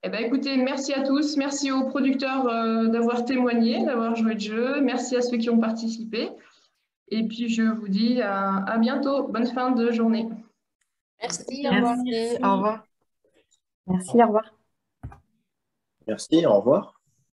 Eh bien, écoutez, merci à tous. Merci aux producteurs d'avoir témoigné, d'avoir joué le jeu. Merci à ceux qui ont participé. Et puis, je vous dis à bientôt. Bonne fin de journée. Merci, au revoir. Merci, au revoir. Merci, au revoir. Merci, au revoir.